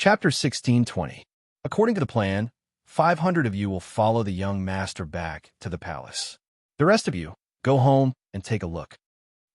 Chapter 16:20. According to the plan, 500 of you will follow the young master back to the palace. The rest of you, go home and take a look.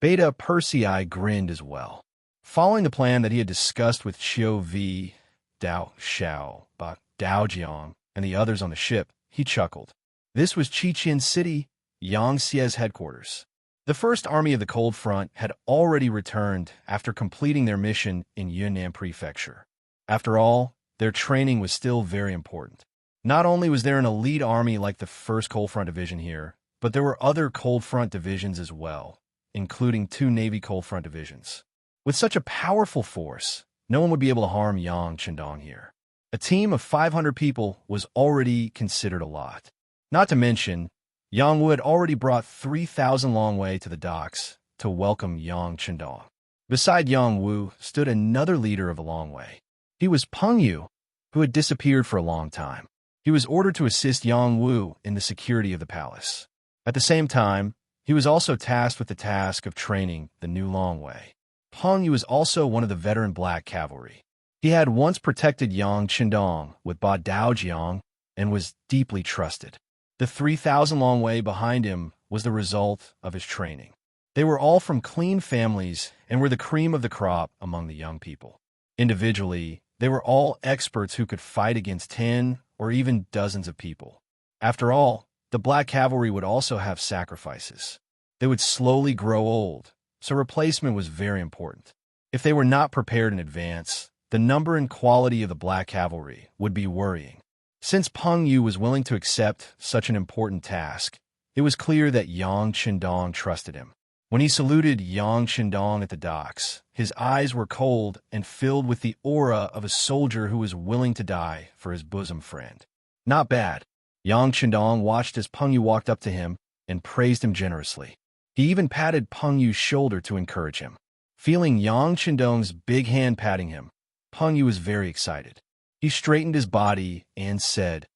Beta Persei grinned as well. Following the plan that he had discussed with Qiu Vi, Dao Xiao, Ba Daojiang, and the others on the ship, he chuckled. This was Qiqian City, Yangxie's headquarters. The First Army of the Cold Front had already returned after completing their mission in Yunnan Prefecture. After all, their training was still very important. Not only was there an elite army like the 1st Cold Front Division here, but there were other Cold Front divisions as well, including 2 Navy Cold Front divisions. With such a powerful force, no one would be able to harm Yang Chendong here. A team of 500 people was already considered a lot. Not to mention, Yang Wu had already brought 3,000 Long Wei to the docks to welcome Yang Chendong. Beside Yang Wu stood another leader of the Long Wei. He was Peng Yu, who had disappeared for a long time. He was ordered to assist Yang Wu in the security of the palace. At the same time, he was also tasked with the task of training the new Long Wei. Peng Yu was also one of the veteran Black Cavalry. He had once protected Yang Chendong with Ba Daojiang and was deeply trusted. The 3,000 Long Wei behind him was the result of his training. They were all from clean families and were the cream of the crop among the young people. Individually, they were all experts who could fight against 10 or even dozens of people. After all, the Black Cavalry would also have sacrifices. They would slowly grow old, so replacement was very important. If they were not prepared in advance, the number and quality of the Black Cavalry would be worrying. Since Peng Yu was willing to accept such an important task, it was clear that Yang Chendong trusted him. When he saluted Yang Chendong at the docks, his eyes were cold and filled with the aura of a soldier who was willing to die for his bosom friend. Not bad. Yang Chendong watched as Peng Yu walked up to him and praised him generously. He even patted Peng Yu's shoulder to encourage him. Feeling Yang Chendong's big hand patting him, Peng Yu was very excited. He straightened his body and said,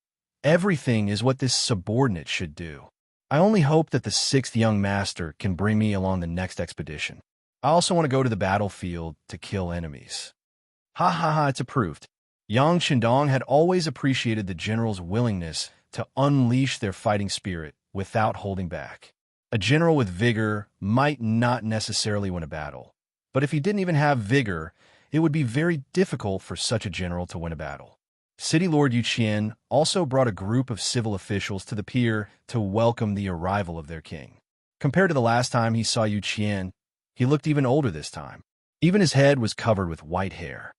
"Everything is what this subordinate should do. I only hope that the 6th young master can bring me along the next expedition. I also want to go to the battlefield to kill enemies." Ha ha ha, it's approved. Yang Chendong had always appreciated the general's willingness to unleash their fighting spirit without holding back. A general with vigor might not necessarily win a battle, but if he didn't even have vigor, it would be very difficult for such a general to win a battle. City Lord Yu Qian also brought a group of civil officials to the pier to welcome the arrival of their king. Compared to the last time he saw Yu Qian, he looked even older this time. Even his head was covered with white hair.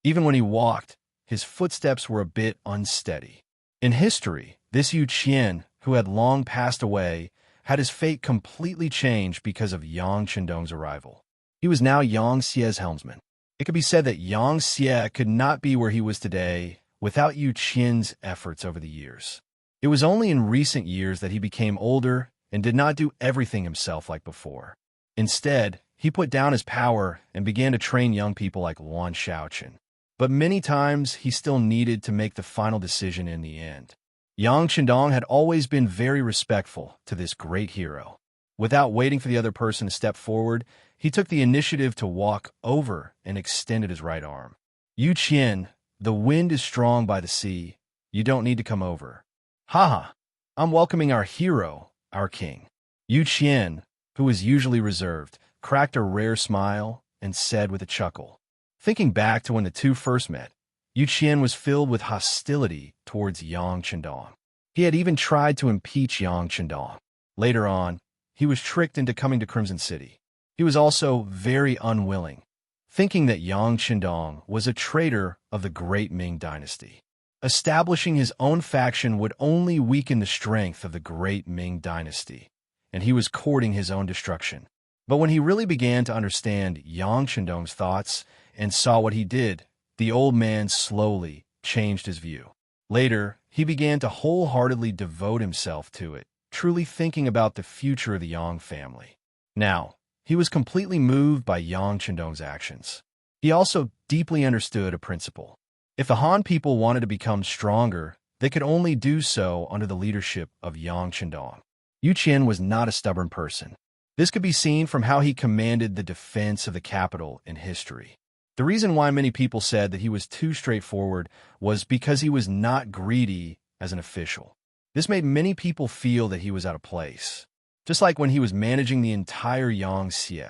Even when he walked, his footsteps were a bit unsteady. In history, this Yu Qian, who had long passed away, had his fate completely changed because of Yang Chendong's arrival. He was now Yang Xie's helmsman. It could be said that Yang Xie could not be where he was today without Yu Qian's efforts over the years. It was only in recent years that he became older and did not do everything himself like before. Instead, he put down his power and began to train young people like Luan Shaoqin. But many times, he still needed to make the final decision in the end. Yang Chendong had always been very respectful to this great hero. Without waiting for the other person to step forward, he took the initiative to walk over and extended his right arm. "Yu Qian, the wind is strong by the sea. You don't need to come over." "Haha, I'm welcoming our hero, our king." Yu Qian, who was usually reserved, cracked a rare smile and said with a chuckle. Thinking back to when the two first met, Yu Qian was filled with hostility towards Yang Chendong. He had even tried to impeach Yang Chendong. Later on, he was tricked into coming to Crimson City. He was also very unwilling, thinking that Yang Chendong was a traitor of the great Ming dynasty. Establishing his own faction would only weaken the strength of the great Ming dynasty, and he was courting his own destruction. But when he really began to understand Yang Chendong's thoughts and saw what he did, the old man slowly changed his view. Later, he began to wholeheartedly devote himself to it, truly thinking about the future of the Yang family. Now, he was completely moved by Yang Chendong's actions. He also deeply understood a principle. If the Han people wanted to become stronger, they could only do so under the leadership of Yang Chendong. Yu Qian was not a stubborn person. This could be seen from how he commanded the defense of the capital in history. The reason why many people said that he was too straightforward was because he was not greedy as an official. This made many people feel that he was out of place. Just like when he was managing the entire Yangtze,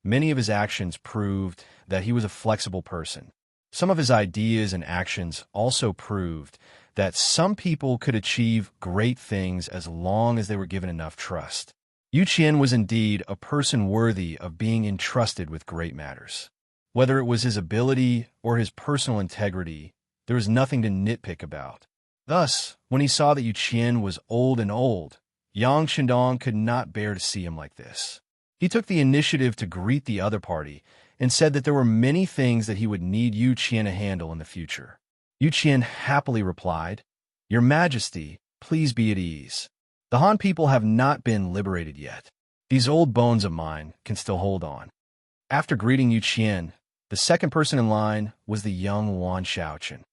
many of his actions proved that he was a flexible person. Some of his ideas and actions also proved that some people could achieve great things as long as they were given enough trust. Yu Qian was indeed a person worthy of being entrusted with great matters. Whether it was his ability or his personal integrity, there was nothing to nitpick about. Thus, when he saw that Yu Qian was old, Yang Shandong could not bear to see him like this. He took the initiative to greet the other party and said that there were many things that he would need Yu Qian to handle in the future. Yu Qian happily replied, "Your Majesty, please be at ease. The Han people have not been liberated yet. These old bones of mine can still hold on." After greeting Yu Qian, the second person in line was the young Wan Shaoqian.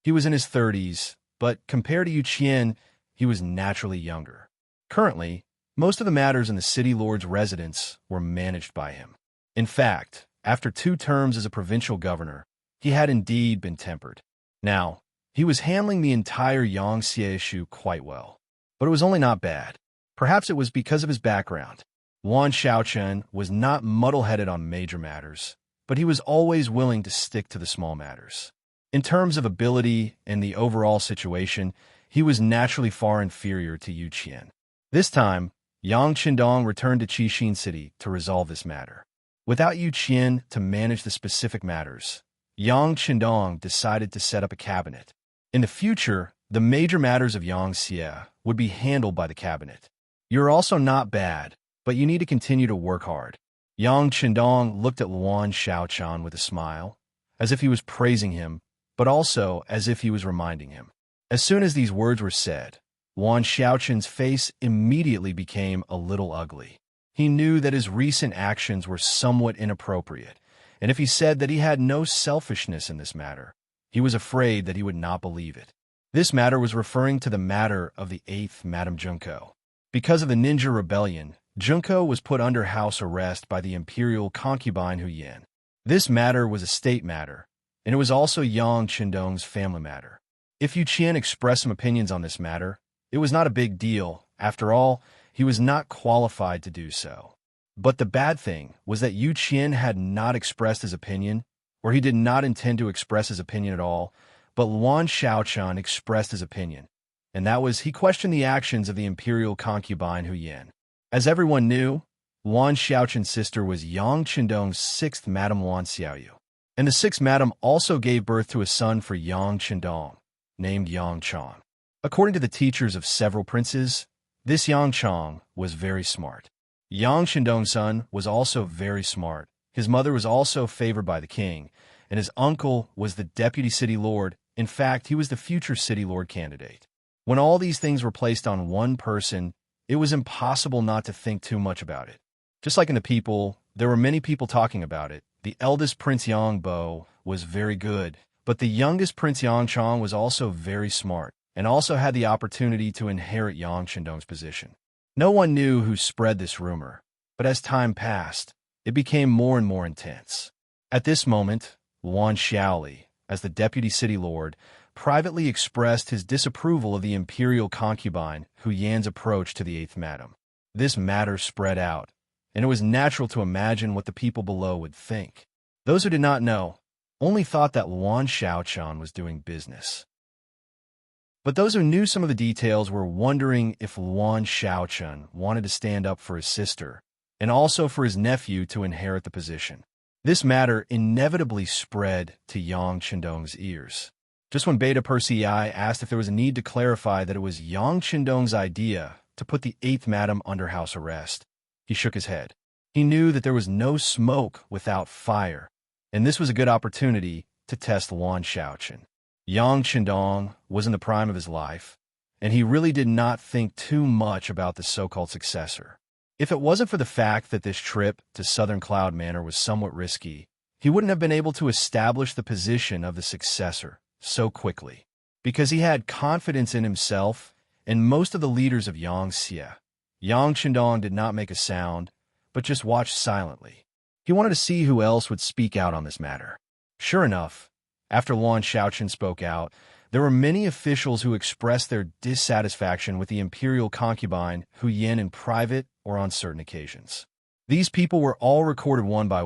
He was in his 30s, but compared to Yu Qian, he was naturally younger. Currently, most of the matters in the city lord's residence were managed by him. In fact, after 2 terms as a provincial governor, he had indeed been tempered. Now, he was handling the entire Yangtze issue quite well. But it was only not bad. Perhaps it was because of his background. Wan Shaoqian was not muddle-headed on major matters, but he was always willing to stick to the small matters. In terms of ability and the overall situation, he was naturally far inferior to Yu Qian. This time, Yang Qindong returned to Qixin City to resolve this matter. Without Yu Qian to manage the specific matters, Yang Qindong decided to set up a cabinet. In the future, the major matters of Yangtze would be handled by the cabinet. "You're also not bad, but you need to continue to work hard." Yang Qindong looked at Luan Shaoqian with a smile, as if he was praising him, but also as if he was reminding him. As soon as these words were said, Wan Shaoqian's face immediately became a little ugly. He knew that his recent actions were somewhat inappropriate, and if he said that he had no selfishness in this matter, he was afraid that he would not believe it. This matter was referring to the matter of the 8th Madame Junko. Because of the ninja rebellion, Junko was put under house arrest by the imperial concubine Hu Yan. This matter was a state matter, and it was also Yang Qindong's family matter. If Yu Qian expressed some opinions on this matter, it was not a big deal. After all, he was not qualified to do so. But the bad thing was that Yu Qian had not expressed his opinion, or he did not intend to express his opinion at all, but Luan Shaoqian expressed his opinion, and that was he questioned the actions of the imperial concubine Hu Yan. As everyone knew, Luan Shaoqian's sister was Yang Qindong's 6th Madame Luan Xiaoyu, and the 6th Madame also gave birth to a son for Yang Qindong, named Yang Chong. According to the teachers of several princes, this Yang Chong was very smart. Yang Qindong's son was also very smart. His mother was also favored by the king, and his uncle was the deputy city lord. In fact, he was the future city lord candidate. When all these things were placed on one person, it was impossible not to think too much about it. Just like in the people, there were many people talking about it. The eldest Prince Yang Bo was very good, but the youngest Prince Yang Chong was also very smart, and also had the opportunity to inherit Yang Qindong's position. No one knew who spread this rumor, but as time passed, it became more and more intense. At this moment, Luan Xiaoli, as the deputy city lord, privately expressed his disapproval of the imperial concubine Hu Yan's approach to the 8th Madame. This matter spread out, and it was natural to imagine what the people below would think. Those who did not know only thought that Luan Shaoqian was doing business. But those who knew some of the details were wondering if Luan Shaoqian wanted to stand up for his sister, and also for his nephew to inherit the position. This matter inevitably spread to Yang Qindong's ears. Just when Beta Persei asked if there was a need to clarify that it was Yang Qindong's idea to put the 8th Madame under house arrest, he shook his head. He knew that there was no smoke without fire, and this was a good opportunity to test Luan Shaoqian. Yang Qindong was in the prime of his life, and he really did not think too much about the so-called successor. If it wasn't for the fact that this trip to Southern Cloud Manor was somewhat risky, he wouldn't have been able to establish the position of the successor so quickly, because he had confidence in himself and most of the leaders of Yangtze. Yang Qindong did not make a sound, but just watched silently. He wanted to see who else would speak out on this matter. Sure enough, after Luan Xiaoqian spoke out, there were many officials who expressed their dissatisfaction with the imperial concubine Hu Yin in private or on certain occasions. These people were all recorded one by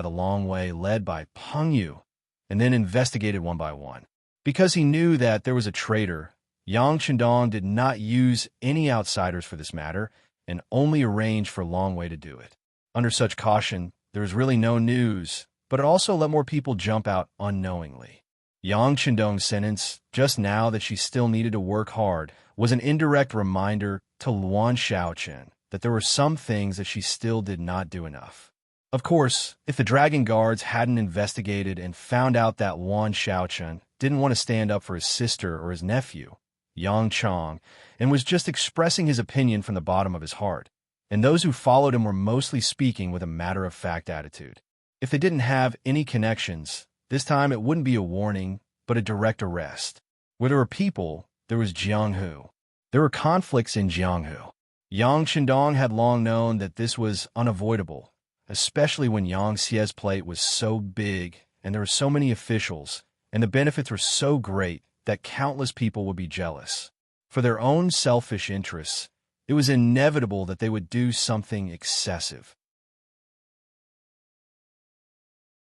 the Long Wei led by Peng Yu, and then investigated one by one. Because he knew that there was a traitor, Yang Chendong did not use any outsiders for this matter and only arranged for Long Wei to do it. Under such caution, there was really no news, but it also let more people jump out unknowingly. Yang Chendong's sentence, just now that she still needed to work hard, was an indirect reminder to Luan Xiaoqian that there were some things that she still did not do enough. Of course, if the Dragon Guards hadn't investigated and found out that Luan Xiaoqian didn't want to stand up for his sister or his nephew, Yang Chong, and was just expressing his opinion from the bottom of his heart, and those who followed him were mostly speaking with a matter-of-fact attitude. If they didn't have any connections, this time it wouldn't be a warning, but a direct arrest. Where there were people, there was Jianghu. There were conflicts in Jianghu. Yang Chendong had long known that this was unavoidable, especially when Yang Xie's plate was so big and there were so many officials, and the benefits were so great that countless people would be jealous. For their own selfish interests, it was inevitable that they would do something excessive.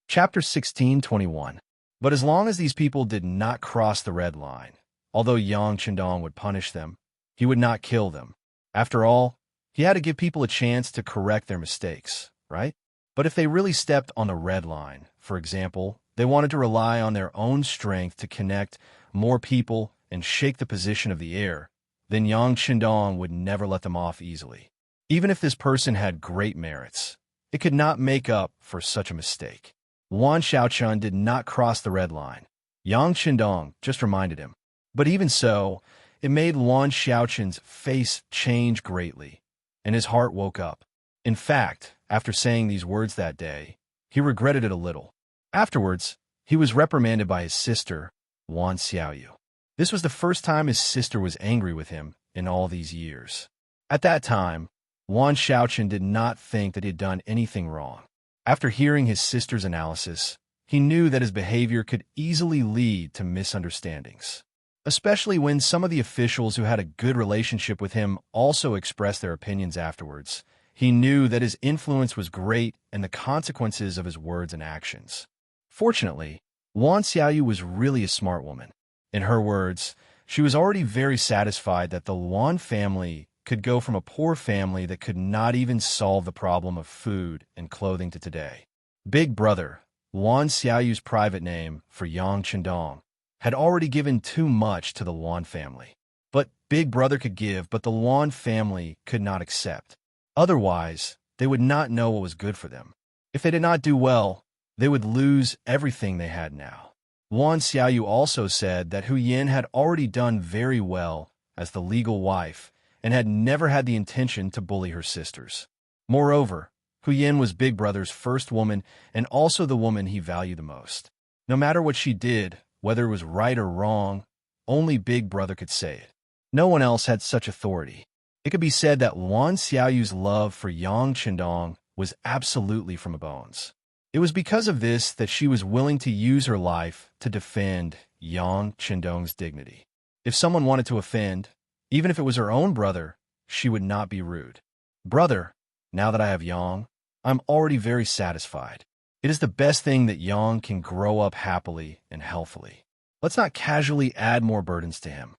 Chapter 16:21. But as long as these people did not cross the red line, although Yang Chendong would punish them, he would not kill them. After all, he had to give people a chance to correct their mistakes, right? But if they really stepped on the red line, for example, they wanted to rely on their own strength to connect more people and shake the position of the air, then Yang Chendong would never let them off easily. Even if this person had great merits, it could not make up for such a mistake. Luan Xiaoqian did not cross the red line. Yang Chendong just reminded him. But even so, it made Luan Xiaoqian's face change greatly, and his heart woke up. In fact, after saying these words that day, he regretted it a little. Afterwards, he was reprimanded by his sister, Luan Xiaoyu. This was the first time his sister was angry with him in all these years. At that time, Luan Xiaoqian did not think that he had done anything wrong. After hearing his sister's analysis, he knew that his behavior could easily lead to misunderstandings. Especially when some of the officials who had a good relationship with him also expressed their opinions afterwards. He knew that his influence was great and the consequences of his words and actions. Fortunately, Luan Xiaoyu was really a smart woman. In her words, she was already very satisfied that the Luan family could go from a poor family that could not even solve the problem of food and clothing to today. Big Brother, Luan Xiaoyu's private name for Yang Chendong, had already given too much to the Luan family. But Big Brother could give, but the Luan family could not accept. Otherwise, they would not know what was good for them. If they did not do well, they would lose everything they had now. Luan Xiaoyu also said that Hu Yin had already done very well as the legal wife and had never had the intention to bully her sisters. Moreover, Hu Yin was Big Brother's first woman and also the woman he valued the most. No matter what she did, whether it was right or wrong, only Big Brother could say it. No one else had such authority. It could be said that Luan Xiaoyu's love for Yang Chendong was absolutely from the bones. It was because of this that she was willing to use her life to defend Yang Chendong's dignity. If someone wanted to offend, even if it was her own brother, she would not be rude. Brother, now that I have Yang, I'm already very satisfied. It is the best thing that Yang can grow up happily and healthily. Let's not casually add more burdens to him,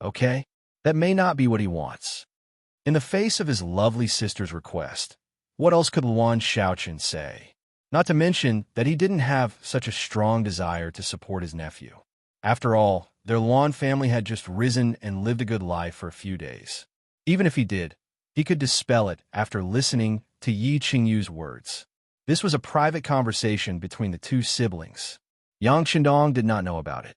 okay? That may not be what he wants. In the face of his lovely sister's request, what else could Luan Xiaoqian say? Not to mention that he didn't have such a strong desire to support his nephew. After all, their Luan family had just risen and lived a good life for a few days. Even if he did, he could dispel it after listening to Yi Qingyu's words. This was a private conversation between the two siblings. Yang Chendong did not know about it.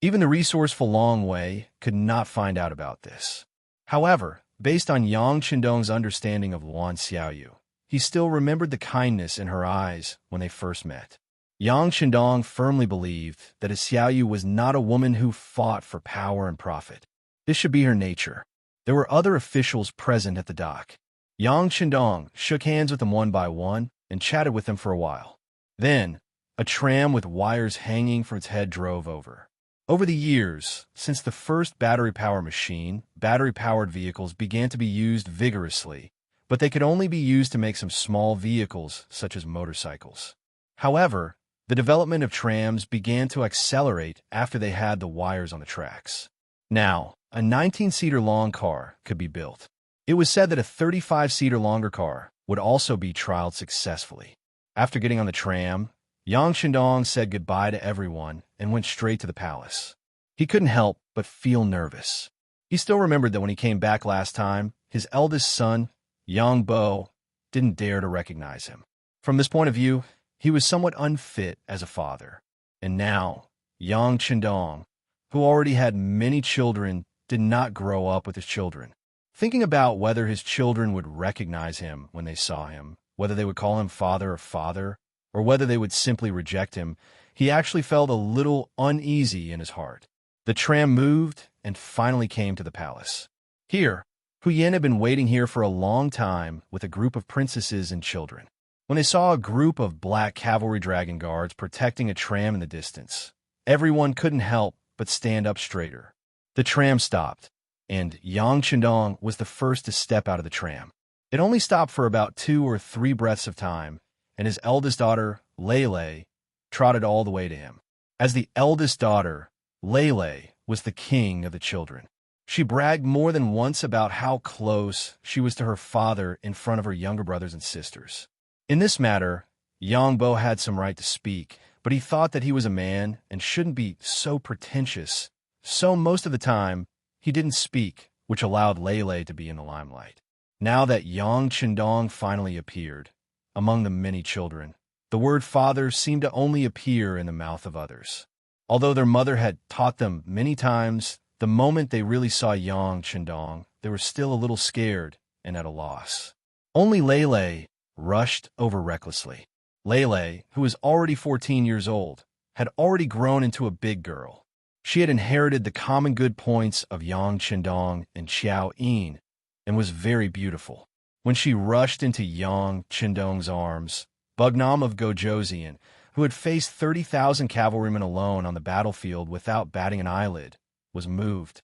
Even the resourceful Long Wei could not find out about this. However, based on Yang Chendong's understanding of Luan Xiaoyu, he still remembered the kindness in her eyes when they first met. Yang Chendong firmly believed that Xiaoyu was not a woman who fought for power and profit. This should be her nature. There were other officials present at the dock. Yang Chendong shook hands with them one by one and chatted with them for a while. Then, a tram with wires hanging from its head drove over. Over the years, since the first battery-powered machine, battery-powered vehicles began to be used vigorously, but they could only be used to make some small vehicles, such as motorcycles. However, the development of trams began to accelerate after they had the wires on the tracks. Now, a 19-seater long car could be built. It was said that a 35-seater longer car would also be trialed successfully. After getting on the tram, Yang Chendong said goodbye to everyone and went straight to the palace. He couldn't help but feel nervous. He still remembered that when he came back last time, his eldest son, Yang Bo, didn't dare to recognize him. From this point of view, he was somewhat unfit as a father. And now, Yang Chendong, who already had many children, did not grow up with his children. Thinking about whether his children would recognize him when they saw him, whether they would call him father, or whether they would simply reject him, he actually felt a little uneasy in his heart. The tram moved and finally came to the palace. Here, Huyen had been waiting here for a long time with a group of princesses and children. When they saw a group of black cavalry dragon guards protecting a tram in the distance, everyone couldn't help but stand up straighter. The tram stopped, and Yang Chendong was the first to step out of the tram. It only stopped for about 2 or 3 breaths of time, and his eldest daughter, Lei, trotted all the way to him. As the eldest daughter, Lei was the king of the children. She bragged more than once about how close she was to her father in front of her younger brothers and sisters. In this matter, Yang Bo had some right to speak, but he thought that he was a man and shouldn't be so pretentious, so most of the time, he didn't speak, which allowed Lei to be in the limelight. Now that Yang Chendong finally appeared, among the many children, the word father seemed to only appear in the mouth of others. Although their mother had taught them many times, the moment they really saw Yang Chendong, they were still a little scared and at a loss. Only Lei rushed over recklessly. Lei, who was already 14 years old, had already grown into a big girl. She had inherited the common good points of Yang Chendong and Xiao Yin and was very beautiful. When she rushed into Yang Chendong's arms, Bugnam of Gojoseon, who had faced 30,000 cavalrymen alone on the battlefield without batting an eyelid, was moved.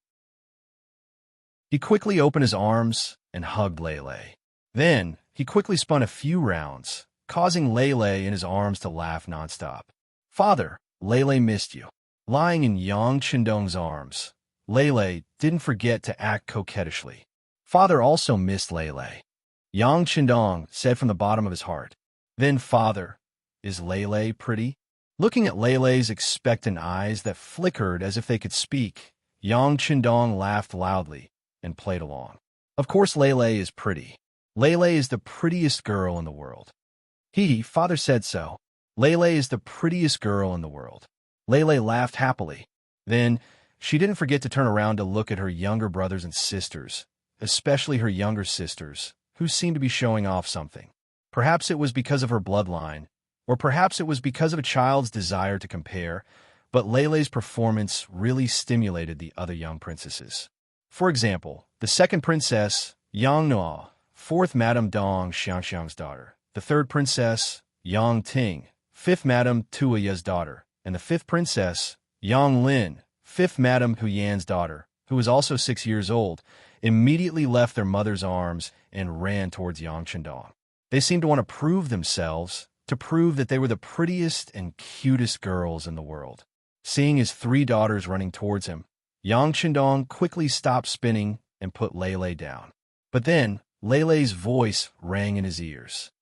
He quickly opened his arms and hugged Lei. Then, he quickly spun a few rounds, causing Lei in his arms to laugh nonstop. Father, Lei missed you. Lying in Yang Chendong's arms, Lei didn't forget to act coquettishly. Father also missed Lei. Yang Chendong said from the bottom of his heart. Then, Father, is Lei pretty? Looking at Lei's expectant eyes that flickered as if they could speak, Yang Chendong laughed loudly and played along. Of course Lei is pretty. Lei is the prettiest girl in the world. Father said so. Lei is the prettiest girl in the world. Lei laughed happily. Then, she didn't forget to turn around to look at her younger brothers and sisters, especially her younger sisters, who seemed to be showing off something. Perhaps it was because of her bloodline, or perhaps it was because of a child's desire to compare, but Lei's performance really stimulated the other young princesses. For example, the second princess, Yang Nuo, fourth Madame Dong Xiangxiang's daughter, the third princess, Yang Ting, fifth Madame Tuoya's daughter, and the fifth princess, Yang Lin, fifth Madame Huyan's daughter, who was also 6 years old, immediately left their mother's arms and ran towards Yang Chendong. They seemed to want to prove themselves, to prove that they were the prettiest and cutest girls in the world. Seeing his 3 daughters running towards him, Yang Chendong quickly stopped spinning and put Lei down. But then, Lei's voice rang in his ears.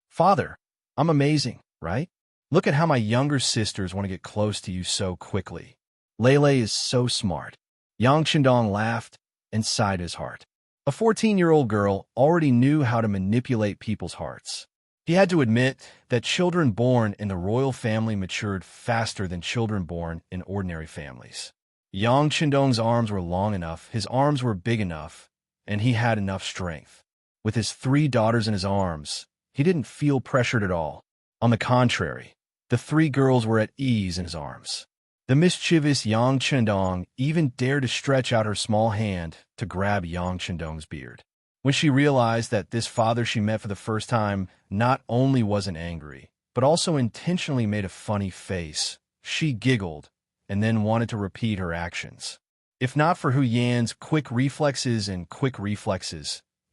Father, I'm amazing, right? Look at how my younger sisters want to get close to you so quickly. Lei is so smart. Yang Chendong laughed and sighed his heart. A 14-year-old girl already knew how to manipulate people's hearts. He had to admit that children born in the royal family matured faster than children born in ordinary families. Yang Chendong's arms were long enough, his arms were big enough, and he had enough strength. With his 3 daughters in his arms, he didn't feel pressured at all. On the contrary, the 3 girls were at ease in his arms. The mischievous Yang Chendong even dared to stretch out her small hand to grab Yang Chendong's beard. When she realized that this father she met for the first time not only wasn't angry, but also intentionally made a funny face, she giggled and then wanted to repeat her actions. If not for Hu Yan's quick reflexes,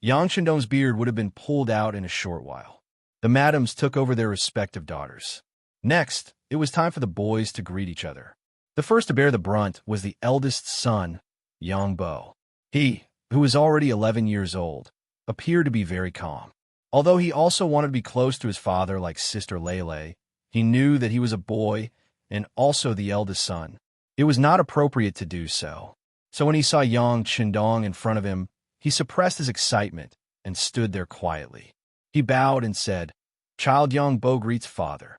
Yang Shandong's beard would have been pulled out in a short while. The madams took over their respective daughters. Next, it was time for the boys to greet each other. The first to bear the brunt was the eldest son, Yang Bo. He, who was already 11 years old, appeared to be very calm. Although he also wanted to be close to his father like Sister Lele, he knew that he was a boy and also the eldest son. It was not appropriate to do so. So when he saw Yang Shandong in front of him, he suppressed his excitement and stood there quietly. He bowed and said, "Child Yang Bo greets father."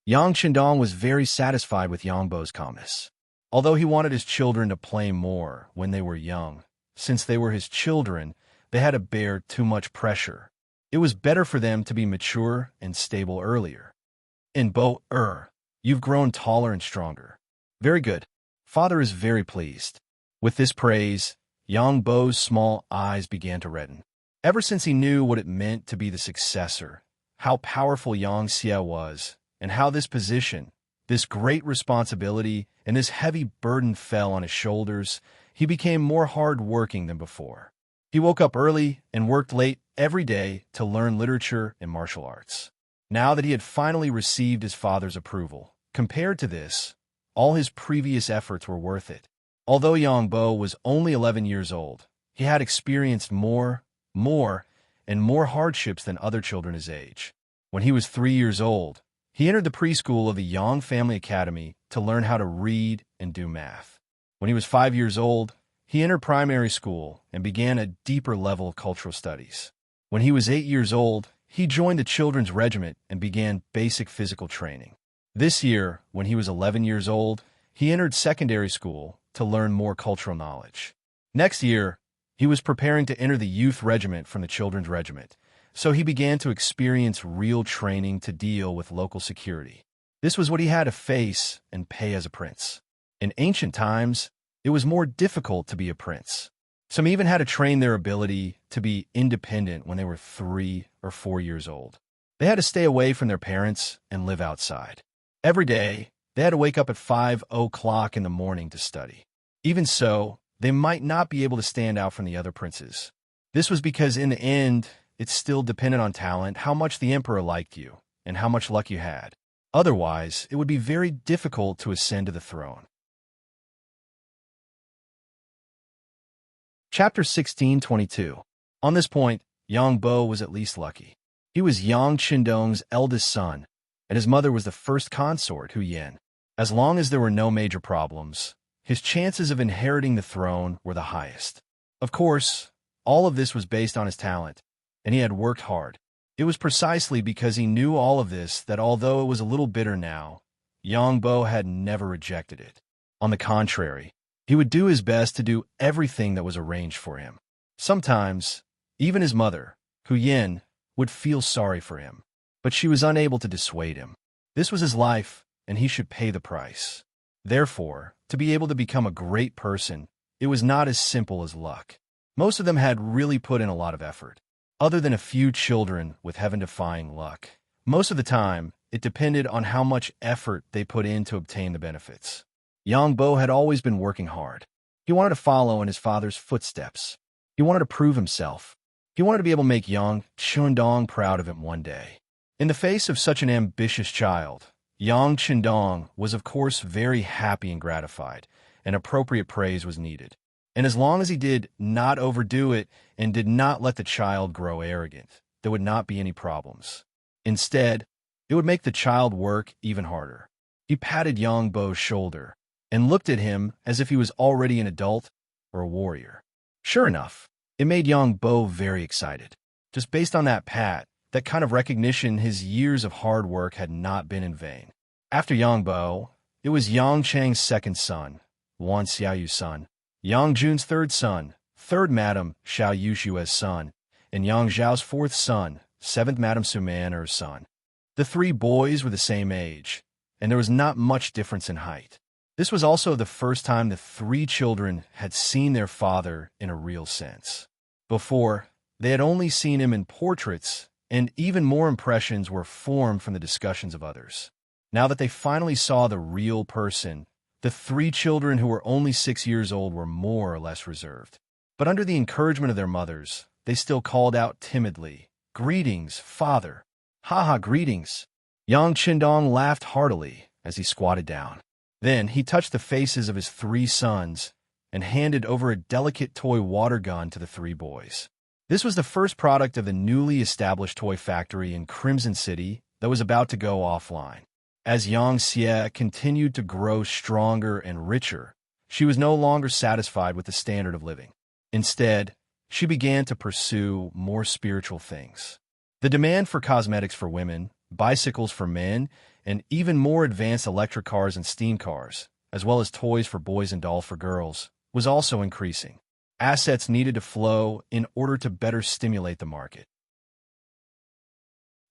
Yang Shandong was very satisfied with Yang Bo's calmness. Although he wanted his children to play more when they were young, since they were his children, they had to bear too much pressure. It was better for them to be mature and stable earlier. And Bo, you've grown taller and stronger. Very good. Father is very pleased. With this praise, Yang Bo's small eyes began to redden. Ever since he knew what it meant to be the successor, how powerful Yang Xia was, and how this position, this great responsibility, and this heavy burden fell on his shoulders, he became more hard-working than before. He woke up early and worked late every day to learn literature and martial arts. Now that he had finally received his father's approval, compared to this, all his previous efforts were worth it. Although Yang Bo was only 11 years old, he had experienced more hardships than other children his age. When he was 3 years old, he entered the preschool of the Yang Family Academy to learn how to read and do math. When he was 5 years old, he entered primary school and began a deeper level of cultural studies. When he was 8 years old, he joined the children's regiment and began basic physical training. This year, when he was 11 years old, he entered secondary school to learn more cultural knowledge. Next year, he was preparing to enter the youth regiment from the children's regiment, so he began to experience real training to deal with local security. This was what he had to face and pay as a prince. In ancient times, it was more difficult to be a prince. Some even had to train their ability to be independent when they were 3 or 4 years old. They had to stay away from their parents and live outside. Every day, they had to wake up at 5 o'clock in the morning to study. Even so, they might not be able to stand out from the other princes. This was because in the end, it still depended on talent, how much the emperor liked you, and how much luck you had. Otherwise, it would be very difficult to ascend to the throne. Chapter 1622. On this point, Yang Bo was at least lucky. He was Yang Shandong's eldest son, and his mother was the first consort, Hu Yan. As long as there were no major problems, his chances of inheriting the throne were the highest. Of course, all of this was based on his talent, and he had worked hard. It was precisely because he knew all of this that although it was a little bitter now, Yang Bo had never rejected it. On the contrary, he would do his best to do everything that was arranged for him. Sometimes, even his mother, Hu Yan, would feel sorry for him, but she was unable to dissuade him. This was his life, and he should pay the price. Therefore, to be able to become a great person, it was not as simple as luck. Most of them had really put in a lot of effort. Other than a few children with heaven-defying luck, most of the time, it depended on how much effort they put in to obtain the benefits. Yang Bo had always been working hard. He wanted to follow in his father's footsteps. He wanted to prove himself. He wanted to be able to make Yang Shandong proud of him one day. In the face of such an ambitious child, Yang Shandong was of course very happy and gratified, and appropriate praise was needed. And as long as he did not overdo it and did not let the child grow arrogant, there would not be any problems. Instead, it would make the child work even harder. He patted Yang Bo's shoulder and looked at him as if he was already an adult or a warrior. Sure enough, it made Yang Bo very excited. Just based on that pat, that kind of recognition, his years of hard work had not been in vain. After Yang Bo, it was Yang Chang's second son, Wan Xiaoyu's son, Yang Jun's third son, third Madam Xiao Yushua's son, and Yang Zhao's fourth son, seventh Madam Suman'er's son. The 3 boys were the same age, and there was not much difference in height. This was also the first time the 3 children had seen their father in a real sense. Before, they had only seen him in portraits, and even more impressions were formed from the discussions of others. Now that they finally saw the real person, the three children who were only 6 years old were more or less reserved. But under the encouragement of their mothers, they still called out timidly, "Greetings, father." "Haha, greetings." Yang Qindong laughed heartily as he squatted down. Then he touched the faces of his 3 sons and handed over a delicate toy water gun to the 3 boys. This was the first product of the newly established toy factory in Crimson City that was about to go offline. As Yang Xie continued to grow stronger and richer, she was no longer satisfied with the standard of living. Instead, she began to pursue more spiritual things. The demand for cosmetics for women, bicycles for men, and even more advanced electric cars and steam cars, as well as toys for boys and dolls for girls, was also increasing. Assets needed to flow in order to better stimulate the market.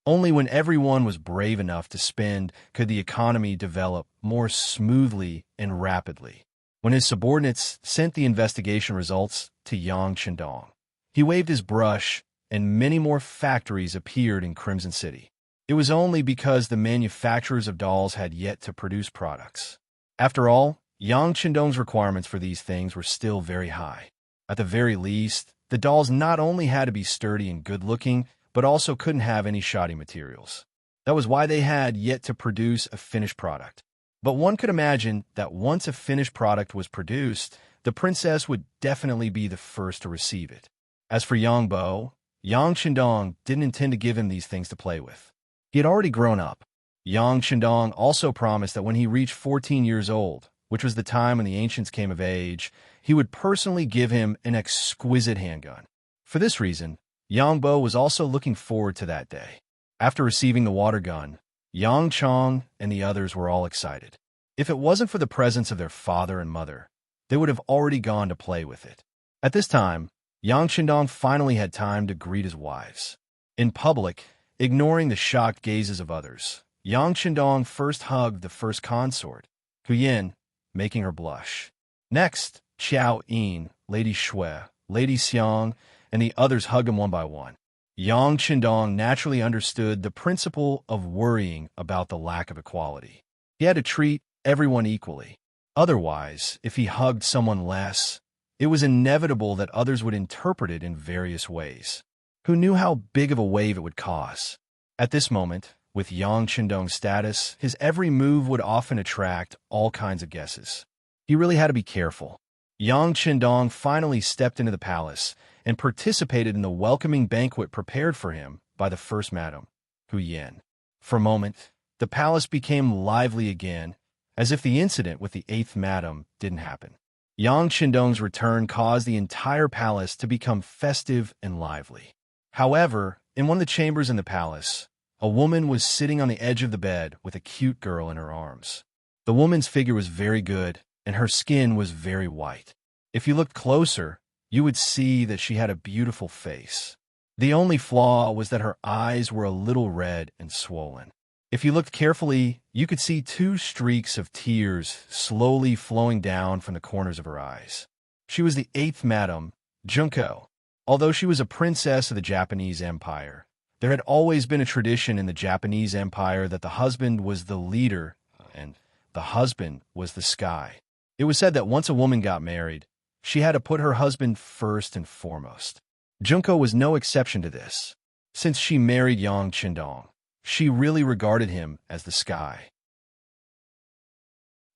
Only when everyone was brave enough to spend could the economy develop more smoothly and rapidly. When his subordinates sent the investigation results to Yang Qindong, he waved his brush, and many more factories appeared in Crimson City. It was only because the manufacturers of dolls had yet to produce products. After all, Yang Qindong's requirements for these things were still very high. At the very least, the dolls not only had to be sturdy and good-looking, but also couldn't have any shoddy materials. That was why they had yet to produce a finished product. But one could imagine that once a finished product was produced, the princess would definitely be the first to receive it. As for Yang Bo, Yang Qindong didn't intend to give him these things to play with. He had already grown up. Yang Qindong also promised that when he reached 14 years old, which was the time when the ancients came of age, he would personally give him an exquisite handgun. For this reason, Yang Bo was also looking forward to that day. After receiving the water gun, Yang Chong and the others were all excited. If it wasn't for the presence of their father and mother, they would have already gone to play with it. At this time, Yang Qindong finally had time to greet his wives. In public, ignoring the shocked gazes of others, Yang Qindong first hugged the first consort, Hu Yin, making her blush. Next, Qiao Yin, Lady Shui, Lady Xiang, and the others hugged him one by one. Yang Qindong naturally understood the principle of worrying about the lack of equality. He had to treat everyone equally. Otherwise, if he hugged someone less, it was inevitable that others would interpret it in various ways. Who knew how big of a wave it would cause? At this moment, with Yang Qindong's status, his every move would often attract all kinds of guesses. He really had to be careful. Yang Qindong finally stepped into the palace and participated in the welcoming banquet prepared for him by the first madam, Hu Yin. For a moment, the palace became lively again, as if the incident with the 8th madam didn't happen. Yang Qindong's return caused the entire palace to become festive and lively. However, in one of the chambers in the palace, a woman was sitting on the edge of the bed with a cute girl in her arms. The woman's figure was very good, and her skin was very white. If you looked closer, you would see that she had a beautiful face. The only flaw was that her eyes were a little red and swollen. If you looked carefully, you could see 2 streaks of tears slowly flowing down from the corners of her eyes. She was the 8th madam, Junko. Although she was a princess of the Japanese Empire, there had always been a tradition in the Japanese Empire that the husband was the leader and the husband was the sky. It was said that once a woman got married, she had to put her husband first and foremost. Junko was no exception to this. Since she married Yang Qindong, she really regarded him as the sky.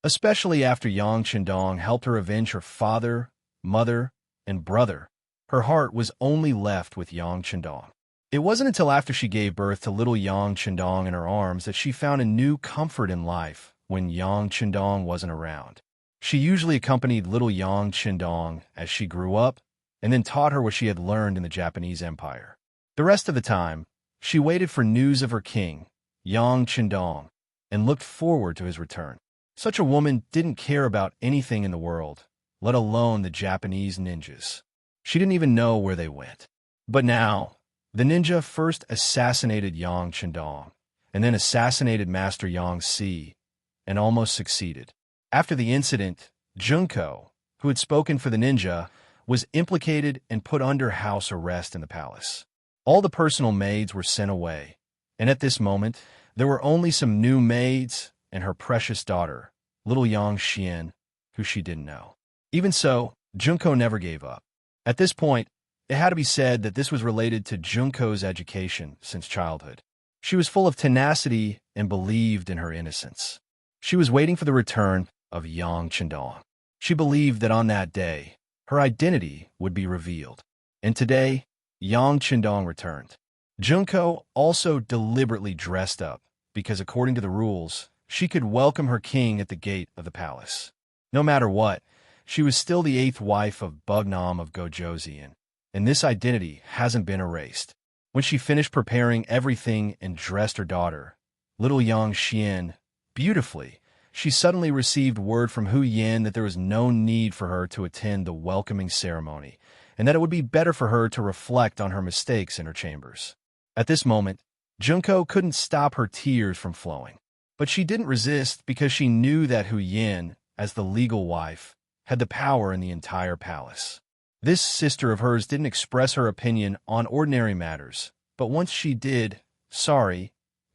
Especially after Yang Qindong helped her avenge her father, mother, and brother, her heart was only left with Yang Qindong. It wasn't until after she gave birth to little Yang Qindong in her arms that she found a new comfort in life when Yang Qindong wasn't around. She usually accompanied little Yang Qindong as she grew up and then taught her what she had learned in the Japanese Empire. The rest of the time, she waited for news of her king, Yang Qindong, and looked forward to his return. Such a woman didn't care about anything in the world, let alone the Japanese ninjas. She didn't even know where they went. But now, the ninja first assassinated Yang Qindong, and then assassinated Master Yang Si, and almost succeeded. After the incident, Junko, who had spoken for the ninja, was implicated and put under house arrest in the palace. All the personal maids were sent away, and at this moment, there were only some new maids and her precious daughter, little Yang Xian, who she didn't know. Even so, Junko never gave up. At this point, it had to be said that this was related to Junko's education since childhood. She was full of tenacity and believed in her innocence. She was waiting for the return of Yang Chendong. She believed that on that day, her identity would be revealed. And today, Yang Chendong returned. Junko also deliberately dressed up because, according to the rules, she could welcome her king at the gate of the palace. No matter what, she was still the 8th wife of Bugnam of Gojoseon, and this identity hasn't been erased. When she finished preparing everything and dressed her daughter, little Yang Xian, beautifully, she suddenly received word from Hu Yin that there was no need for her to attend the welcoming ceremony, and that it would be better for her to reflect on her mistakes in her chambers. At this moment, Junko couldn't stop her tears from flowing. But she didn't resist because she knew that Hu Yin, as the legal wife, had the power in the entire palace. This sister of hers didn't express her opinion on ordinary matters, but once she did,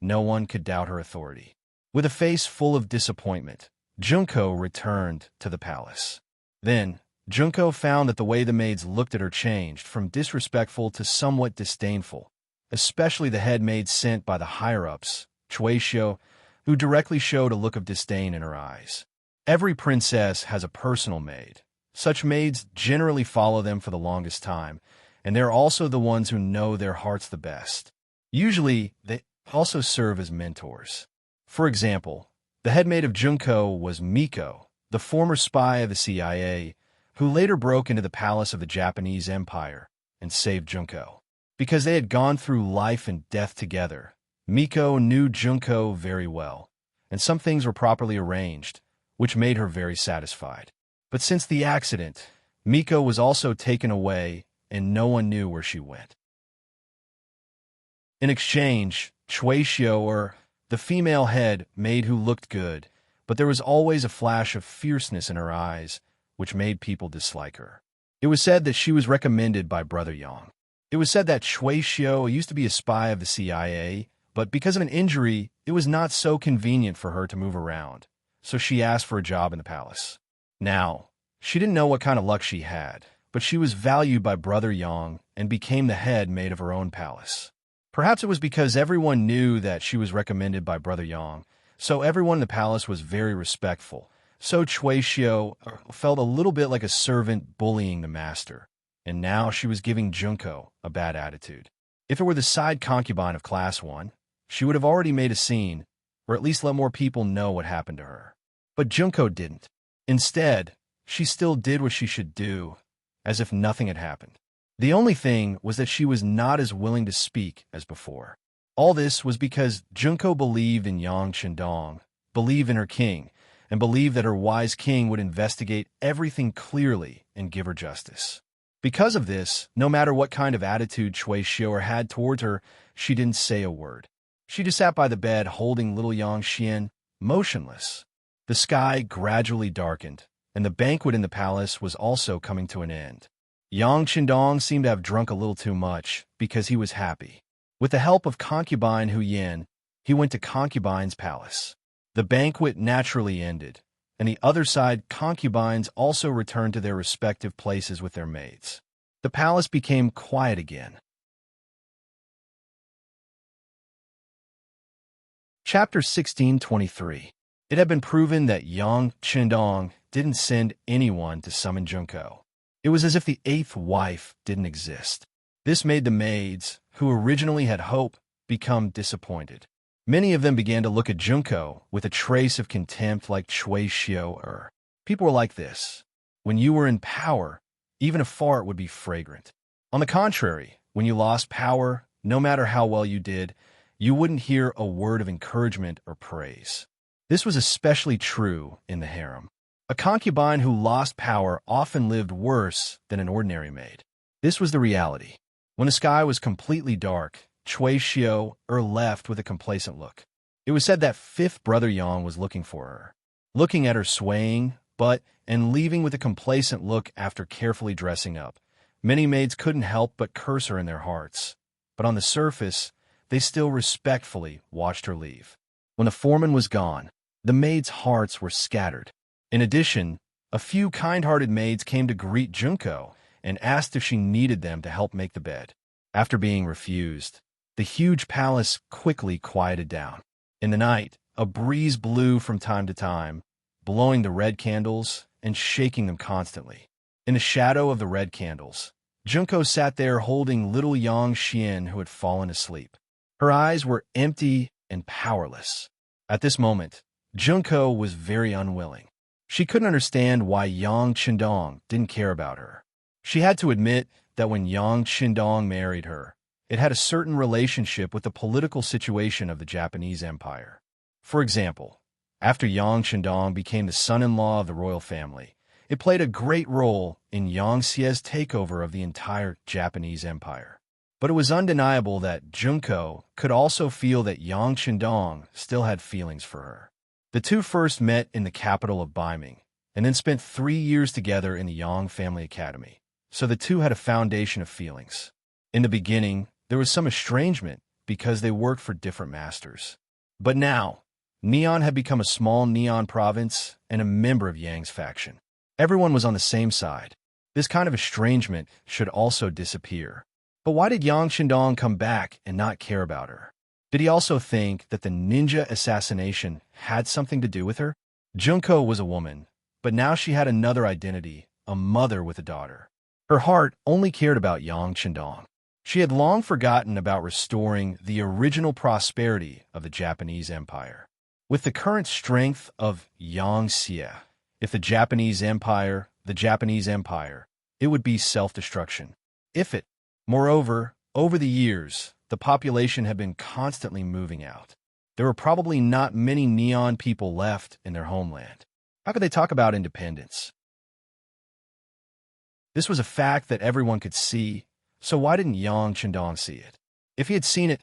no one could doubt her authority. With a face full of disappointment, Junko returned to the palace. Then, Junko found that the way the maids looked at her changed from disrespectful to somewhat disdainful, especially the head maid sent by the higher-ups, Chuexiao, who directly showed a look of disdain in her eyes. Every princess has a personal maid. Such maids generally follow them for the longest time, and they're also the ones who know their hearts the best. Usually, they also serve as mentors. For example, the head maid of Junko was Miko, the former spy of the CIA, who later broke into the palace of the Japanese Empire and saved Junko. Because they had gone through life and death together, Miko knew Junko very well, and some things were properly arranged, which made her very satisfied. But since the accident, Miko was also taken away, and no one knew where she went. In exchange, Chuexiao, or the female head maid who looked good, but there was always a flash of fierceness in her eyes, which made people dislike her. It was said that she was recommended by Brother Yang. It was said that Chuexiao used to be a spy of the CIA, but because of an injury, it was not so convenient for her to move around, so she asked for a job in the palace. Now, she didn't know what kind of luck she had, but she was valued by Brother Yang and became the head maid of her own palace. Perhaps it was because everyone knew that she was recommended by Brother Yang, so everyone in the palace was very respectful. So Chuexiao felt a little bit like a servant bullying the master, and now she was giving Junko a bad attitude. If it were the side concubine of Class 1, she would have already made a scene, or at least let more people know what happened to her. But Junko didn't. Instead, she still did what she should do, as if nothing had happened. The only thing was that she was not as willing to speak as before. All this was because Junko believed in Yang Chendong, believed in her king, and believed that her wise king would investigate everything clearly and give her justice. Because of this, no matter what kind of attitude Chuexiao had towards her, she didn't say a word. She just sat by the bed holding little Yang Xian, motionless. The sky gradually darkened, and the banquet in the palace was also coming to an end. Yang Chendong seemed to have drunk a little too much because he was happy. With the help of concubine Hu Yin, he went to concubine's palace. The banquet naturally ended, and the other side concubines also returned to their respective places with their maids. The palace became quiet again. Chapter 1623. It had been proven that Yang Chendong didn't send anyone to summon Junko. It was as if the 8th wife didn't exist. This made the maids, who originally had hope, become disappointed. Many of them began to look at Junko with a trace of contempt like Chuexiao. People were like this. When you were in power, even a fart would be fragrant. On the contrary, when you lost power, no matter how well you did, you wouldn't hear a word of encouragement or praise. This was especially true in the harem. A concubine who lost power often lived worse than an ordinary maid. This was the reality. When the sky was completely dark, Chuexiao left with a complacent look. It was said that 5th Brother Yang was looking for her. Looking at her swaying, and leaving with a complacent look after carefully dressing up. Many maids couldn't help but curse her in their hearts. But on the surface, they still respectfully watched her leave. When the foreman was gone, the maids' hearts were scattered. In addition, a few kind-hearted maids came to greet Junko and asked if she needed them to help make the bed. After being refused, the huge palace quickly quieted down. In the night, a breeze blew from time to time, blowing the red candles and shaking them constantly. In the shadow of the red candles, Junko sat there holding little Yang Xian, who had fallen asleep. Her eyes were empty and powerless. At this moment, Junko was very unwilling. She couldn't understand why Yang Qindong didn't care about her. She had to admit that when Yang Qindong married her, it had a certain relationship with the political situation of the Japanese Empire. For example, after Yang Qindong became the son-in-law of the royal family, it played a great role in Yang Xie's takeover of the entire Japanese Empire. But it was undeniable that Junko could also feel that Yang Qindong still had feelings for her. The two first met in the capital of Beiming, and then spent 3 years together in the Yang Family Academy, so the two had a foundation of feelings. In the beginning, there was some estrangement because they worked for different masters. But now, Neon had become a small Neon province and a member of Yang's faction. Everyone was on the same side. This kind of estrangement should also disappear. But why did Yang Qindong come back and not care about her? Did he also think that the ninja assassination had something to do with her? Junko was a woman, but now she had another identity, a mother with a daughter. Her heart only cared about Yang Qindong. She had long forgotten about restoring the original prosperity of the Japanese Empire. With the current strength of Yang Xie, if the Japanese Empire, it would be self-destruction. Moreover, over the years, the population had been constantly moving out. There were probably not many Neon people left in their homeland. How could they talk about independence? This was a fact that everyone could see, so why didn't Yang Qindong see it? If he had seen it,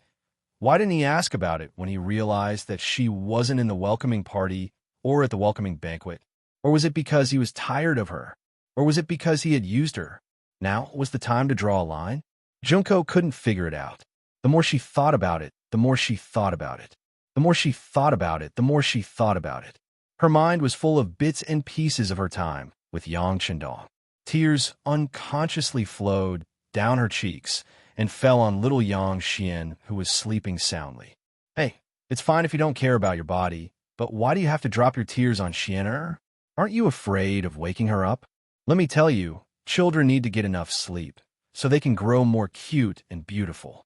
why didn't he ask about it when he realized that she wasn't in the welcoming party or at the welcoming banquet? Or was it because he was tired of her? Or was it because he had used her? Now was the time to draw a line? Junko couldn't figure it out. The more she thought about it, the more she thought about it. The more she thought about it, the more she thought about it. Her mind was full of bits and pieces of her time with Yang Qindong. Tears unconsciously flowed down her cheeks and fell on little Yang Xian, who was sleeping soundly. Hey, it's fine if you don't care about your body, but why do you have to drop your tears on Xian? Aren't you afraid of waking her up? Let me tell you, children need to get enough sleep so they can grow more cute and beautiful.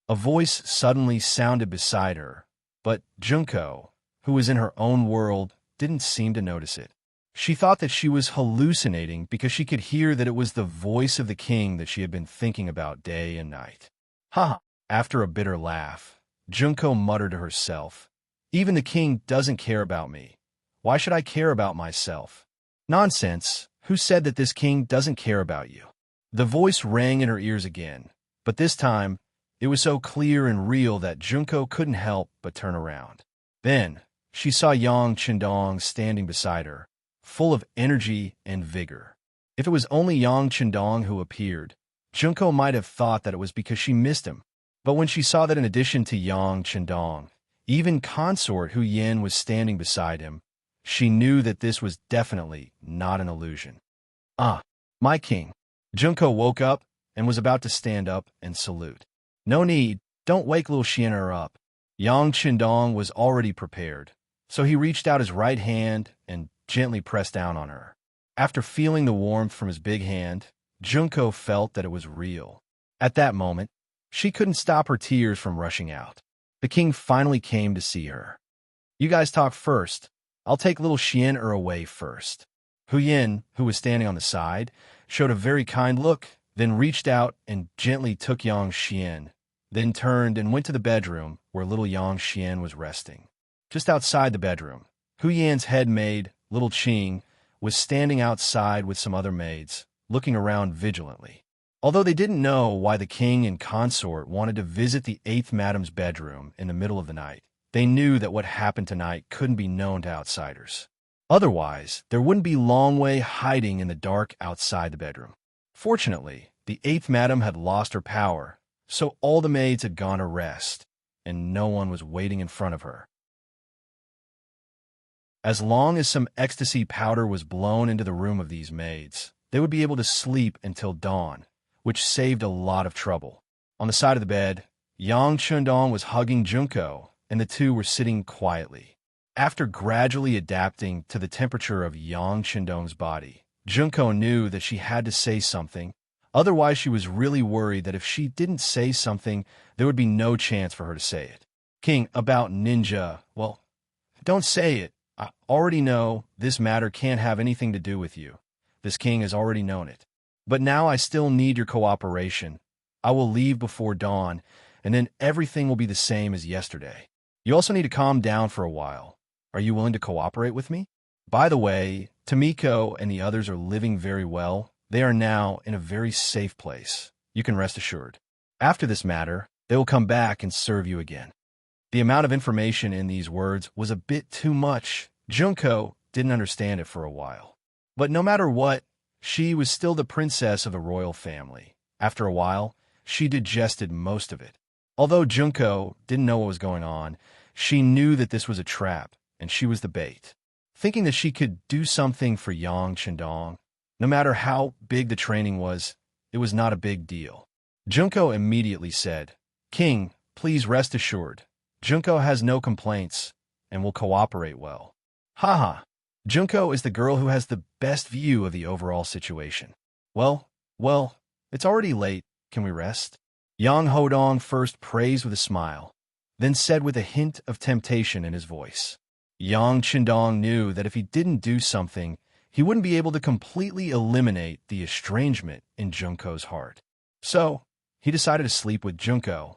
A voice suddenly sounded beside her, but Junko, who was in her own world, didn't seem to notice it. She thought that she was hallucinating because she could hear that it was the voice of the king that she had been thinking about day and night. Ha! After a bitter laugh, Junko muttered to herself, "Even the king doesn't care about me. Why should I care about myself?" Nonsense! Who said that this king doesn't care about you? The voice rang in her ears again, but this time, it was so clear and real that Junko couldn't help but turn around. Then, she saw Yang Qindong standing beside her, full of energy and vigor. If it was only Yang Qindong who appeared, Junko might have thought that it was because she missed him. But when she saw that in addition to Yang Qindong, even Consort Hu Yin was standing beside him, she knew that this was definitely not an illusion. "Ah, my king." Junko woke up and was about to stand up and salute. "No need, don't wake little Xian'er up." Yang Qindong was already prepared, so he reached out his right hand and gently pressed down on her. After feeling the warmth from his big hand, Junko felt that it was real. At that moment, she couldn't stop her tears from rushing out. The king finally came to see her. "You guys talk first. I'll take little Xian'er away first." Hu Yin, who was standing on the side, showed a very kind look, then reached out and gently took Yang Xian, then turned and went to the bedroom where little Yang Xian was resting. Just outside the bedroom, Hu Yan's head maid, little Qing, was standing outside with some other maids, looking around vigilantly. Although they didn't know why the king and consort wanted to visit the 8th madam's bedroom in the middle of the night, they knew that what happened tonight couldn't be known to outsiders. Otherwise, there wouldn't be Long Wei hiding in the dark outside the bedroom. Fortunately, the eighth madam had lost her power, so all the maids had gone to rest, and no one was waiting in front of her. As long as some ecstasy powder was blown into the room of these maids, they would be able to sleep until dawn, which saved a lot of trouble. On the side of the bed, Yang Chundong was hugging Junko, and the two were sitting quietly. After gradually adapting to the temperature of Yang Chundong's body, Junko knew that she had to say something. Otherwise, she was really worried that if she didn't say something, there would be no chance for her to say it. King, about ninja, well, don't say it. I already know this matter can't have anything to do with you. This king has already known it. But now I still need your cooperation. I will leave before dawn, and then everything will be the same as yesterday. You also need to calm down for a while. Are you willing to cooperate with me? By the way, Tomiko and the others are living very well. They are now in a very safe place. You can rest assured. After this matter, they will come back and serve you again. The amount of information in these words was a bit too much. Junko didn't understand it for a while. But no matter what, she was still the princess of a royal family. After a while, she digested most of it. Although Junko didn't know what was going on, she knew that this was a trap, and she was the bait. Thinking that she could do something for Yang Chundong, no matter how big the training was, it was not a big deal. Junko immediately said, "King, please rest assured. Junko has no complaints and will cooperate well." Haha, Junko is the girl who has the best view of the overall situation. Well, it's already late. Can we rest? Yang Hodong first praised with a smile, then said with a hint of temptation in his voice. Yang Chundong knew that if he didn't do something, he wouldn't be able to completely eliminate the estrangement in Junko's heart. So, he decided to sleep with Junko.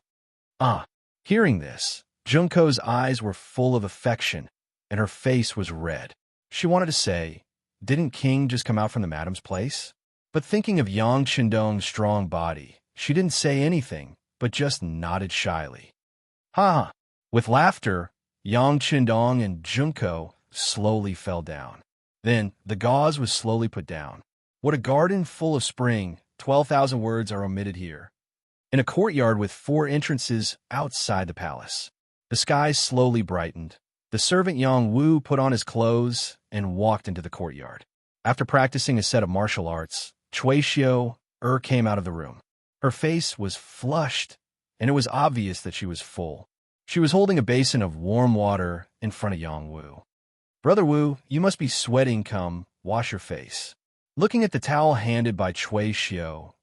Hearing this, Junko's eyes were full of affection, and her face was red. She wanted to say, "Didn't King just come out from the madam's place?" But thinking of Yang Chundong's strong body, she didn't say anything, but just nodded shyly. Ha! With laughter, Yang Chundong and Junko slowly fell down. Then the gauze was slowly put down. What a garden full of spring, 12,000 words are omitted here. In a courtyard with 4 entrances outside the palace. The sky slowly brightened. The servant Yang Wu put on his clothes and walked into the courtyard. After practicing a set of martial arts, Cui Xiu came out of the room. Her face was flushed, and it was obvious that she was full. She was holding a basin of warm water in front of Yang Wu. "Brother Wu, you must be sweating. Come, wash your face." Looking at the towel handed by Cui Xiu,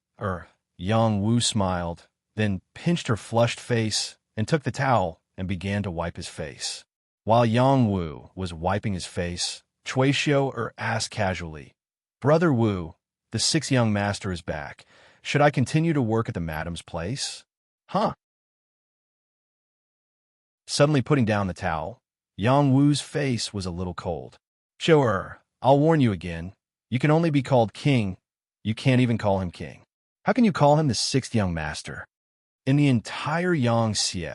Yang Wu smiled, then pinched her flushed face and took the towel and began to wipe his face. While Yang Wu was wiping his face, Cui Xiu asked casually, "Brother Wu, the 6th young master is back. Should I continue to work at the madam's place?" "Huh?" Suddenly putting down the towel, Yang Wu's face was a little cold. "Sure, I'll warn you again. You can only be called king. You can't even call him king. How can you call him the 6th young master? In the entire Yangtze,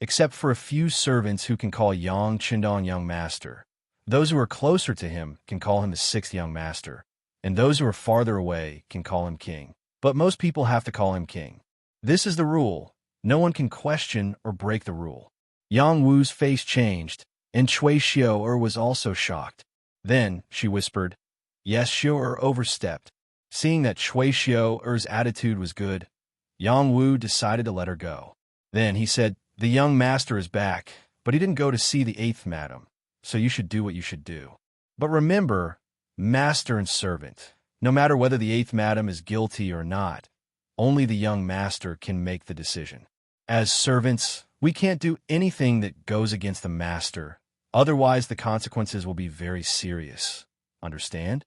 except for a few servants who can call Yang Chundong young master, those who are closer to him can call him the 6th young master, and those who are farther away can call him king. But most people have to call him king. This is the rule. No one can question or break the rule." Yang Wu's face changed, and Cui Xiu was also shocked. Then she whispered, "Yes, Xiu overstepped." Seeing that Cui Xiu's attitude was good, Yang Wu decided to let her go. Then he said, "The young master is back, but he didn't go to see the 8th madam, so you should do what you should do. But remember, master and servant, no matter whether the 8th madam is guilty or not, only the young master can make the decision. As servants, we can't do anything that goes against the master, otherwise the consequences will be very serious. Understand?"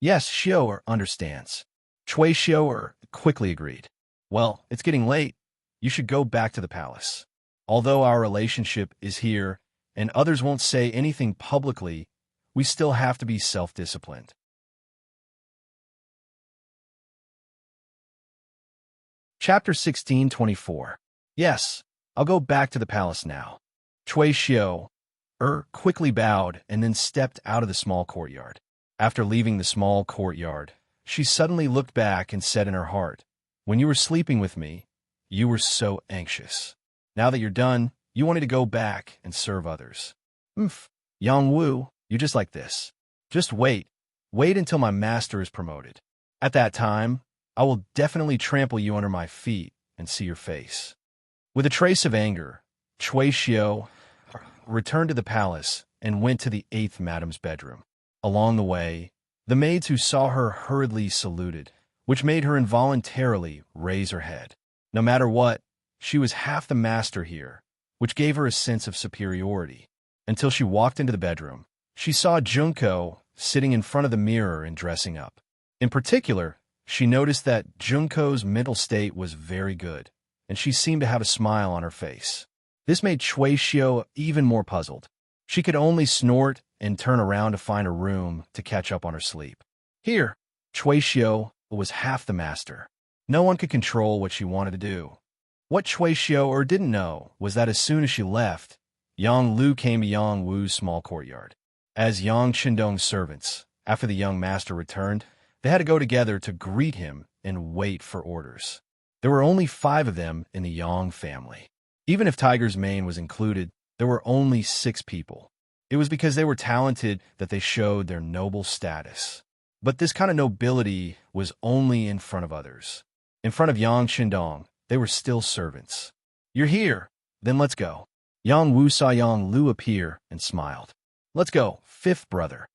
"Yes, Xiu understands." Cui Xiu quickly agreed. "Well, it's getting late. You should go back to the palace. Although our relationship is here, and others won't say anything publicly, we still have to be self-disciplined." Chapter 16:24. "Yes, I'll go back to the palace now." Cui Xiu quickly bowed and then stepped out of the small courtyard. After leaving the small courtyard, she suddenly looked back and said in her heart, "When you were sleeping with me, you were so anxious. Now that you're done, you wanted to go back and serve others. Yang Wu, you just like this. Just wait. Wait until my master is promoted. At that time, I will definitely trample you under my feet and see your face." With a trace of anger, Cui Xiao returned to the palace and went to the 8th madam's bedroom. Along the way, the maids who saw her hurriedly saluted, which made her involuntarily raise her head. No matter what, she was half the master here, which gave her a sense of superiority. Until she walked into the bedroom, she saw Junko sitting in front of the mirror and dressing up. In particular, she noticed that Junko's mental state was very good, and she seemed to have a smile on her face. This made Cui Xiao even more puzzled. She could only snort and turn around to find a room to catch up on her sleep. Here, Cui Xiao was half the master. No one could control what she wanted to do. What Cui Xiao didn't know was that as soon as she left, Yang Lu came to Yang Wu's small courtyard. As Yang Qindong's servants, after the young master returned, they had to go together to greet him and wait for orders. There were only 5 of them in the Yang family. Even if Tiger's mane was included, there were only 6 people. It was because they were talented that they showed their noble status. But this kind of nobility was only in front of others. In front of Yang Qindong, they were still servants. "You're here, then let's go." Yang Wu saw Yang Lu appear and smiled. "Let's go, 5th brother."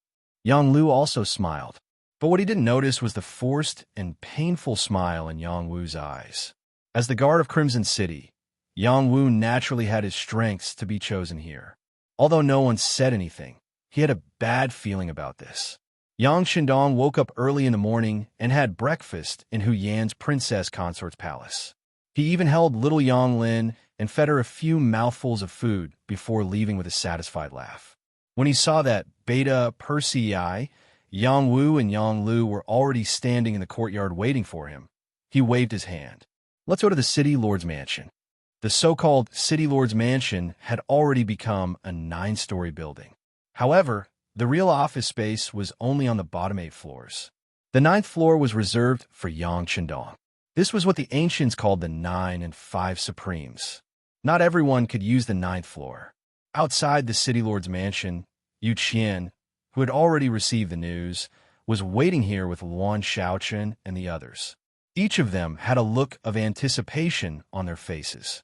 Yang Lu also smiled. But what he didn't notice was the forced and painful smile in Yang Wu's eyes. As the guard of Crimson City, Yang Wu naturally had his strengths to be chosen here. Although no one said anything, he had a bad feeling about this. Yang Qindong woke up early in the morning and had breakfast in Hu Yan's princess consort's palace. He even held little Yang Lin and fed her a few mouthfuls of food before leaving with a satisfied laugh. When he saw that Beta Persei, Yang Wu and Yang Lu were already standing in the courtyard waiting for him, he waved his hand. "Let's go to the City Lord's mansion." The so-called City Lord's mansion had already become a 9-story building. However, the real office space was only on the bottom 8 floors. The 9th floor was reserved for Yang Qindong. This was what the ancients called the 9 and 5 Supremes. Not everyone could use the 9th floor. Outside the City Lord's mansion, Yu Qian, who had already received the news, was waiting here with Luan Shaochen and the others. Each of them had a look of anticipation on their faces.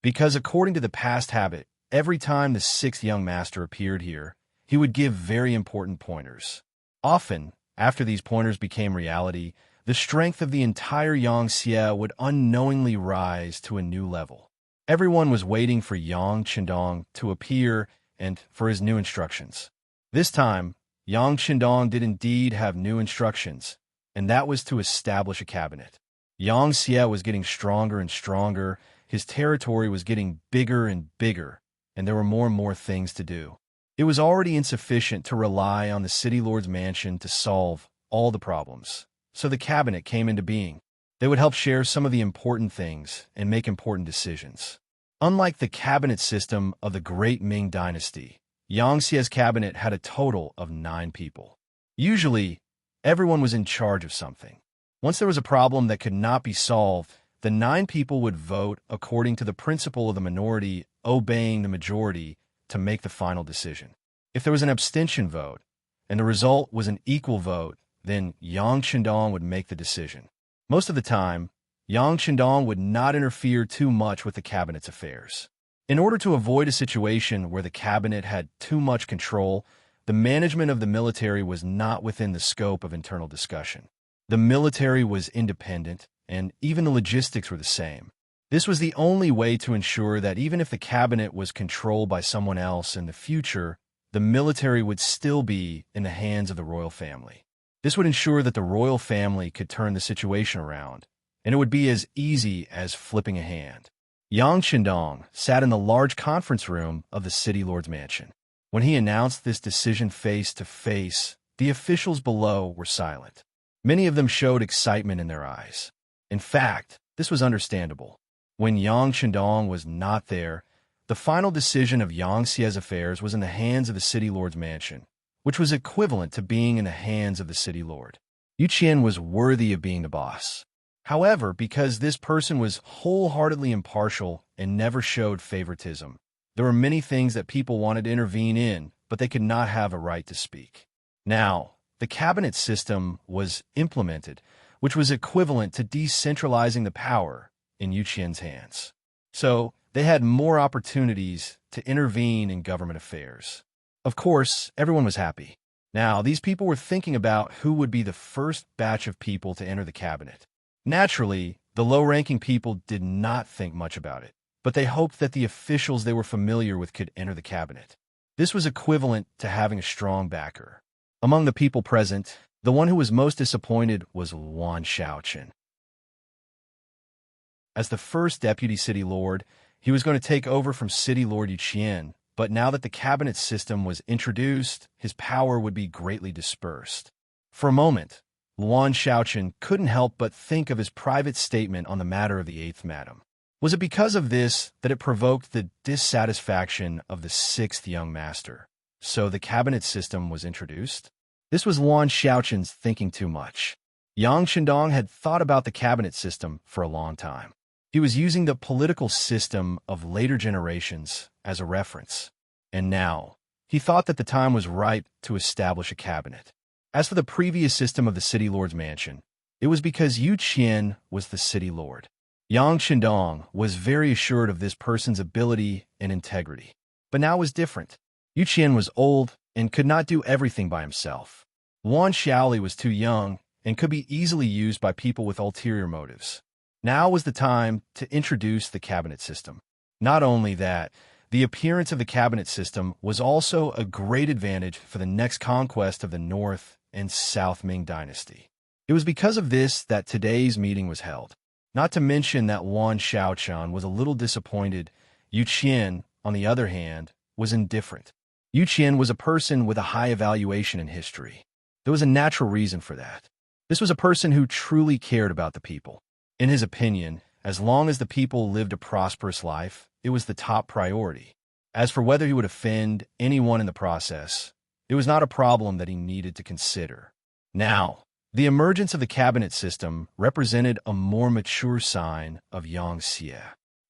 Because according to the past habit, every time the 6th young master appeared here, he would give very important pointers. Often, after these pointers became reality, the strength of the entire Yangxia would unknowingly rise to a new level. Everyone was waiting for Yang Qindong to appear and for his new instructions. This time, Yang Qindong did indeed have new instructions, and that was to establish a cabinet. Yangxia was getting stronger and stronger, his territory was getting bigger and bigger, and there were more and more things to do. It was already insufficient to rely on the City Lord's mansion to solve all the problems, so the cabinet came into being. They would help share some of the important things and make important decisions. Unlike the cabinet system of the Great Ming Dynasty, Yangxia's cabinet had a total of 9 people. Usually, everyone was in charge of something. Once there was a problem that could not be solved, the 9 people would vote according to the principle of the minority obeying the majority to make the final decision. If there was an abstention vote, and the result was an equal vote, then Yang Qindong would make the decision. Most of the time, Yang Qindong would not interfere too much with the cabinet's affairs. In order to avoid a situation where the cabinet had too much control, the management of the military was not within the scope of internal discussion. The military was independent, and even the logistics were the same. This was the only way to ensure that even if the cabinet was controlled by someone else in the future, the military would still be in the hands of the royal family. This would ensure that the royal family could turn the situation around, and it would be as easy as flipping a hand. Yang Qindong sat in the large conference room of the City Lord's mansion. When he announced this decision face to face, the officials below were silent. Many of them showed excitement in their eyes. In fact, this was understandable. When Yang Qindong was not there, the final decision of Yang Xie's affairs was in the hands of the city lord's mansion, which was equivalent to being in the hands of the city lord. Yu Qian was worthy of being the boss. However, because this person was wholeheartedly impartial and never showed favoritism, there were many things that people wanted to intervene in, but they could not have a right to speak. Now, the cabinet system was implemented, which was equivalent to decentralizing the power in Yu Qian's hands. So, they had more opportunities to intervene in government affairs. Of course, everyone was happy. Now, these people were thinking about who would be the first batch of people to enter the cabinet. Naturally, the low-ranking people did not think much about it, but they hoped that the officials they were familiar with could enter the cabinet. This was equivalent to having a strong backer. Among the people present, the one who was most disappointed was Luan Xiaochen. As the first deputy city lord, he was going to take over from city lord Yu Qian, but now that the cabinet system was introduced, his power would be greatly dispersed. For a moment, Luan Xiaochen couldn't help but think of his private statement on the matter of the eighth madam. Was it because of this that it provoked the dissatisfaction of the sixth young master? So the cabinet system was introduced? This was Luan Xiaochen's thinking too much. Yang Qindong had thought about the cabinet system for a long time. He was using the political system of later generations as a reference. And now, he thought that the time was ripe to establish a cabinet. As for the previous system of the city lord's mansion, it was because Yu Qian was the city lord. Yang Qindong was very assured of this person's ability and integrity. But now it was different. Yu Qian was old and could not do everything by himself. Luan Xiaoli was too young and could be easily used by people with ulterior motives. Now was the time to introduce the cabinet system. Not only that, the appearance of the cabinet system was also a great advantage for the next conquest of the North and South Ming dynasty. It was because of this that today's meeting was held. Not to mention that Luan Xiaochan was a little disappointed. Yu Qian, on the other hand, was indifferent. Yu Qian was a person with a high evaluation in history. There was a natural reason for that. This was a person who truly cared about the people. In his opinion, as long as the people lived a prosperous life, it was the top priority. As for whether he would offend anyone in the process, it was not a problem that he needed to consider. Now, the emergence of the cabinet system represented a more mature sign of Yang Xie.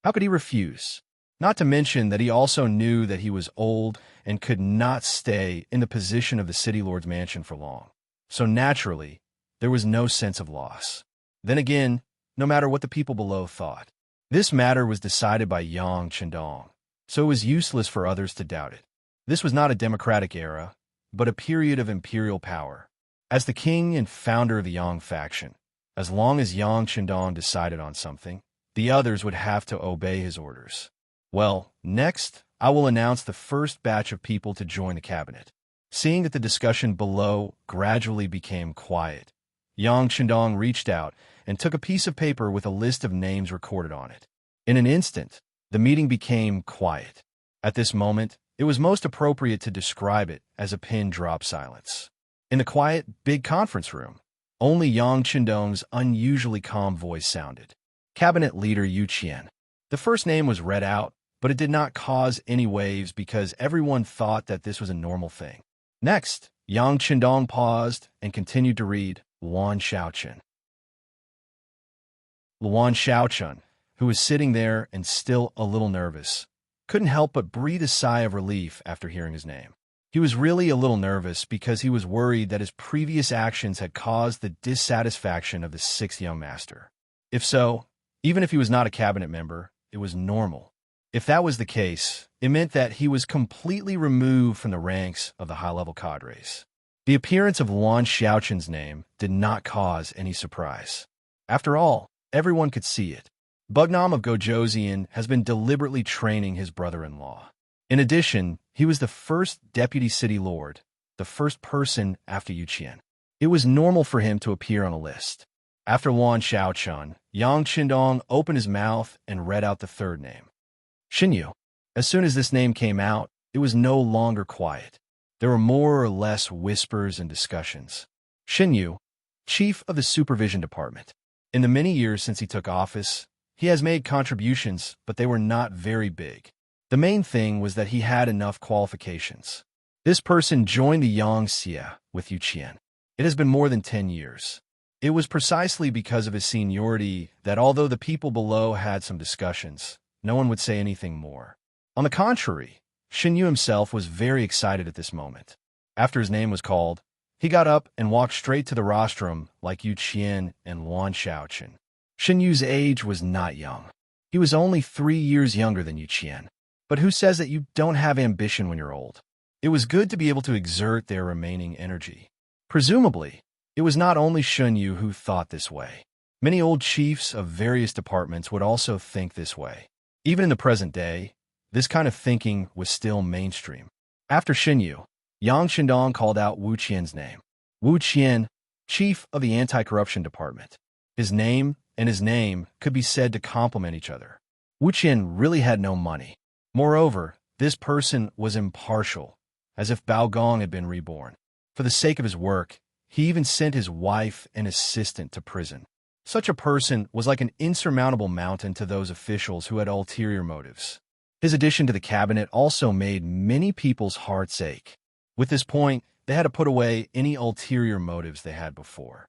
How could he refuse? Not to mention that he also knew that he was old and could not stay in the position of the city lord's mansion for long. So naturally, there was no sense of loss. Then again, no matter what the people below thought, this matter was decided by Yang Qindong, so it was useless for others to doubt it. This was not a democratic era, but a period of imperial power. As the king and founder of the Yang faction, as long as Yang Qindong decided on something, the others would have to obey his orders. Well, next, I will announce the first batch of people to join the cabinet. Seeing that the discussion below gradually became quiet, Yang Qindong reached out and took a piece of paper with a list of names recorded on it. In an instant, the meeting became quiet. At this moment, it was most appropriate to describe it as a pin-drop silence. In the quiet, big conference room, only Yang Qindong's unusually calm voice sounded. Cabinet Leader Yu Qian. The first name was read out, but it did not cause any waves because everyone thought that this was a normal thing. Next, Yang Qindong paused and continued to read Luan Xiaochen. Luan Xiaochen, who was sitting there and still a little nervous, couldn't help but breathe a sigh of relief after hearing his name. He was really a little nervous because he was worried that his previous actions had caused the dissatisfaction of the sixth young master. If so, even if he was not a cabinet member, it was normal. If that was the case, it meant that he was completely removed from the ranks of the high-level cadres. The appearance of Luan Xiaochen's name did not cause any surprise. After all, everyone could see it. Bugnam of Gojoseon has been deliberately training his brother-in-law. In addition, he was the first deputy city lord, the first person after Yu Qian. It was normal for him to appear on a list. After Luan Xiaochen, Yang Qindong opened his mouth and read out the third name. Xinyu. As soon as this name came out, it was no longer quiet. There were more or less whispers and discussions. Xinyu, chief of the supervision department. In the many years since he took office, he has made contributions, but they were not very big. The main thing was that he had enough qualifications. This person joined the Yangxia with Yu Qian. It has been more than 10 years. It was precisely because of his seniority that although the people below had some discussions, no one would say anything more. On the contrary, Shen Yu himself was very excited at this moment. After his name was called, he got up and walked straight to the rostrum like Yu Qian and Wan Shaochen. Shen Yu's age was not young. He was only 3 years younger than Yu Qian. But who says that you don't have ambition when you're old? It was good to be able to exert their remaining energy. Presumably, it was not only Shen Yu who thought this way. Many old chiefs of various departments would also think this way. Even in the present day, this kind of thinking was still mainstream. After Shen Yu, Yang Shindong called out Wu Qian's name. Wu Qian, chief of the anti-corruption department. His name and his name could be said to complement each other. Wu Qian really had no money. Moreover, this person was impartial, as if Bao Gong had been reborn. For the sake of his work, he even sent his wife and assistant to prison. Such a person was like an insurmountable mountain to those officials who had ulterior motives. His addition to the cabinet also made many people's hearts ache. With this point, they had to put away any ulterior motives they had before.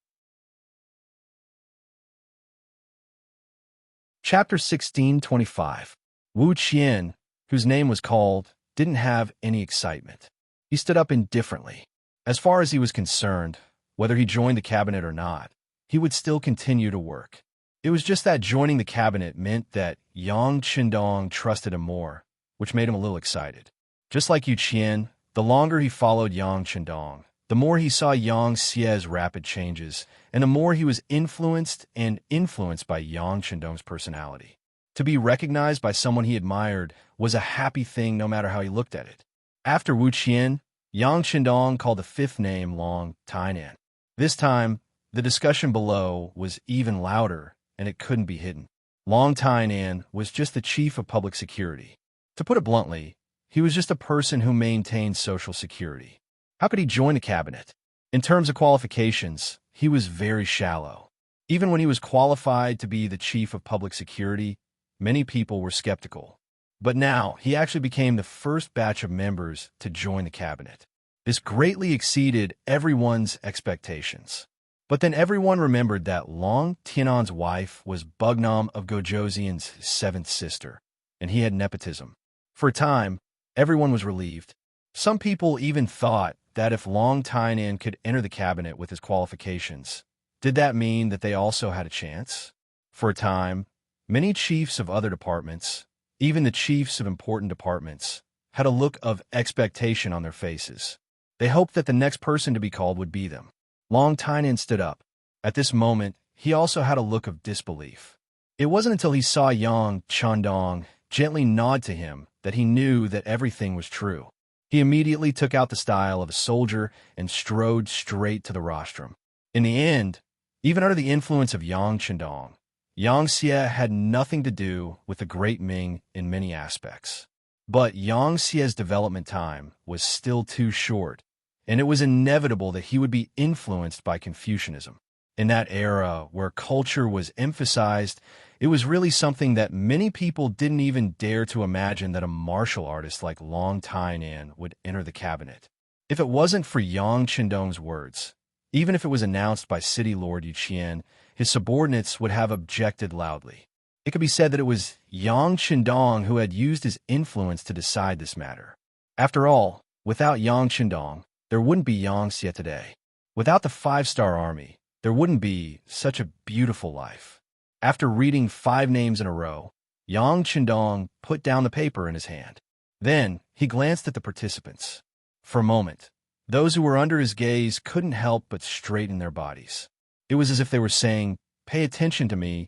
Chapter 1625. Wu Qian, whose name was called, didn't have any excitement. He stood up indifferently. As far as he was concerned, whether he joined the cabinet or not, he would still continue to work. It was just that joining the cabinet meant that Yang Qindong trusted him more, which made him a little excited. Just like Yu Qian, the longer he followed Yang Qindong, the more he saw Yang Xie's rapid changes, and the more he was influenced by Yang Qindong's personality. To be recognized by someone he admired was a happy thing no matter how he looked at it. After Wu Qian, Yang Qindong called the fifth name Long Tainan. This time, the discussion below was even louder, and it couldn't be hidden. Long Tainan was just the chief of public security. To put it bluntly, he was just a person who maintained social security. How could he join the cabinet? In terms of qualifications, he was very shallow. Even when he was qualified to be the chief of public security, many people were skeptical. But now, he actually became the first batch of members to join the cabinet. This greatly exceeded everyone's expectations. But then everyone remembered that Long Tianan's wife was Bugnam of Gojoseon's seventh sister, and he had nepotism. For a time, everyone was relieved. Some people even thought that if Long Tainan could enter the cabinet with his qualifications, did that mean that they also had a chance? For a time, many chiefs of other departments, even the chiefs of important departments, had a look of expectation on their faces. They hoped that the next person to be called would be them. Long Tainan stood up. At this moment, he also had a look of disbelief. It wasn't until he saw Yang Chandong gently nod to him that he knew that everything was true. He immediately took out the style of a soldier and strode straight to the rostrum. In the end, even under the influence of Yang Chandong, Yang Xie had nothing to do with the Great Ming in many aspects. But Yang Xie's development time was still too short, and it was inevitable that he would be influenced by Confucianism. In that era where culture was emphasized, it was really something that many people didn't even dare to imagine that a martial artist like Long Tainan would enter the cabinet. If it wasn't for Yang Qindong's words, even if it was announced by City Lord Yu Qian, his subordinates would have objected loudly. It could be said that it was Yang Qindong who had used his influence to decide this matter. After all, without Yang Qindong, there wouldn't be Yang Xie today. Without the 5-star army, there wouldn't be such a beautiful life. After reading 5 names in a row, Yang Qindong put down the paper in his hand. Then, he glanced at the participants. For a moment, those who were under his gaze couldn't help but straighten their bodies. It was as if they were saying, "Pay attention to me,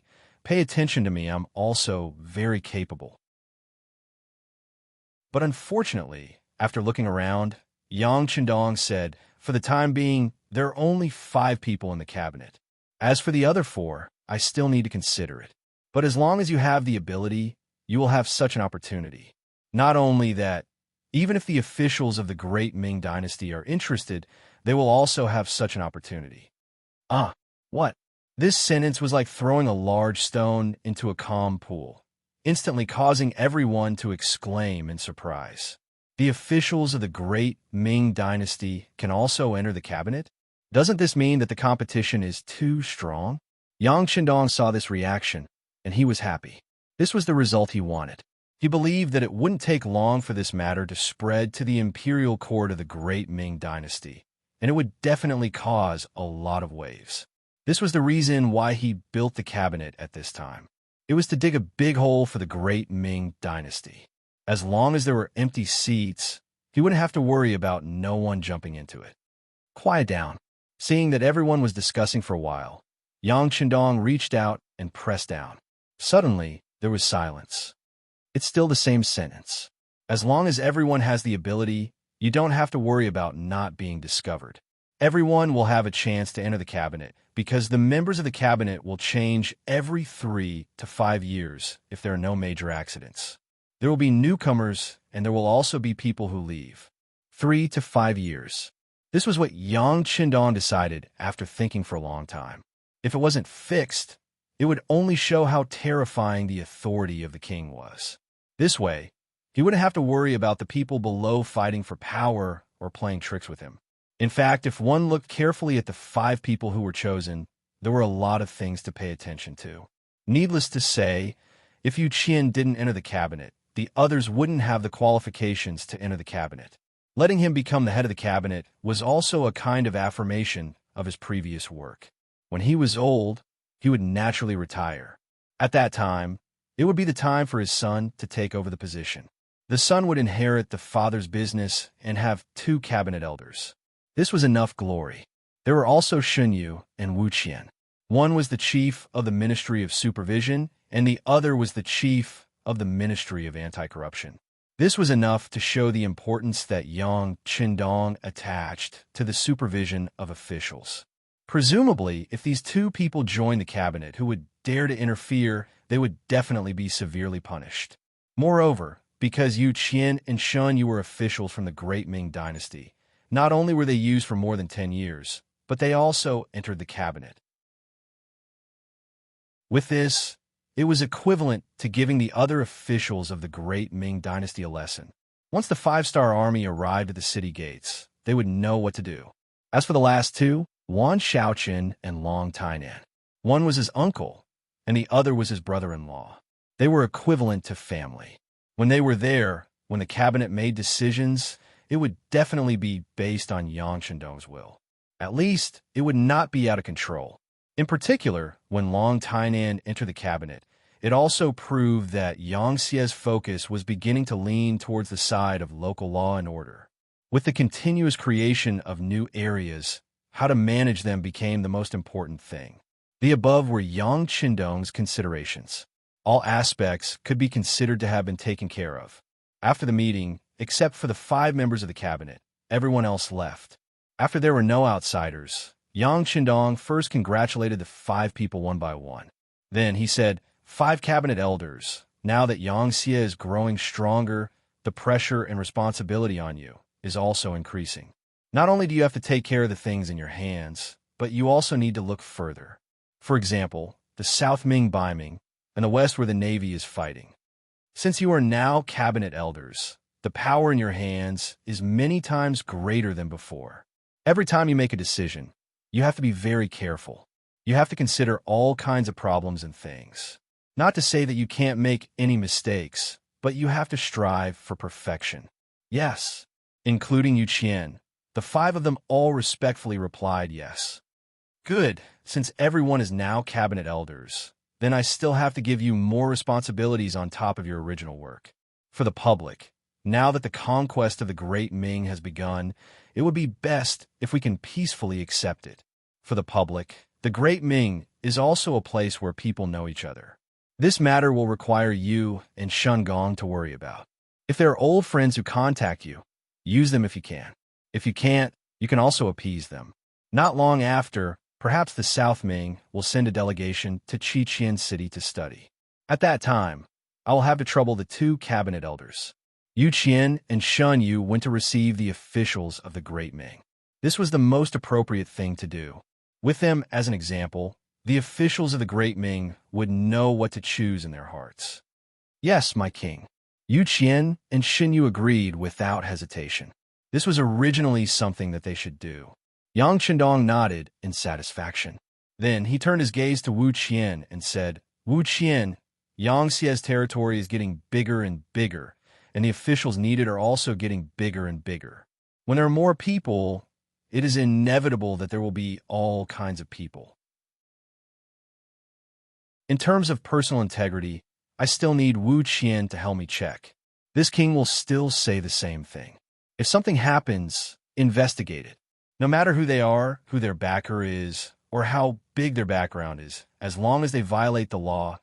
I'm also very capable." But unfortunately, after looking around, Yang Qindong said, "For the time being, there are only 5 people in the cabinet. As for the other 4, I still need to consider it. But as long as you have the ability, you will have such an opportunity. Not only that, even if the officials of the Great Ming Dynasty are interested, they will also have such an opportunity." What? This sentence was like throwing a large stone into a calm pool. instantly causing everyone to exclaim in surprise. The officials of the Great Ming Dynasty can also enter the cabinet? Doesn't this mean that the competition is too strong? Yang Qindong saw this reaction, and he was happy. This was the result he wanted. He believed that it wouldn't take long for this matter to spread to the imperial court of the Great Ming Dynasty, and it would definitely cause a lot of waves. This was the reason why he built the cabinet at this time. It was to dig a big hole for the Great Ming Dynasty. As long as there were empty seats, he wouldn't have to worry about no one jumping into it. Quiet down. Seeing that everyone was discussing for a while, Yang Qindong reached out and pressed down. Suddenly, there was silence. It's still the same sentence. As long as everyone has the ability, you don't have to worry about not being discovered. Everyone will have a chance to enter the cabinet because the members of the cabinet will change every 3 to 5 years if there are no major accidents. There will be newcomers, and there will also be people who leave. 3 to 5 years. This was what Yang Qindong decided after thinking for a long time. If it wasn't fixed, it would only show how terrifying the authority of the king was. This way, he wouldn't have to worry about the people below fighting for power or playing tricks with him. In fact, if one looked carefully at the 5 people who were chosen, there were a lot of things to pay attention to. Needless to say, if Yu Qian didn't enter the cabinet, the others wouldn't have the qualifications to enter the cabinet. Letting him become the head of the cabinet was also a kind of affirmation of his previous work. When he was old, he would naturally retire. At that time, it would be the time for his son to take over the position. The son would inherit the father's business and have 2 cabinet elders. This was enough glory. There were also Shunyu and Wu Qian. One was the chief of the Ministry of Supervision, and the other was the chief of the Ministry of Anti-Corruption. This was enough to show the importance that Yang Qindong attached to the supervision of officials. Presumably, if these 2 people joined the cabinet who would dare to interfere, they would definitely be severely punished. Moreover, because Yu Qian and Shunyu were officials from the Great Ming Dynasty, not only were they used for more than 10 years, but they also entered the cabinet. With this, it was equivalent to giving the other officials of the Great Ming Dynasty a lesson. Once the 5-star army arrived at the city gates, they would know what to do. As for the last 2, Wan Shaoqin and Long Tainan. One was his uncle, and the other was his brother-in-law. They were equivalent to family. When they were there, when the cabinet made decisions, it would definitely be based on Yang Qindong's will. At least, it would not be out of control. In particular, when Long Tainan entered the cabinet, it also proved that Yang Xie's focus was beginning to lean towards the side of local law and order. With the continuous creation of new areas, how to manage them became the most important thing. The above were Yang Qindong's considerations. All aspects could be considered to have been taken care of. After the meeting, except for the 5 members of the cabinet, everyone else left. After there were no outsiders, Yang Qindong first congratulated the 5 people one by one. Then he said, 5 cabinet elders, now that Yang Xie is growing stronger, the pressure and responsibility on you is also increasing. Not only do you have to take care of the things in your hands, but you also need to look further. For example, the South Ming Baiming, and the west where the Navy is fighting. Since you are now cabinet elders, the power in your hands is many times greater than before. Every time you make a decision, you have to be very careful. You have to consider all kinds of problems and things. Not to say that you can't make any mistakes, but you have to strive for perfection. Yes, including Yu Qian. The 5 of them all respectfully replied yes. Good, since everyone is now cabinet elders, then I still have to give you more responsibilities on top of your original work. For the public, now that the conquest of the Great Ming has begun, it would be best if we can peacefully accept it. For the public, the Great Ming is also a place where people know each other. This matter will require you and Shun Gong to worry about. If there are old friends who contact you, use them if you can. If you can't, you can also appease them. Not long after, perhaps the South Ming will send a delegation to Qiqian City to study. At that time, I will have to trouble the 2 cabinet elders. Yu Qian and Shun Yu went to receive the officials of the Great Ming. This was the most appropriate thing to do. With them as an example, the officials of the Great Ming would know what to choose in their hearts. Yes, my king. Yu Qian and Xin Yu agreed without hesitation. This was originally something that they should do. Yang Qindong nodded in satisfaction. Then he turned his gaze to Wu Qian and said, Wu Qian, Yangtze's territory is getting bigger and bigger, and the officials needed are also getting bigger and bigger. When there are more people, it is inevitable that there will be all kinds of people. In terms of personal integrity, I still need Wu Qian to help me check. This king will still say the same thing. If something happens, investigate it. No matter who they are, who their backer is, or how big their background is, as long as they violate the law,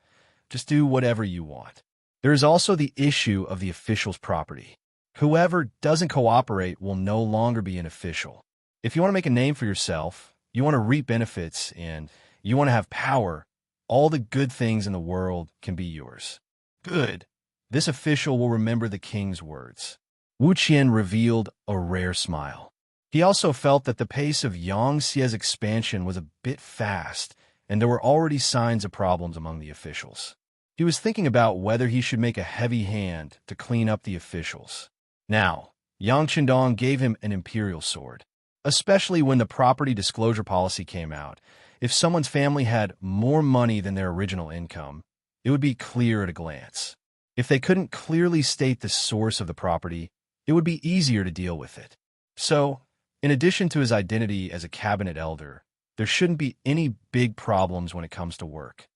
just do whatever you want. There is also the issue of the official's property. Whoever doesn't cooperate will no longer be an official. If you want to make a name for yourself, you want to reap benefits, and you want to have power, all the good things in the world can be yours. Good. This official will remember the king's words. Wu Qian revealed a rare smile. He also felt that the pace of Yangtze's expansion was a bit fast, and there were already signs of problems among the officials. He was thinking about whether he should make a heavy hand to clean up the officials. Now, Yang Qindong gave him an imperial sword. Especially when the property disclosure policy came out, if someone's family had more money than their original income, it would be clear at a glance. If they couldn't clearly state the source of the property, it would be easier to deal with it. So, in addition to his identity as a cabinet elder, there shouldn't be any big problems when it comes to work.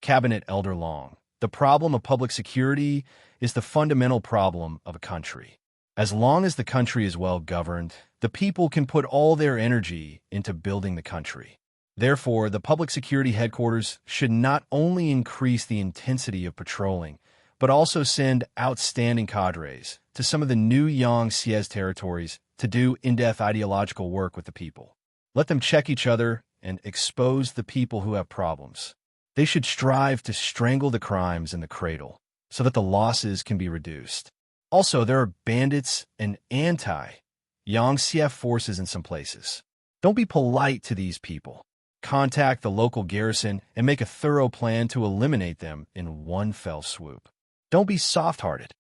Cabinet Elder Long, the problem of public security is the fundamental problem of a country. As long as the country is well governed, the people can put all their energy into building the country. Therefore, the public security headquarters should not only increase the intensity of patrolling, but also send outstanding cadres to some of the new Yangtze's territories to do in-depth ideological work with the people. Let them check each other and expose the people who have problems. They should strive to strangle the crimes in the cradle so that the losses can be reduced. Also, there are bandits and anti-Yangtze forces in some places. Don't be polite to these people. Contact the local garrison and make a thorough plan to eliminate them in one fell swoop. Don't be soft-hearted.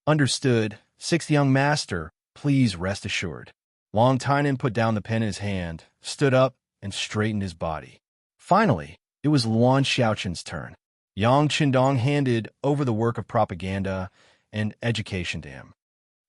Understood. Sixth young master, please rest assured. Long Tynan put down the pen in his hand, stood up, and straightened his body. Finally, it was Luan Xiaoqin's turn. Yang Qindong handed over the work of propaganda and education to him.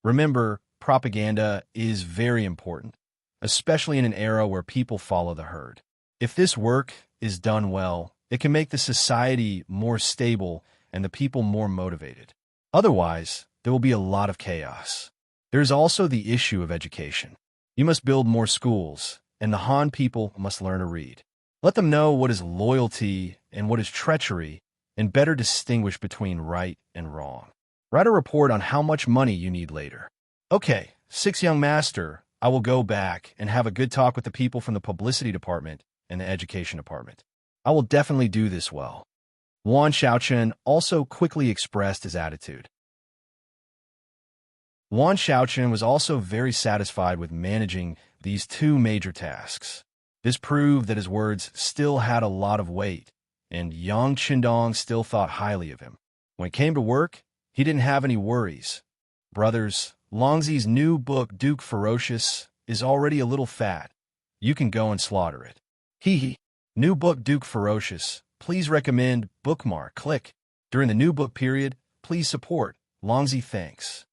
Remember, propaganda is very important, especially in an era where people follow the herd. If this work is done well, it can make the society more stable and the people more motivated. Otherwise, there will be a lot of chaos. There's also the issue of education. You must build more schools, and the Han people must learn to read. Let them know what is loyalty and what is treachery, and better distinguish between right and wrong. Write a report on how much money you need later. Okay, sixth young master, I will go back and have a good talk with the people from the publicity department and the education department. I will definitely do this well. Luan Xiaoqin also quickly expressed his attitude. Luan Xiaoqin was also very satisfied with managing these two major tasks. This proved that his words still had a lot of weight, and Yang Qindong still thought highly of him. When it came to work, he didn't have any worries. Brothers, Longzi's new book, Duke Ferocious, is already a little fat. You can go and slaughter it. Hee. New book, Duke Ferocious. Please recommend, bookmark, click. During the new book period, please support. Longzi, thanks.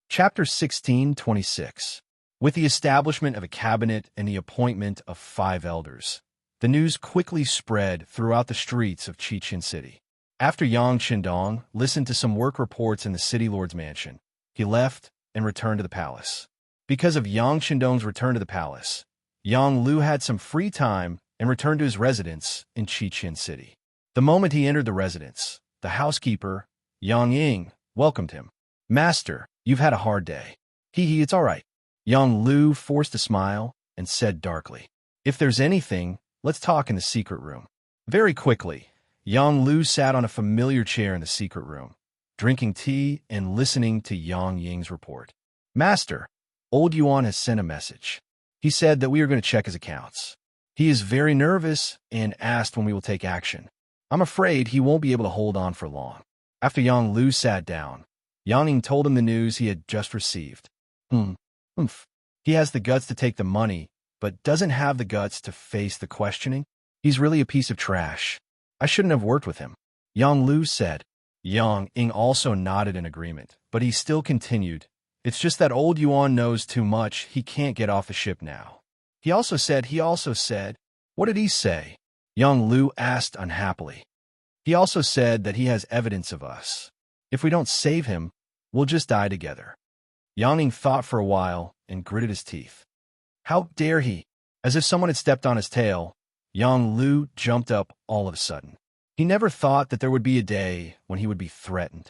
Chapter 1626. With the establishment of a cabinet and the appointment of 5 elders, the news quickly spread throughout the streets of Chichen City. After Yang Qindong listened to some work reports in the city lord's mansion, he left and returned to the palace. Because of Yang Qindong's return to the palace, Yang Lu had some free time and returned to his residence in Chichen City. The moment he entered the residence, the housekeeper, Yang Ying, welcomed him. Master, you've had a hard day. It's all right. Yang Lu forced a smile and said darkly, if there's anything, let's talk in the secret room. Very quickly, Yang Lu sat on a familiar chair in the secret room, drinking tea and listening to Yang Ying's report. Master, Old Yuan has sent a message. He said that we are going to check his accounts. He is very nervous and asked when we will take action. I'm afraid he won't be able to hold on for long. After Yang Lu sat down, Yang Ning told him the news he had just received. Oomph. He has the guts to take the money, but doesn't have the guts to face the questioning. He's really a piece of trash. I shouldn't have worked with him, Yang Lu said. Yang Ing also nodded in agreement, but he still continued. It's just that old Yuan knows too much. He can't get off the ship now. He also said, what did he say? Yang Lu asked unhappily. He also said that he has evidence of us. If we don't save him, we'll just die together. Yang Ning thought for a while and gritted his teeth. How dare he? As if someone had stepped on his tail, Yang Lu jumped up all of a sudden. He never thought that there would be a day when he would be threatened,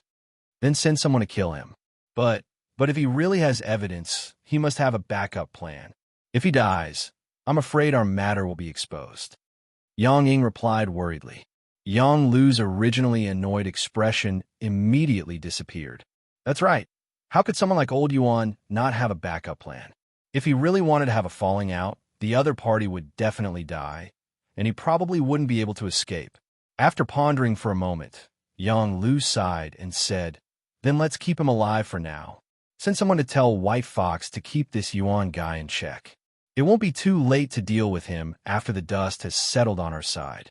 then send someone to kill him. But if he really has evidence, he must have a backup plan. If he dies, I'm afraid our matter will be exposed. Yang Ing replied worriedly. Yang Lu's originally annoyed expression immediately disappeared. That's right. How could someone like old Yuan not have a backup plan? If he really wanted to have a falling out, the other party would definitely die, and he probably wouldn't be able to escape. After pondering for a moment, Yang Lu sighed and said, Then let's keep him alive for now. Send someone to tell White Fox to keep this Yuan guy in check. It won't be too late to deal with him after the dust has settled on our side.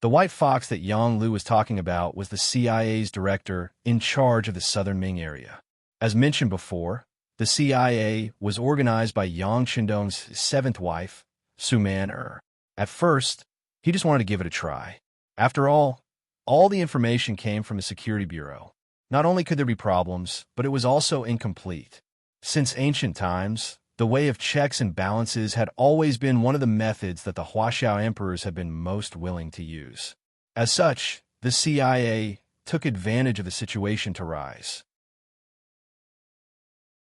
The White Fox that Yang Lu was talking about was the CIA's director in charge of the Southern Ming area. As mentioned before, the CIA was organized by Yang Shindong's seventh wife, Suman Er. At first, he just wanted to give it a try. After all the information came from the Security Bureau. Not only could there be problems, but it was also incomplete. Since ancient times, the way of checks and balances had always been one of the methods that the Huaxiao emperors had been most willing to use. As such, the CIA took advantage of the situation to rise.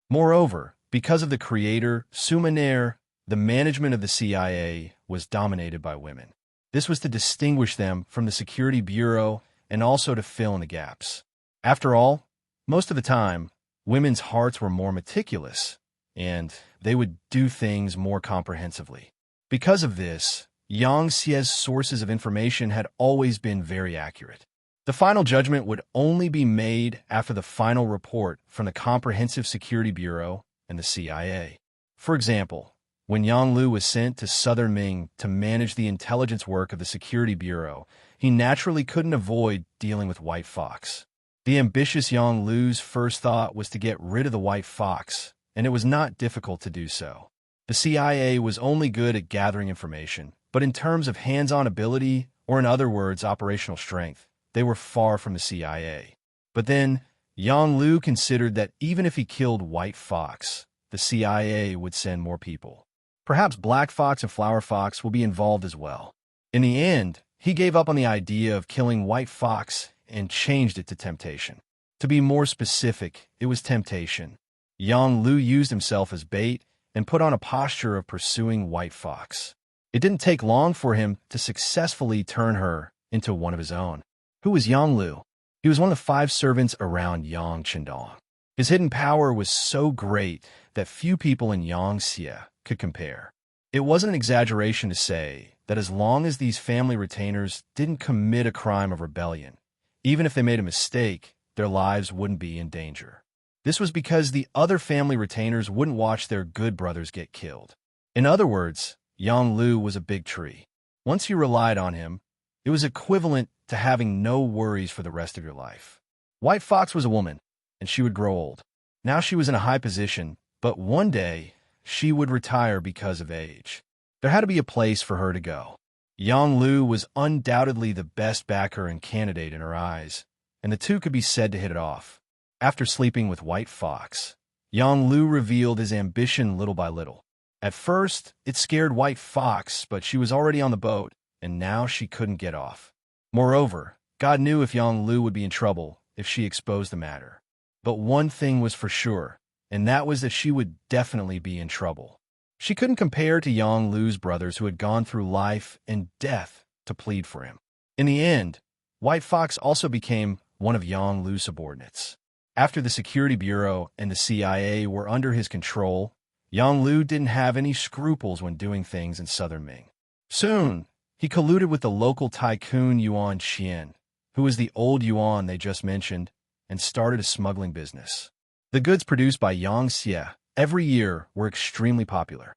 Moreover, because of the creator, Sumaner, the management of the CIA was dominated by women. This was to distinguish them from the Security Bureau and also to fill in the gaps. After all, most of the time, women's hearts were more meticulous, and they would do things more comprehensively. Because of this, Yang Xie's sources of information had always been very accurate. The final judgment would only be made after the final report from the Comprehensive Security Bureau and the CIA. For example, when Yang Lu was sent to Southern Ming to manage the intelligence work of the Security Bureau, he naturally couldn't avoid dealing with White Fox. The ambitious Yang Lu's first thought was to get rid of the White Fox, and it was not difficult to do so. The CIA was only good at gathering information, but in terms of hands-on ability, or in other words, operational strength, they were far from the CIA. But then, Yang Lu considered that even if he killed White Fox, the CIA would send more people. Perhaps Black Fox and Flower Fox will be involved as well. In the end, he gave up on the idea of killing White Fox and changed it to temptation. To be more specific, it was temptation. Yang Lu used himself as bait and put on a posture of pursuing White Fox. It didn't take long for him to successfully turn her into one of his own. Who was Yang Lu? He was one of the 5 servants around Yang Qindong. His hidden power was so great that few people in Yangxia could compare. It wasn't an exaggeration to say that as long as these family retainers didn't commit a crime of rebellion, even if they made a mistake, their lives wouldn't be in danger. This was because the other family retainers wouldn't watch their good brothers get killed. In other words, Yang Lu was a big tree. Once you relied on him, it was equivalent to having no worries for the rest of your life. White Fox was a woman, and she would grow old. Now she was in a high position, but one day she would retire because of age. There had to be a place for her to go. Yang Lu was undoubtedly the best backer and candidate in her eyes, and the two could be said to hit it off. After sleeping with White Fox, Yang Lu revealed his ambition little by little. At first, it scared White Fox, but she was already on the boat, and now she couldn't get off. Moreover, God knew if Yang Lu would be in trouble if she exposed the matter. But one thing was for sure, and that was that she would definitely be in trouble. She couldn't compare to Yang Lu's brothers who had gone through life and death to plead for him. In the end, White Fox also became one of Yang Lu's subordinates. After the Security Bureau and the CIA were under his control, Yang Lu didn't have any scruples when doing things in Southern Ming. Soon, he colluded with the local tycoon Yuan Xian, who was the old Yuan they just mentioned, and started a smuggling business. The goods produced by Yang Xie every year were extremely popular.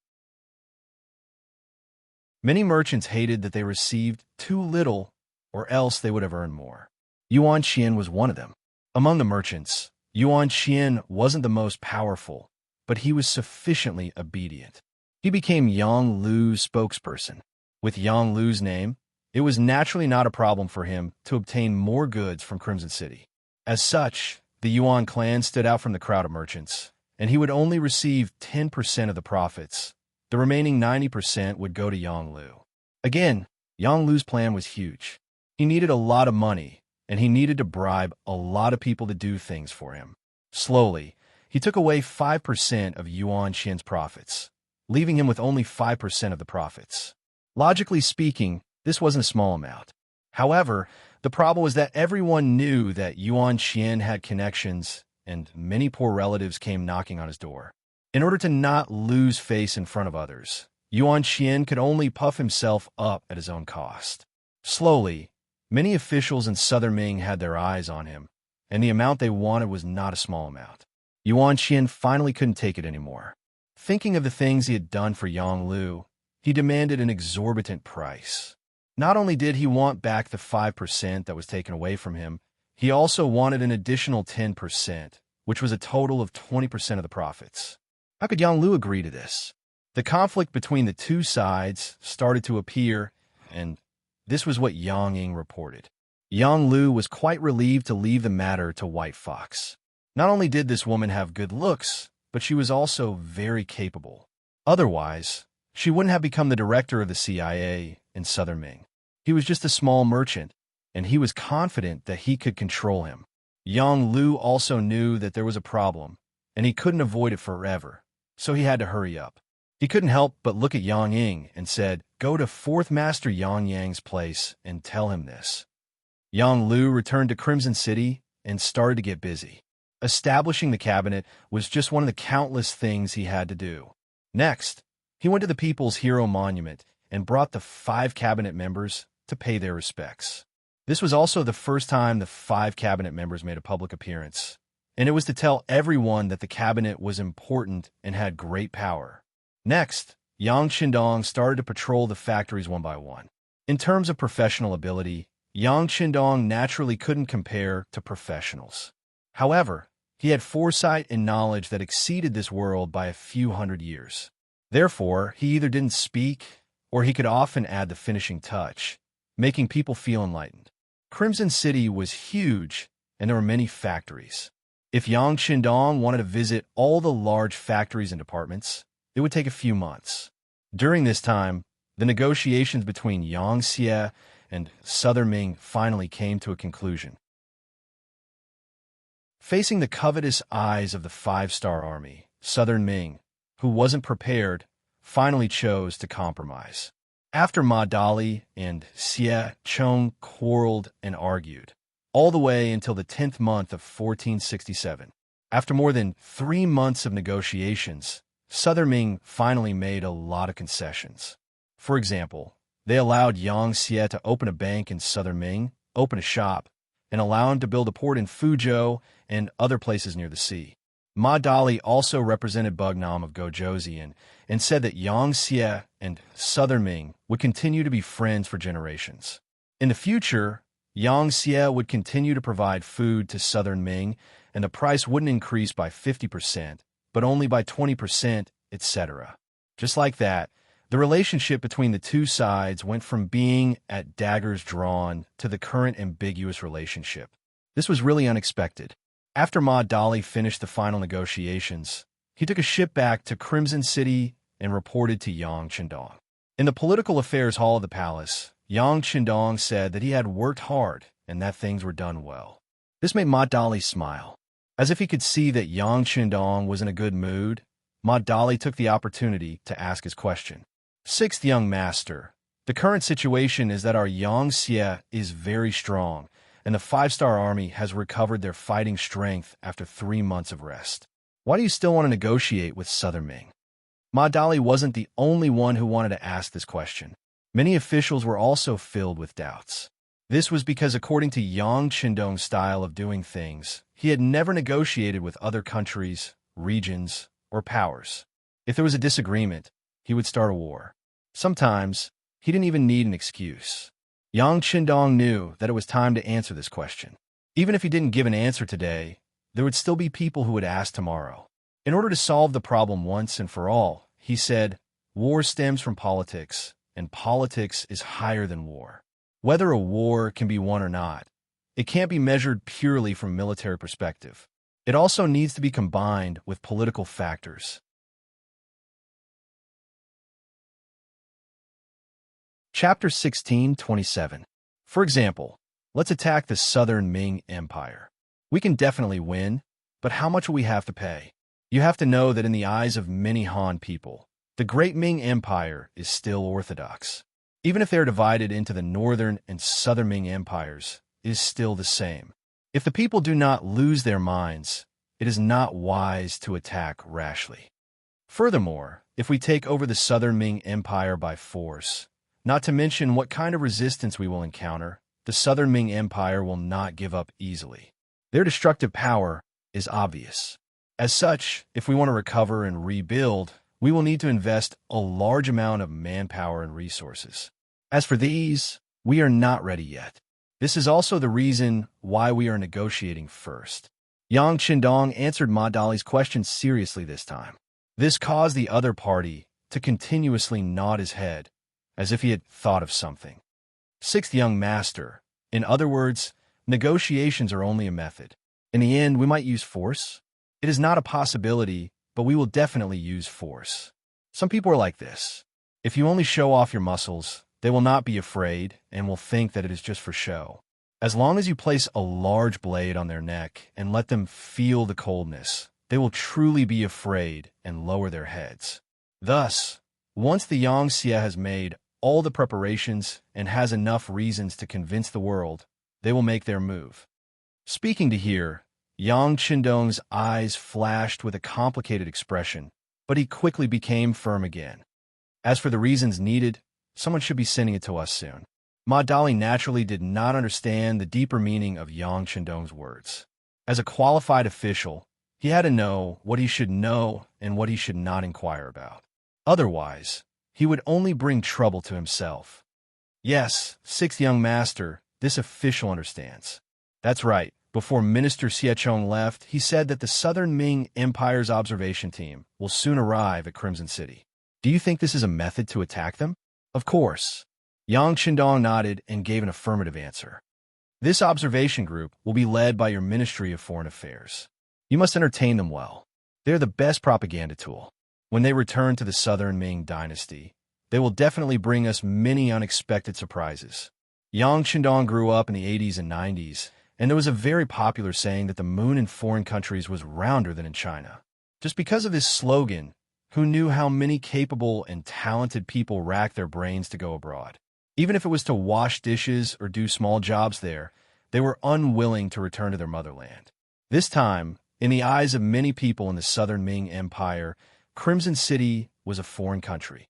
Many merchants hated that they received too little, or else they would have earned more. Yuan Xian was one of them. Among the merchants, Yuan Xian wasn't the most powerful, but he was sufficiently obedient. He became Yang Lu's spokesperson. With Yang Lu's name, it was naturally not a problem for him to obtain more goods from Crimson City. As such, the Yuan clan stood out from the crowd of merchants, and he would only receive 10% of the profits. The remaining 90% would go to Yang Lu. Again, Yang Lu's plan was huge. He needed a lot of money, and he needed to bribe a lot of people to do things for him. Slowly, he took away 5% of Yuan Xian's profits, leaving him with only 5% of the profits. Logically speaking, this wasn't a small amount. However, the problem was that everyone knew that Yuan Xian had connections, and many poor relatives came knocking on his door. In order to not lose face in front of others, Yuan Xian could only puff himself up at his own cost. Slowly, many officials in southern Ming had their eyes on him, and the amount they wanted was not a small amount. Yuan Xian finally couldn't take it anymore. Thinking of the things he had done for Yang Lu, he demanded an exorbitant price. Not only did he want back the 5% that was taken away from him, he also wanted an additional 10%, which was a total of 20% of the profits. How could Yang Lu agree to this? The conflict between the two sides started to appear, and this was what Yang Ying reported. Yang Lu was quite relieved to leave the matter to White Fox. Not only did this woman have good looks, but she was also very capable. Otherwise, she wouldn't have become the director of the CIA in southern Ming. He was just a small merchant, and he was confident that he could control him. Yang Lu also knew that there was a problem, and he couldn't avoid it forever, so he had to hurry up. He couldn't help but look at Yang Ying and said, "Go to Fourth Master Yang Yang's place and tell him this." Yang Lu returned to Crimson City and started to get busy. Establishing the cabinet was just one of the countless things he had to do. Next, he went to the People's Hero Monument and brought the 5 cabinet members to pay their respects. This was also the first time the 5 cabinet members made a public appearance, and it was to tell everyone that the cabinet was important and had great power. Next, Yang Qindong started to patrol the factories one by one. In terms of professional ability, Yang Qindong naturally couldn't compare to professionals. However, he had foresight and knowledge that exceeded this world by a few hundred years. Therefore, he either didn't speak, or he could often add the finishing touch, making people feel enlightened. Crimson City was huge, and there were many factories. If Yang Qindong wanted to visit all the large factories and departments, it would take a few months. During this time, the negotiations between Yang Xie and Southern Ming finally came to a conclusion. Facing the covetous eyes of the 5-star army, Southern Ming, who wasn't prepared, finally chose to compromise. After Ma Dali and Xie Chong quarreled and argued, all the way until the 10th month of 1467. After more than 3 months of negotiations, Southern Ming finally made a lot of concessions. For example, they allowed Yang Xie to open a bank in Southern Ming, open a shop, and allow him to build a port in Fuzhou and other places near the sea. Ma Dali also represented Bugnam of Gojoseon and said that Yang Xie and Southern Ming would continue to be friends for generations. In the future, Yang Xie would continue to provide food to Southern Ming, and the price wouldn't increase by 50%, but only by 20%, etc. Just like that, the relationship between the two sides went from being at daggers drawn to the current ambiguous relationship. This was really unexpected. After Ma Dali finished the final negotiations, he took a ship back to Crimson City and reported to Yang Qindong. In the political affairs hall of the palace, Yang Qindong said that he had worked hard and that things were done well. This made Ma Dali smile. As if he could see that Yang Qindong was in a good mood, Ma Dali took the opportunity to ask his question. "Sixth young master, the current situation is that our Yang Xie is very strong, and the 5-star army has recovered their fighting strength after 3 months of rest. Why do you still want to negotiate with Southern Ming?" Ma Dali wasn't the only one who wanted to ask this question. Many officials were also filled with doubts. This was because, according to Yang Qindong's style of doing things, he had never negotiated with other countries, regions, or powers. If there was a disagreement, he would start a war. Sometimes, he didn't even need an excuse. Yang Qindong knew that it was time to answer this question. Even if he didn't give an answer today, there would still be people who would ask tomorrow. In order to solve the problem once and for all, he said, war stems from politics, and politics is higher than war. Whether a war can be won or not, it can't be measured purely from a military perspective. It also needs to be combined with political factors. Chapter 16:27. For example, let's attack the Southern Ming Empire. We can definitely win, but how much will we have to pay? You have to know that in the eyes of many Han people, the Great Ming Empire is still orthodox. Even if they're divided into the Northern and Southern Ming Empires, it is still the same. If the people do not lose their minds, it is not wise to attack rashly. Furthermore, if we take over the Southern Ming Empire by force, not to mention what kind of resistance we will encounter, the Southern Ming Empire will not give up easily. Their destructive power is obvious. As such, if we want to recover and rebuild, we will need to invest a large amount of manpower and resources. As for these, we are not ready yet. This is also the reason why we are negotiating first. Yang Qindong answered Ma Dali's question seriously this time. This caused the other party to continuously nod his head, as if he had thought of something. Sixth young master. In other words, negotiations are only a method. In the end, we might use force. It is not a possibility, but we will definitely use force. Some people are like this. If you only show off your muscles, they will not be afraid and will think that it is just for show. As long as you place a large blade on their neck and let them feel the coldness, they will truly be afraid and lower their heads. Thus, once the Yangxia has made all the preparations and has enough reasons to convince the world, they will make their move. Speaking to here, Yang Qindong's eyes flashed with a complicated expression, but he quickly became firm again. As for the reasons needed, someone should be sending it to us soon. Ma Dali naturally did not understand the deeper meaning of Yang Qindong's words. As a qualified official, he had to know what he should know and what he should not inquire about. Otherwise, he would only bring trouble to himself. Yes, sixth young master, this official understands. That's right. Before Minister Xiechong left, he said that the Southern Ming Empire's observation team will soon arrive at Crimson City. Do you think this is a method to attack them? Of course. Yang Qindong nodded and gave an affirmative answer. This observation group will be led by your Ministry of Foreign Affairs. You must entertain them well. They're the best propaganda tool. When they return to the Southern Ming dynasty, they will definitely bring us many unexpected surprises. Yang Qindong grew up in the 80s and 90s, and there was a very popular saying that the moon in foreign countries was rounder than in China. Just because of this slogan, who knew how many capable and talented people racked their brains to go abroad? Even if it was to wash dishes or do small jobs there, they were unwilling to return to their motherland. This time, in the eyes of many people in the Southern Ming Empire, Crimson City was a foreign country.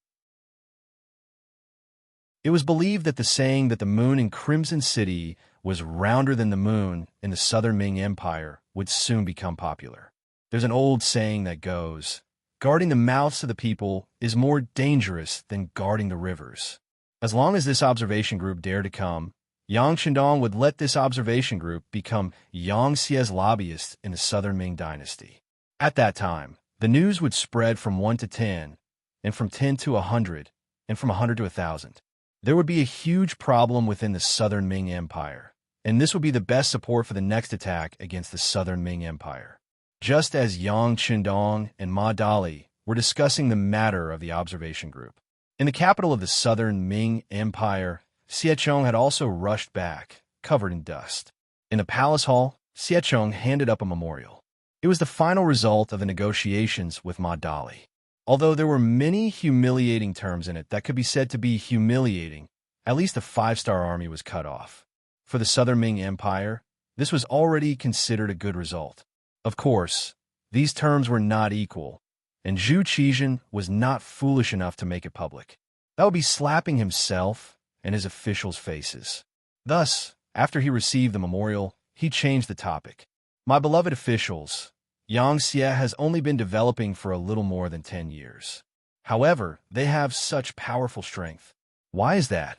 It was believed that the saying that the moon in Crimson City was rounder than the moon in the Southern Ming Empire would soon become popular. There's an old saying that goes, guarding the mouths of the people is more dangerous than guarding the rivers. As long as this observation group dared to come, Yang Qindong would let this observation group become Yangxia's lobbyists in the Southern Ming dynasty. At that time, the news would spread from 1 to 10, and from 10 to 100, and from 100 to 1,000. There would be a huge problem within the Southern Ming Empire, and this would be the best support for the next attack against the Southern Ming Empire. Just as Yang Qindong and Ma Dali were discussing the matter of the observation group. In the capital of the Southern Ming Empire, Xiechong had also rushed back, covered in dust. In the palace hall, Xiechong handed up a memorial. It was the final result of the negotiations with Ma Dali. Although there were many humiliating terms in it that could be said to be humiliating, at least a 5-star army was cut off. For the Southern Ming Empire, this was already considered a good result. Of course, these terms were not equal, and Zhu Qizhen was not foolish enough to make it public. That would be slapping himself and his officials' faces. Thus, after he received the memorial, he changed the topic. My beloved officials, Yangxie has only been developing for a little more than 10 years. However, they have such powerful strength. Why is that?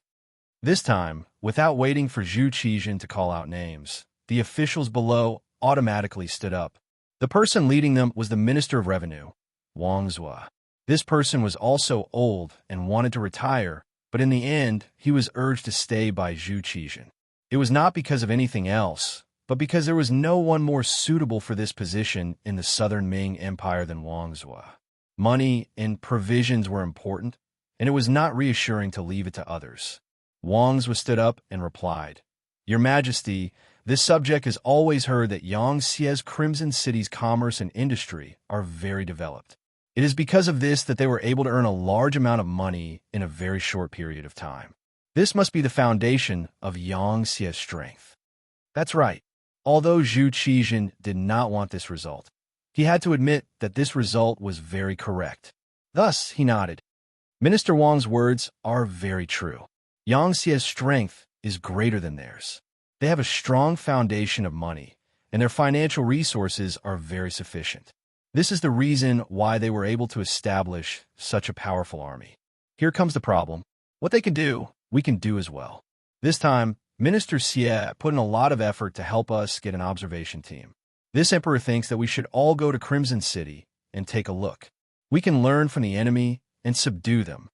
This time, without waiting for Zhu Qijin to call out names, the officials below automatically stood up. The person leading them was the Minister of Revenue, Wang Zhua. This person was also old and wanted to retire, but in the end, he was urged to stay by Zhu Qijin. It was not because of anything else, but because there was no one more suitable for this position in the Southern Ming Empire than Wang Zhua. Money and provisions were important, and it was not reassuring to leave it to others. Wang Zhua stood up and replied, Your Majesty, this subject has always heard that Yangxie's Crimson City's commerce and industry are very developed. It is because of this that they were able to earn a large amount of money in a very short period of time. This must be the foundation of Yangxie's strength. That's right. Although Zhu Qijin did not want this result, he had to admit that this result was very correct. Thus, he nodded. Minister Wang's words are very true. Yangxie's strength is greater than theirs. They have a strong foundation of money, and their financial resources are very sufficient. This is the reason why they were able to establish such a powerful army. Here comes the problem. What they can do, we can do as well. This time, Minister Xie put in a lot of effort to help us get an observation team. This emperor thinks that we should all go to Crimson City and take a look. We can learn from the enemy and subdue them.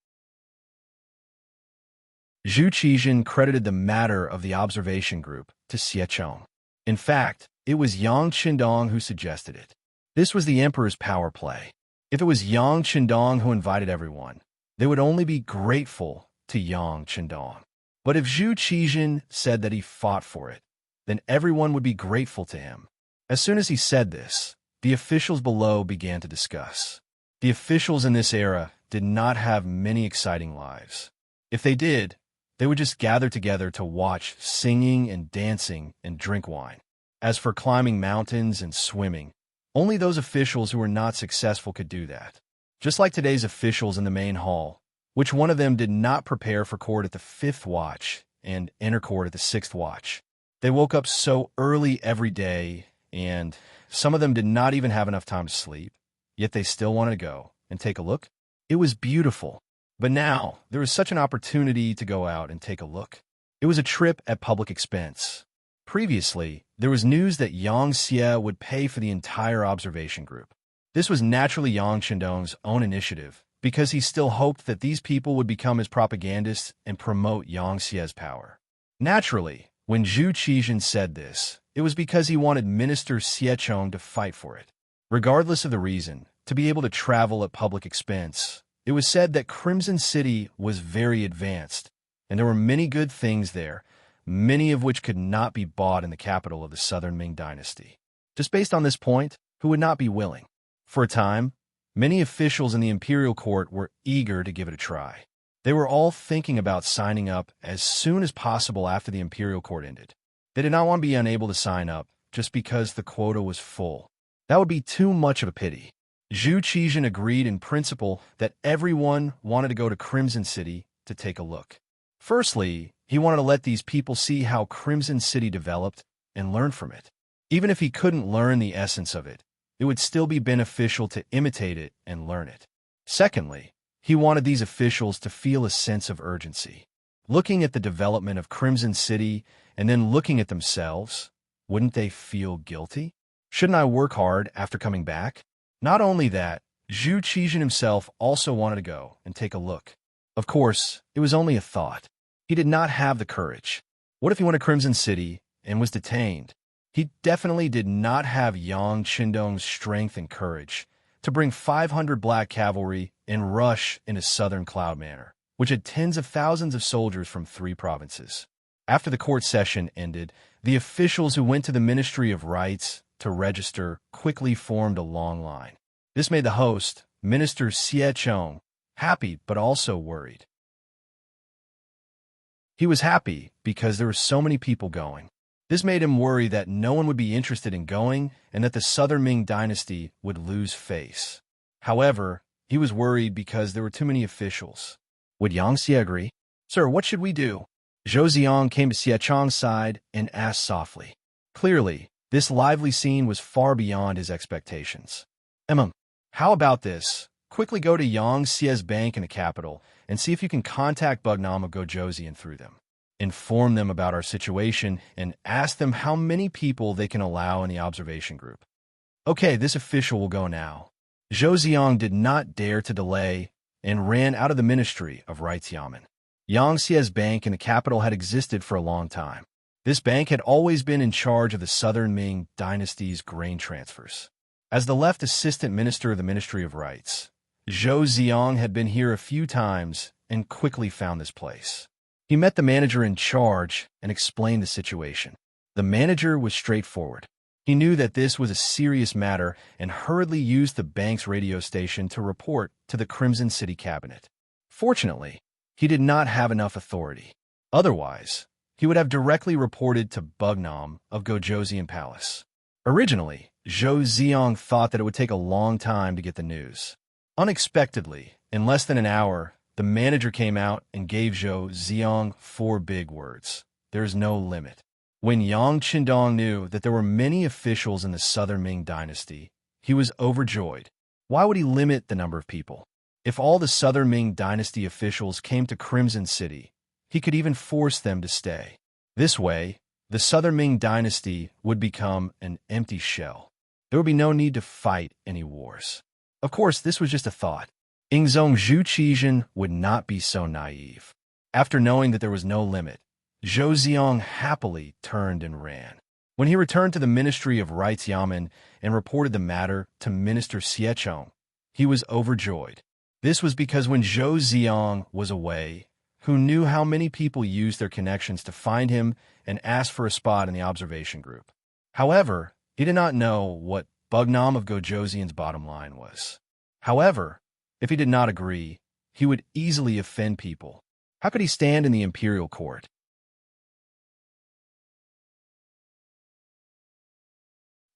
Zhu Qijin credited the matter of the observation group to Xie Chong. In fact, it was Yang Qindong who suggested it. This was the emperor's power play. If it was Yang Qindong who invited everyone, they would only be grateful to Yang Qindong. But if Zhu Qijin said that he fought for it, then everyone would be grateful to him. As soon as he said this, the officials below began to discuss. The officials in this era did not have many exciting lives. If they did, they would just gather together to watch singing and dancing and drink wine. As for climbing mountains and swimming, only those officials who were not successful could do that. Just like today's officials in the main hall, which one of them did not prepare for court at the 5th watch and enter court at the 6th watch. They woke up so early every day, and some of them did not even have enough time to sleep, yet they still wanted to go and take a look. It was beautiful. But now, there was such an opportunity to go out and take a look. It was a trip at public expense. Previously, there was news that Yang Xie would pay for the entire observation group. This was naturally Yang Qindong's own initiative, because he still hoped that these people would become his propagandists and promote Yang Xie's power. Naturally, when Zhu Qijin said this, it was because he wanted Minister Xie Chong to fight for it. Regardless of the reason, to be able to travel at public expense, it was said that Crimson City was very advanced, and there were many good things there, many of which could not be bought in the capital of the Southern Ming Dynasty. Just based on this point, who would not be willing? For a time, many officials in the imperial court were eager to give it a try. They were all thinking about signing up as soon as possible after the imperial court ended. They did not want to be unable to sign up just because the quota was full. That would be too much of a pity. Zhu Qijin agreed in principle that everyone wanted to go to Crimson City to take a look. Firstly, he wanted to let these people see how Crimson City developed and learn from it. Even if he couldn't learn the essence of it, it would still be beneficial to imitate it and learn it. Secondly, he wanted these officials to feel a sense of urgency. Looking at the development of Crimson City and then looking at themselves, wouldn't they feel guilty? Shouldn't I work hard after coming back? Not only that, Zhu Qijin himself also wanted to go and take a look. Of course, it was only a thought. He did not have the courage. What if he went to Crimson City and was detained? He definitely did not have Yang Qindong's strength and courage to bring 500 black cavalry and rush into southern Cloud Manor, which had tens of thousands of soldiers from 3 provinces. After the court session ended, the officials who went to the Ministry of Rights to register quickly formed a long line. This made the host, Minister Xie Chong, happy but also worried. He was happy because there were so many people going. This made him worry that no one would be interested in going and that the Southern Ming Dynasty would lose face. However, he was worried because there were too many officials. Would Yang Xie agree? Sir, what should we do? Zhou Ziong came to Xie Chang's side and asked softly. Clearly, this lively scene was far beyond his expectations. How about this? Quickly go to Yang Xie's bank in the capital and see if you can contact Bugnam of Gojoseon through them. Inform them about our situation and ask them how many people they can allow in the observation group. Okay, this official will go now. Zhou Ziong did not dare to delay and ran out of the Ministry of Rights Yamen. Yang Xie's bank in the capital had existed for a long time. This bank had always been in charge of the Southern Ming Dynasty's grain transfers. As the left assistant minister of the Ministry of Rights, Zhou Ziong had been here a few times and quickly found this place. He met the manager in charge and explained the situation. The manager was straightforward. He knew that this was a serious matter and hurriedly used the bank's radio station to report to the Crimson City Cabinet. Fortunately, he did not have enough authority. Otherwise, he would have directly reported to Bugnam of Gojoseon Palace. Originally, Zhou Ziong thought that it would take a long time to get the news. Unexpectedly, in less than an hour, the manager came out and gave Zhou Ziong 4 big words. There's no limit. When Yang Qindong knew that there were many officials in the Southern Ming Dynasty, he was overjoyed. Why would he limit the number of people? If all the Southern Ming Dynasty officials came to Crimson City, he could even force them to stay. This way, the Southern Ming Dynasty would become an empty shell. There would be no need to fight any wars. Of course, this was just a thought. Ingzong Zhu Qizhen would not be so naive. After knowing that there was no limit, Zhou Ziong happily turned and ran. When he returned to the Ministry of Rights Yamen and reported the matter to Minister Xie Chong, he was overjoyed. This was because when Zhou Ziong was away, who knew how many people used their connections to find him and ask for a spot in the observation group. However, he did not know what Bugnam of Gojoseon's bottom line was. However, if he did not agree, he would easily offend people. How could he stand in the imperial court?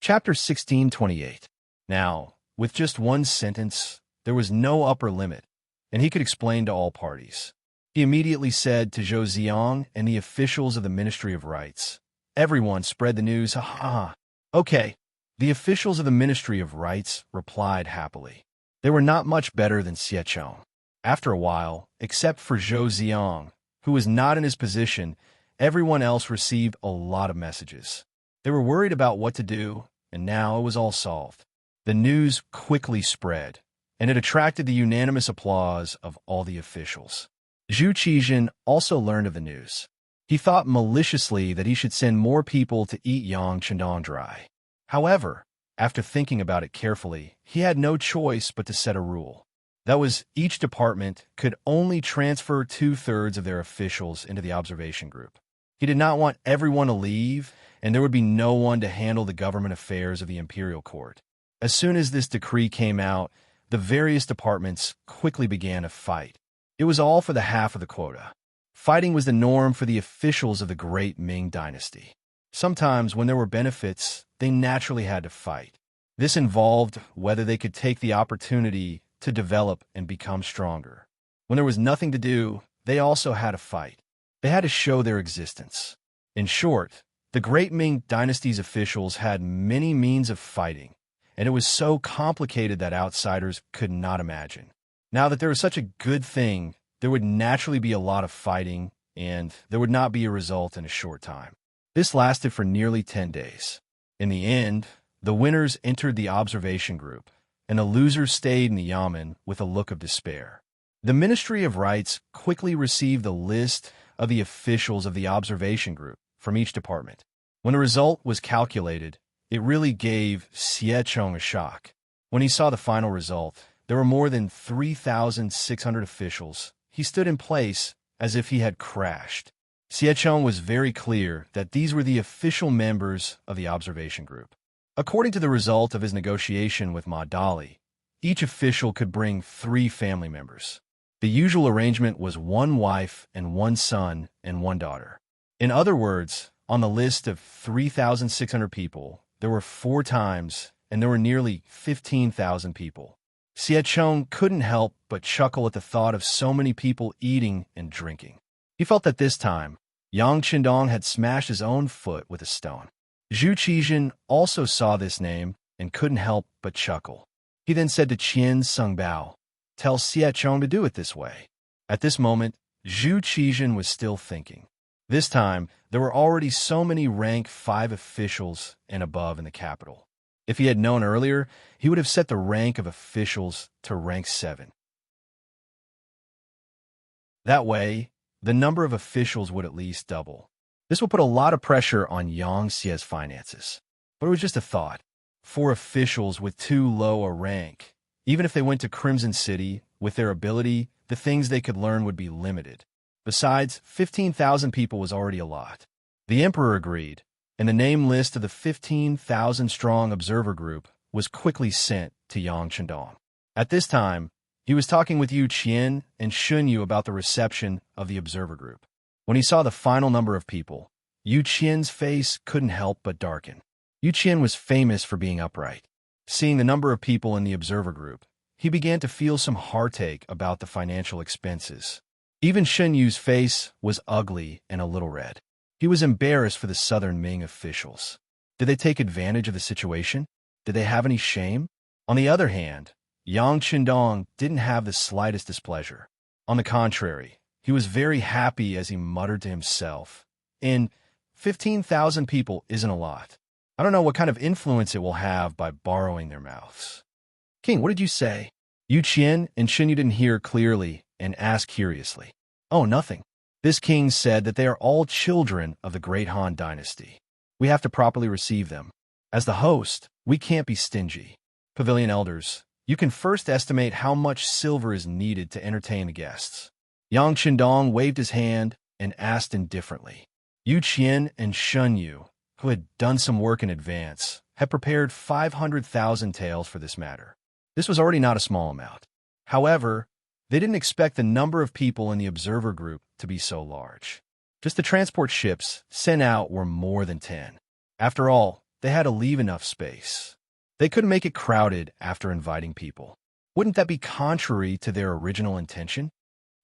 Chapter 1628. Now, with just one sentence, there was no upper limit, and he could explain to all parties. He immediately said to Zhou Ziong and the officials of the Ministry of Rights, "Everyone spread the news, ha ha ha." Okay, the officials of the Ministry of Rights replied happily. They were not much better than Xie Chong. After a while, except for Zhou Ziong, who was not in his position, everyone else received a lot of messages. They were worried about what to do, and now it was all solved. The news quickly spread, and it attracted the unanimous applause of all the officials. Zhu Qizhen also learned of the news. He thought maliciously that he should send more people to eat Yang Qindong dry. However, after thinking about it carefully, he had no choice but to set a rule. That was, each department could only transfer 2/3 of their officials into the observation group. He did not want everyone to leave, and there would be no one to handle the government affairs of the imperial court. As soon as this decree came out, the various departments quickly began a fight. It was all for the half of the quota. Fighting was the norm for the officials of the great Ming dynasty. Sometimes, when there were benefits, they naturally had to fight. This involved whether they could take the opportunity to develop and become stronger. When there was nothing to do, they also had to fight. They had to show their existence. In short, the great Ming dynasty's officials had many means of fighting, and it was so complicated that outsiders could not imagine. Now that there was such a good thing, there would naturally be a lot of fighting, and there would not be a result in a short time. This lasted for nearly 10 days. In the end, the winners entered the observation group, and the losers stayed in the yamen with a look of despair. The Ministry of Rights quickly received the list of the officials of the observation group from each department. When the result was calculated, it really gave Xie Chong a shock. When he saw the final result, there were more than 3,600 officials. He stood in place as if he had crashed. Xie Chong was very clear that these were the official members of the observation group. According to the result of his negotiation with Ma Dali, each official could bring 3 family members. The usual arrangement was 1 wife and 1 son and 1 daughter. In other words, on the list of 3,600 people, there were 4 times, and there were nearly 15,000 people. Siechong couldn't help but chuckle at the thought of so many people eating and drinking. He felt that this time, Yang Qindong had smashed his own foot with a stone. Zhu Qizhen also saw this name and couldn't help but chuckle. He then said to Qian Sungbao, "Tell Siechong to do it this way." At this moment, Zhu Qizhen was still thinking. This time, there were already so many rank 5 officials and above in the capital. If he had known earlier, he would have set the rank of officials to rank 7. That way, the number of officials would at least double. This will put a lot of pressure on Yang Xie's finances. But it was just a thought. 4 officials with too low a rank. Even if they went to Crimson City, with their ability, the things they could learn would be limited. Besides, 15,000 people was already a lot. The emperor agreed, and the name list of the 15,000-strong observer group was quickly sent to Yang Qindong. At this time, he was talking with Yu Qian and Shun Yu about the reception of the observer group. When he saw the final number of people, Yu Qian's face couldn't help but darken. Yu Qian was famous for being upright. Seeing the number of people in the observer group, he began to feel some heartache about the financial expenses. Even Shun Yu's face was ugly and a little red. He was embarrassed for the Southern Ming officials. Did they take advantage of the situation? Did they have any shame? On the other hand, Yang Qindong didn't have the slightest displeasure. On the contrary, he was very happy as he muttered to himself, "And 15,000 people isn't a lot. I don't know what kind of influence it will have by borrowing their mouths." "King, what did you say?" Yu Qian and Shun Yu didn't hear clearly and asked curiously. "Oh, nothing. This king said that they are all children of the Great Han Dynasty. We have to properly receive them. As the host, we can't be stingy. Pavilion elders, you can first estimate how much silver is needed to entertain the guests." Yang Qindong waved his hand and asked indifferently. Yu Qian and Shun Yu, who had done some work in advance, had prepared 500,000 taels for this matter. This was already not a small amount. However, they didn't expect the number of people in the observer group to be so large. Just the transport ships sent out were more than 10. After all, they had to leave enough space. They couldn't make it crowded after inviting people. Wouldn't that be contrary to their original intention?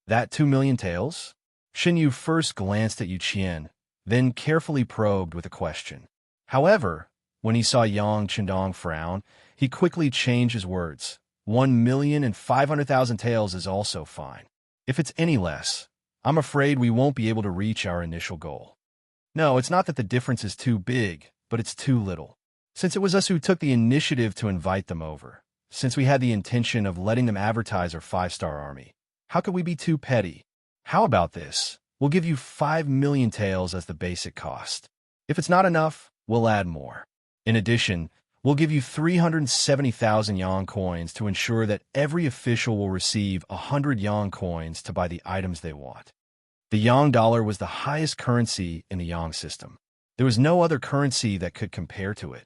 That 2 million taels? Shin Yu first glanced at Yu Qian, then carefully probed with a question. However, when he saw Yang Qindong frown, he quickly changed his words. 1,500,000 taels is also fine. If it's any less, I'm afraid we won't be able to reach our initial goal. No, it's not that the difference is too big, but it's too little. Since it was us who took the initiative to invite them over, since we had the intention of letting them advertise our 5-star army, how could we be too petty? How about this? We'll give you 5 million taels as the basic cost. If it's not enough, we'll add more. In addition, we'll give you 370,000 yang coins to ensure that every official will receive 100 yang coins to buy the items they want. The yang dollar was the highest currency in the yang system. There was no other currency that could compare to it.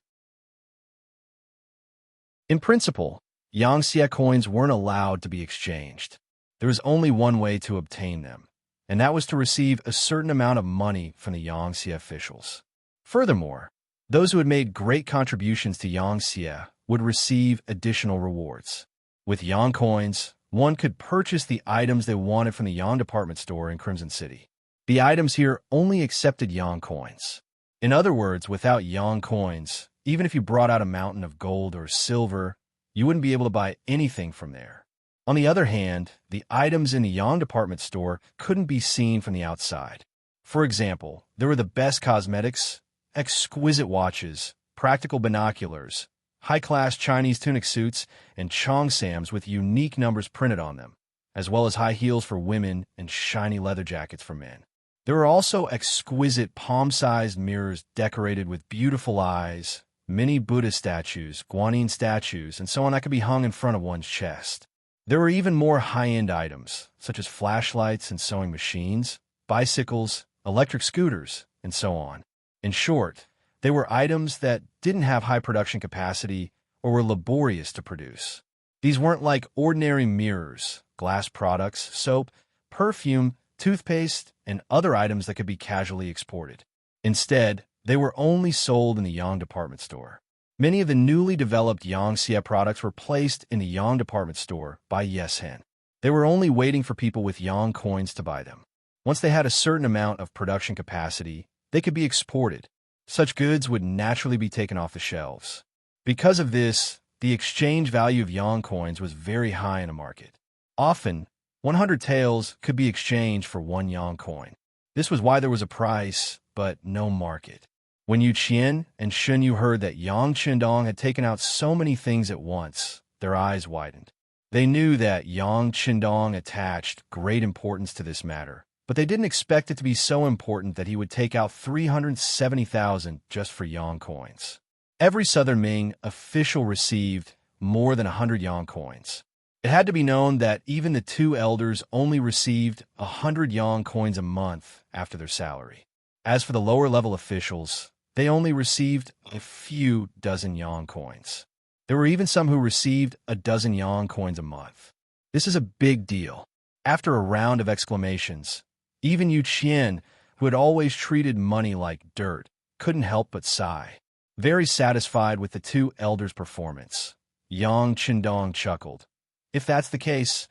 In principle, yang xie coins weren't allowed to be exchanged. There was only one way to obtain them, and that was to receive a certain amount of money from the yang xie officials. Furthermore, those who had made great contributions to yang xie would receive additional rewards. With yang coins, one could purchase the items they wanted from the yang department store in Crimson City. The items here only accepted yang coins. In other words, without yang coins, even if you brought out a mountain of gold or silver, you wouldn't be able to buy anything from there. On the other hand, the items in the yang department store couldn't be seen from the outside. For example, there were the best cosmetics, exquisite watches, practical binoculars, high-class Chinese tunic suits, and cheongsams with unique numbers printed on them, as well as high heels for women and shiny leather jackets for men. There were also exquisite palm-sized mirrors decorated with beautiful eyes, mini Buddha statues, Guanyin statues, and so on that could be hung in front of one's chest. There were even more high-end items, such as flashlights and sewing machines, bicycles, electric scooters, and so on. In short, they were items that didn't have high production capacity or were laborious to produce. These weren't like ordinary mirrors, glass products, soap, perfume, toothpaste, and other items that could be casually exported. Instead, they were only sold in the yang department store. Many of the newly developed Yangxia products were placed in the Yang department store by Yes Hen. They were only waiting for people with Yang coins to buy them. Once they had a certain amount of production capacity, they could be exported. Such goods would naturally be taken off the shelves. Because of this, the exchange value of Yang coins was very high in the market. Often, 100 taels could be exchanged for 1 Yang coin. This was why there was a price, but no market. When Yu Qian and Shun Yu heard that Yang Qindong had taken out so many things at once, their eyes widened. They knew that Yang Qindong attached great importance to this matter, but they didn't expect it to be so important that he would take out 370,000 just for Yang coins. Every Southern Ming official received more than 100 Yang coins. It had to be known that even the 2 elders only received 100 Yang coins a month after their salary. As for the lower-level officials, they only received a few dozen Yang coins. There were even some who received a dozen Yang coins a month. This is a big deal. After a round of exclamations, even Yu Qian, who had always treated money like dirt, couldn't help but sigh. Very satisfied with the 2 elders' performance, Yang Qindong chuckled. If that's the case,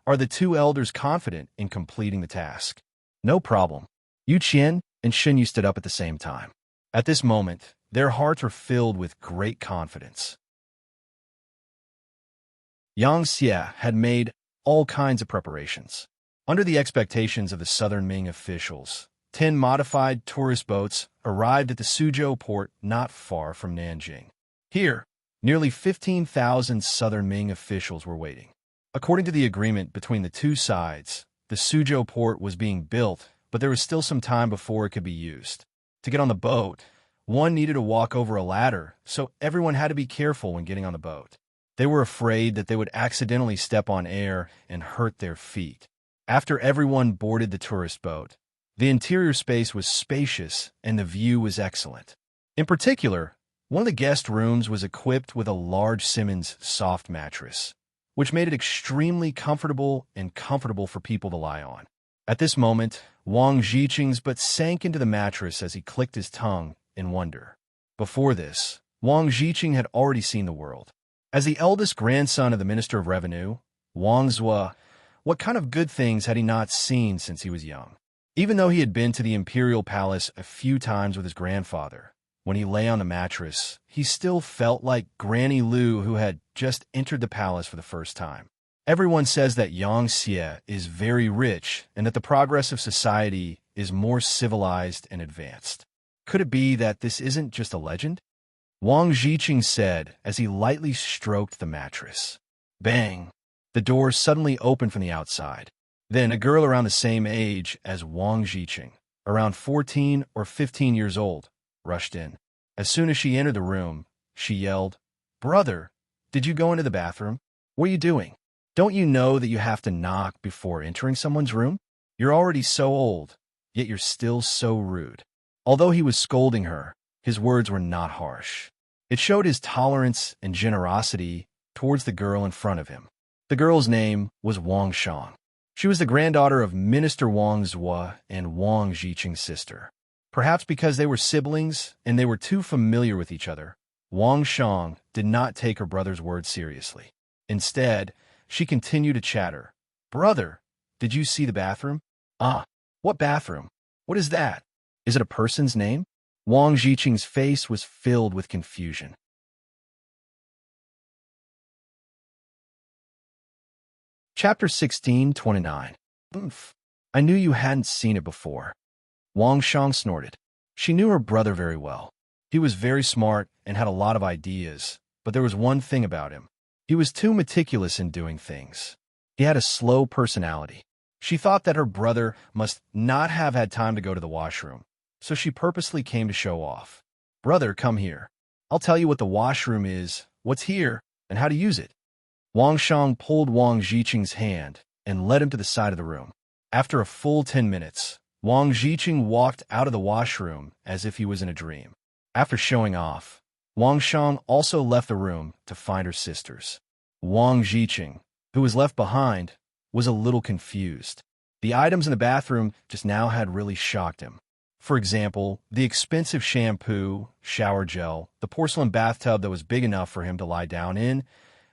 are the 2 elders confident in completing the task? No problem. Yu Qian and Shun Yu stood up at the same time. At this moment, their hearts were filled with great confidence. Yang Xie had made all kinds of preparations. Under the expectations of the Southern Ming officials, 10 modified tourist boats arrived at the Suzhou port not far from Nanjing. Here, nearly 15,000 Southern Ming officials were waiting. According to the agreement between the 2 sides, the Suzhou port was being built, but there was still some time before it could be used. To get on the boat, one needed to walk over a ladder, so everyone had to be careful when getting on the boat. They were afraid that they would accidentally step on air and hurt their feet. After everyone boarded the tourist boat, the interior space was spacious and the view was excellent. In particular, one of the guest rooms was equipped with a large Simmons soft mattress, which made it extremely comfortable for people to lie on. At this moment, Wang Zhiqing's butt sank into the mattress as he clicked his tongue in wonder. Before this, Wang Zhiqing had already seen the world. As the eldest grandson of the Minister of Revenue, Wang Zhua, what kind of good things had he not seen since he was young? Even though he had been to the imperial palace a few times with his grandfather, when he lay on the mattress, he still felt like Granny Lu who had just entered the palace for the first time. Everyone says that Yang Xie is very rich and that the progress of society is more civilized and advanced. Could it be that this isn't just a legend? Wang Zhiqing said as he lightly stroked the mattress. Bang! The door suddenly opened from the outside. Then a girl around the same age as Wang Zhiqing, around 14 or 15 years old, rushed in. As soon as she entered the room, she yelled, "Brother, did you go into the bathroom? What are you doing? Don't you know that you have to knock before entering someone's room? You're already so old, yet you're still so rude." Although he was scolding her, his words were not harsh. It showed his tolerance and generosity towards the girl in front of him. The girl's name was Wang Shang. She was the granddaughter of Minister Wang Zhua and Wang Zhiqing's sister. Perhaps because they were siblings and they were too familiar with each other, Wang Shang did not take her brother's words seriously. Instead, she continued to chatter. "Brother, did you see the bathroom?" "Ah, what bathroom? What is that? Is it a person's name?" Wang Zhiqing's face was filled with confusion. Chapter 16:29. "Oomph. I knew you hadn't seen it before." Wang Shang snorted. She knew her brother very well. He was very smart and had a lot of ideas, but there was one thing about him. He was too meticulous in doing things. He had a slow personality. She thought that her brother must not have had time to go to the washroom, so she purposely came to show off. "Brother, come here. I'll tell you what the washroom is, what's here, and how to use it." Wang Shang pulled Wang Zhiqing's hand and led him to the side of the room. After a full 10 minutes, Wang Zhiqing walked out of the washroom as if he was in a dream. After showing off, Wang Shang also left the room to find her sisters. Wang Zhiqing, who was left behind, was a little confused. The items in the bathroom just now had really shocked him. For example, the expensive shampoo, shower gel, the porcelain bathtub that was big enough for him to lie down in,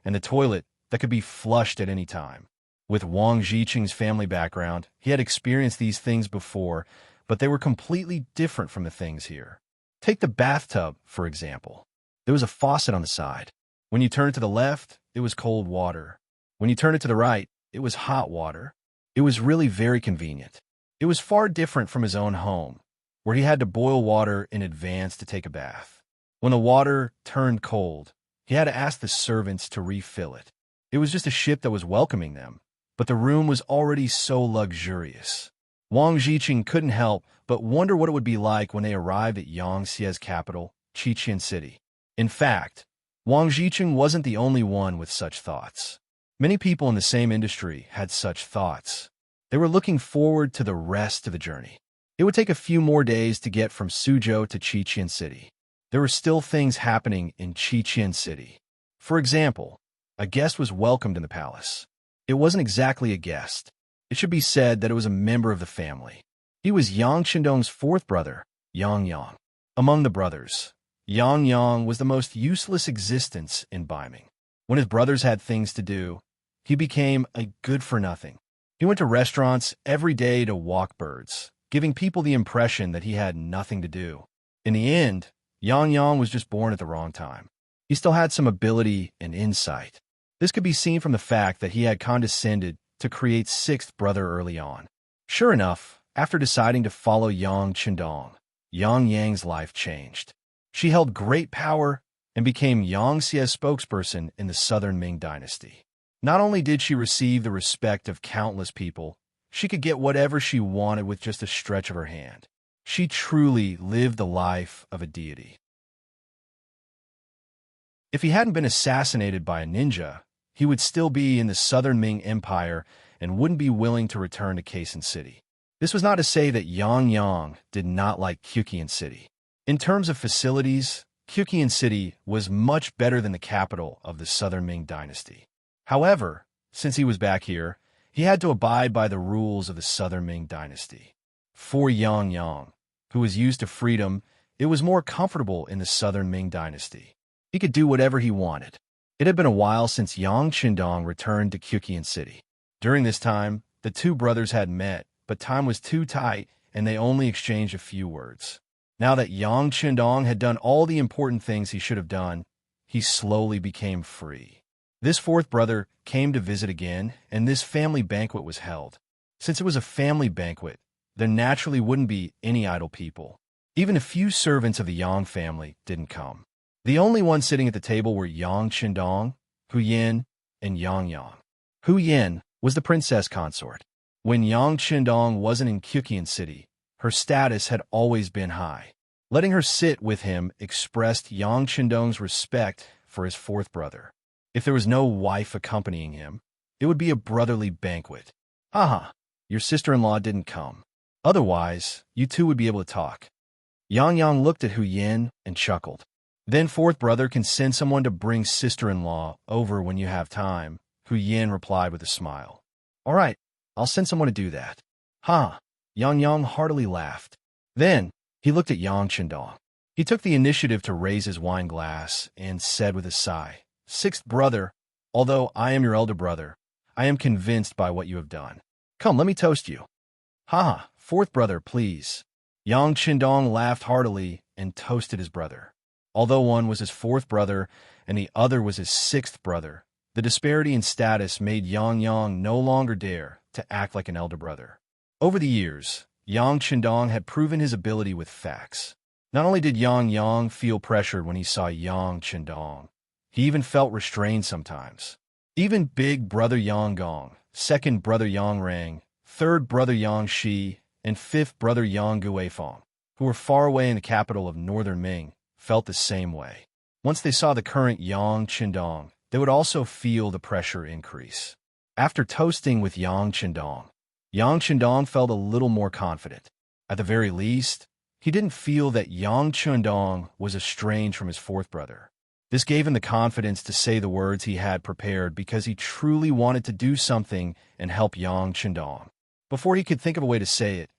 and the toilet that could be flushed at any time. With Wang Jiqing's family background, he had experienced these things before, but they were completely different from the things here. Take the bathtub, for example. There was a faucet on the side. When you turned it to the left, it was cold water. When you turned it to the right, it was hot water. It was really very convenient. It was far different from his own home, where he had to boil water in advance to take a bath. When the water turned cold, he had to ask the servants to refill it. It was just a ship that was welcoming them, but the room was already so luxurious. Wang Jiqing couldn't help but wonder what it would be like when they arrived at Yangtze's capital, Qiqian City. In fact, Wang Jiqing wasn't the only one with such thoughts. Many people in the same industry had such thoughts. They were looking forward to the rest of the journey. It would take a few more days to get from Suzhou to Qiqian City. There were still things happening in Qiqian City. For example, a guest was welcomed in the palace. It wasn't exactly a guest. It should be said that it was a member of the family. He was Yang Qindong's fourth brother, Yang Yang. Among the brothers, Yang Yang was the most useless existence in Beiming. When his brothers had things to do, he became a good-for-nothing. He went to restaurants every day to walk birds, giving people the impression that he had nothing to do. In the end, Yang Yang was just born at the wrong time. He still had some ability and insight. This could be seen from the fact that he had condescended to create sixth brother early on. Sure enough, after deciding to follow Yang Qindong, Yang Yang's life changed. She held great power and became Yangtze's spokesperson in the Southern Ming dynasty. Not only did she receive the respect of countless people, she could get whatever she wanted with just a stretch of her hand. She truly lived the life of a deity. If he hadn't been assassinated by a ninja, he would still be in the Southern Ming Empire and wouldn't be willing to return to Kaisen City. This was not to say that Yang Yang did not like Qiqian City. In terms of facilities, Qiqian City was much better than the capital of the Southern Ming dynasty. However, since he was back here, he had to abide by the rules of the Southern Ming dynasty. For Yang Yang, who was used to freedom, it was more comfortable in the Southern Ming dynasty. He could do whatever he wanted. It had been a while since Yang Qindong returned to Qiqian City. During this time, the two brothers had met, but time was too tight and they only exchanged a few words. Now that Yang Qindong had done all the important things he should have done, he slowly became free. This fourth brother came to visit again, and this family banquet was held. Since it was a family banquet, there naturally wouldn't be any idle people. Even a few servants of the Yang family didn't come. The only ones sitting at the table were Yang Qindong, Hu Yin, and Yang Yang. Hu Yin was the princess consort. When Yang Qindong wasn't in Qiqian City, her status had always been high. Letting her sit with him expressed Yang Qindong's respect for his fourth brother. If there was no wife accompanying him, it would be a brotherly banquet. Haha, your sister-in-law didn't come. Otherwise, you two would be able to talk. Yang Yang looked at Hu Yin and chuckled. Then fourth brother can send someone to bring sister-in-law over when you have time, Hu Yin replied with a smile. All right, I'll send someone to do that. Ha! Yang Yang heartily laughed. Then, he looked at Yang Qindong. He took the initiative to raise his wine glass and said with a sigh, Sixth brother, although I am your elder brother, I am convinced by what you have done. Come, let me toast you. Ha! Fourth brother, please. Yang Qindong laughed heartily and toasted his brother. Although one was his fourth brother and the other was his sixth brother, the disparity in status made Yang Yang no longer dare to act like an elder brother. Over the years, Yang Qindong had proven his ability with facts. Not only did Yang Yang feel pressured when he saw Yang Qindong, he even felt restrained sometimes. Even big brother Yang Gong, second brother Yang Rang, third brother Yang Shi, and fifth brother Yang Guifeng, who were far away in the capital of northern Ming, felt the same way. Once they saw the current Yang Qindong, they would also feel the pressure increase. After toasting with Yang Qindong felt a little more confident. At the very least, he didn't feel that Yang Qindong was estranged from his fourth brother. This gave him the confidence to say the words he had prepared because he truly wanted to do something and help Yang Qindong. Before he could think of a way to say it,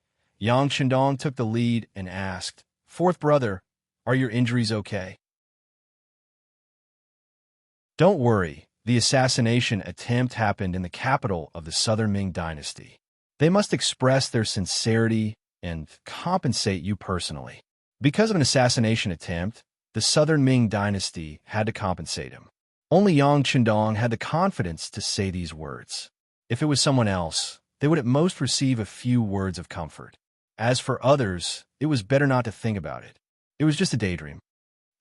Yang Chendong took the lead and asked, "Fourth brother, are your injuries okay?" Don't worry, the assassination attempt happened in the capital of the Southern Ming Dynasty. They must express their sincerity and compensate you personally. Because of an assassination attempt, the Southern Ming Dynasty had to compensate him. Only Yang Chendong had the confidence to say these words. If it was someone else, they would at most receive a few words of comfort. As for others, it was better not to think about it. It was just a daydream.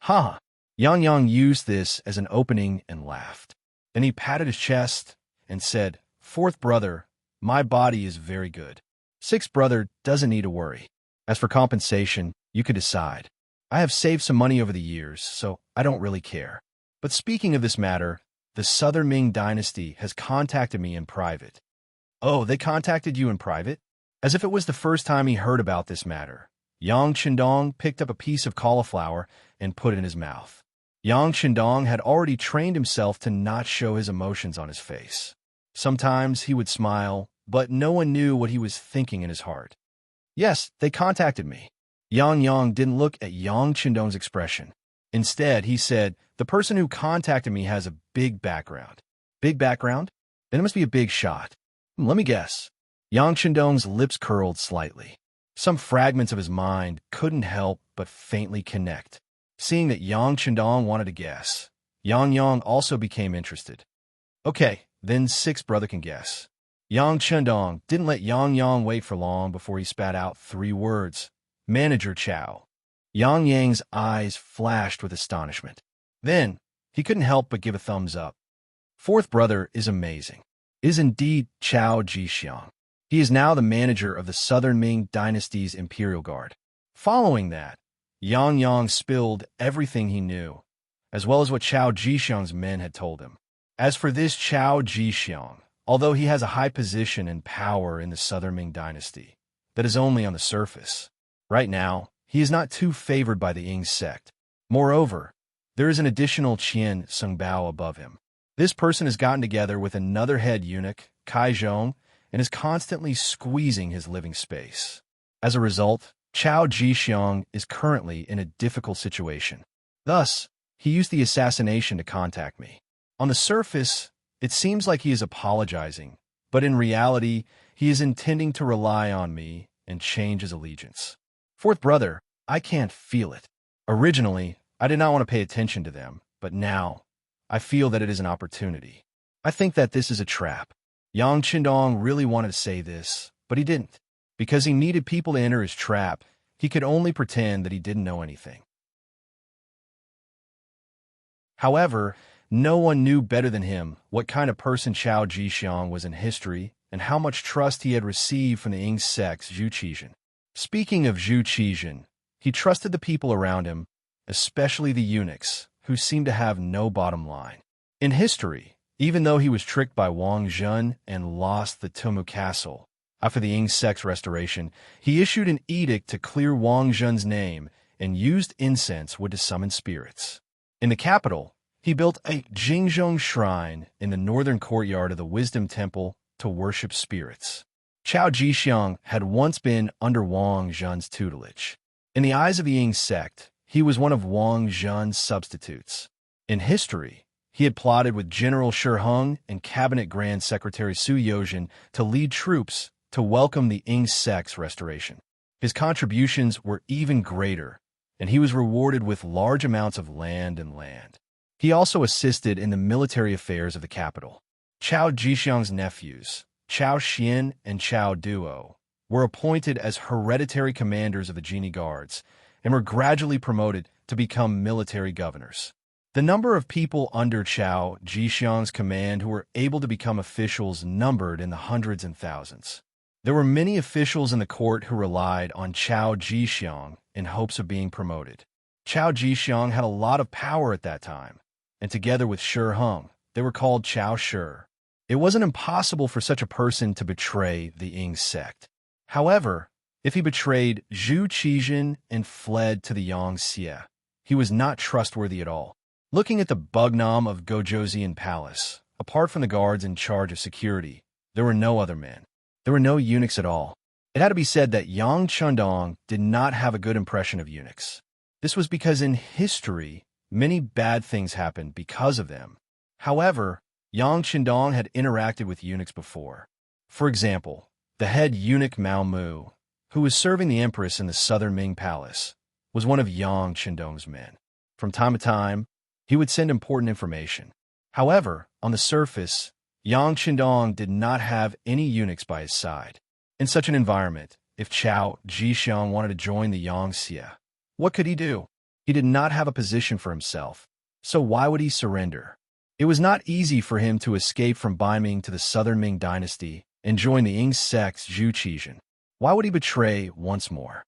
Ha! Yang used this as an opening and laughed. Then he patted his chest and said, "Fourth brother, my body is very good. Sixth brother doesn't need to worry. As for compensation, you could decide. I have saved some money over the years, so I don't really care. But speaking of this matter, the Southern Ming Dynasty has contacted me in private." "Oh, they contacted you in private?" As if it was the first time he heard about this matter, Yang Chendong picked up a piece of cauliflower and put it in his mouth. Yang Chendong had already trained himself to not show his emotions on his face. Sometimes he would smile, but no one knew what he was thinking in his heart. "Yes, they contacted me." Yang didn't look at Yang Chendong's expression. Instead, he said, "The person who contacted me has a big background." "Big background? Then it must be a big shot. Let me guess." Yang Chendong's lips curled slightly. Some fragments of his mind couldn't help but faintly connect. Seeing that Yang Chendong wanted to guess, Yang also became interested. "Okay, then sixth brother can guess." Yang Chendong didn't let Yang wait for long before he spat out 3 words. "Manager Chow." Yang's eyes flashed with astonishment. Then, he couldn't help but give a thumbs up. "Fourth brother is amazing. It is indeed Chow Jixiang. He is now the manager of the Southern Ming Dynasty's Imperial Guard." Following that, Yang spilled everything he knew, as well as what Chow Jixiang's men had told him. As for this Chow Jixiang, although he has a high position and power in the Southern Ming Dynasty, that is only on the surface. Right now, he is not too favored by the Ying sect. Moreover, there is an additional Qian Sungbao above him. This person has gotten together with another head eunuch, Kai Zhong, and is constantly squeezing his living space. As a result, Chow Jixiang is currently in a difficult situation. Thus, he used the assassination to contact me. On the surface, it seems like he is apologizing, but in reality, he is intending to rely on me and change his allegiance. Fourth brother, I can't feel it. Originally, I did not want to pay attention to them, but now, I feel that it is an opportunity. I think that this is a trap. Yang Chendong really wanted to say this, but he didn't. Because he needed people to enter his trap, he could only pretend that he didn't know anything. However, no one knew better than him what kind of person Chow Jixiang was in history and how much trust he had received from the Ying sect's Zhu Qizhen. Speaking of Zhu Qizhen, he trusted the people around him, especially the eunuchs, who seemed to have no bottom line. In history, even though he was tricked by Wang Zhen and lost the Tumu Castle, after the Ying sect's restoration, he issued an edict to clear Wang Zhen's name and used incense wood to summon spirits. In the capital, he built a Jingzhong shrine in the northern courtyard of the Wisdom Temple to worship spirits. Chow Jixiang had once been under Wang Zhen's tutelage. In the eyes of the Ying sect, he was one of Wang Zhen's substitutes. In history, he had plotted with General Shi Hung and Cabinet Grand Secretary Su Yozhen to lead troops to welcome the Ying sect's restoration. His contributions were even greater, and he was rewarded with large amounts of land. He also assisted in the military affairs of the capital. Chow Jixiang's nephews, Chow Xian and Chow Duo, were appointed as hereditary commanders of the Genie Guards and were gradually promoted to become military governors. The number of people under Chow Jixiang's command who were able to become officials numbered in the hundreds and thousands. There were many officials in the court who relied on Chow Jixiang in hopes of being promoted. Chow Jixiang had a lot of power at that time, and together with Shi Hung, they were called Chow Shi. It wasn't impossible for such a person to betray the Ying sect. However, if he betrayed Zhu Qizhen and fled to the Yangtze, he was not trustworthy at all. Looking at the Bugnam of Gojoseon Palace, apart from the guards in charge of security, there were no other men. There were no eunuchs at all. It had to be said that Yang Chundong did not have a good impression of eunuchs. This was because in history, many bad things happened because of them. However, Yang Chundong had interacted with eunuchs before. For example, the head eunuch Mao Mu, who was serving the empress in the southern Ming palace, was one of Yang Chundong's men. From time to time, he would send important information. However, on the surface, Yang Chundong did not have any eunuchs by his side. In such an environment, if Chao Jixiang wanted to join the Yangtze, what could he do? He did not have a position for himself, so why would he surrender? It was not easy for him to escape from Baiming to the southern Ming dynasty and join the Ying sect's Zhu Qizhen. Why would he betray once more?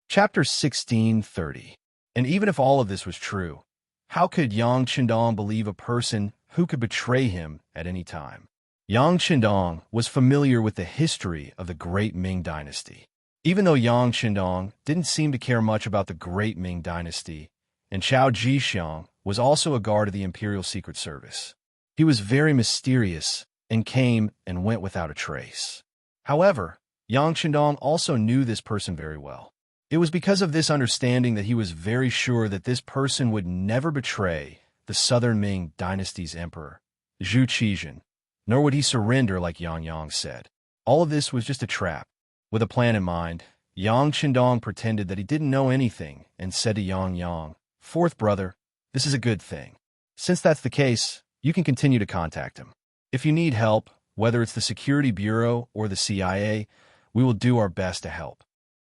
Chapter 1630. And even if all of this was true, how could Yang Chundong believe a person who could betray him at any time? Yang Chundong was familiar with the history of the Great Ming Dynasty. Even though Yang Chundong didn't seem to care much about the Great Ming Dynasty, and Chao Jixiang was also a guard of the Imperial Secret Service, he was very mysterious and came and went without a trace. However, Yang Chundong also knew this person very well. It was because of this understanding that he was very sure that this person would never betray the Southern Ming Dynasty's emperor, Zhu Qizhen, nor would he surrender like Yang said. All of this was just a trap. With a plan in mind, Yang Chundong pretended that he didn't know anything and said to Yang, "Fourth brother, this is a good thing. Since that's the case, you can continue to contact him. If you need help, whether it's the Security Bureau or the CIA, we will do our best to help."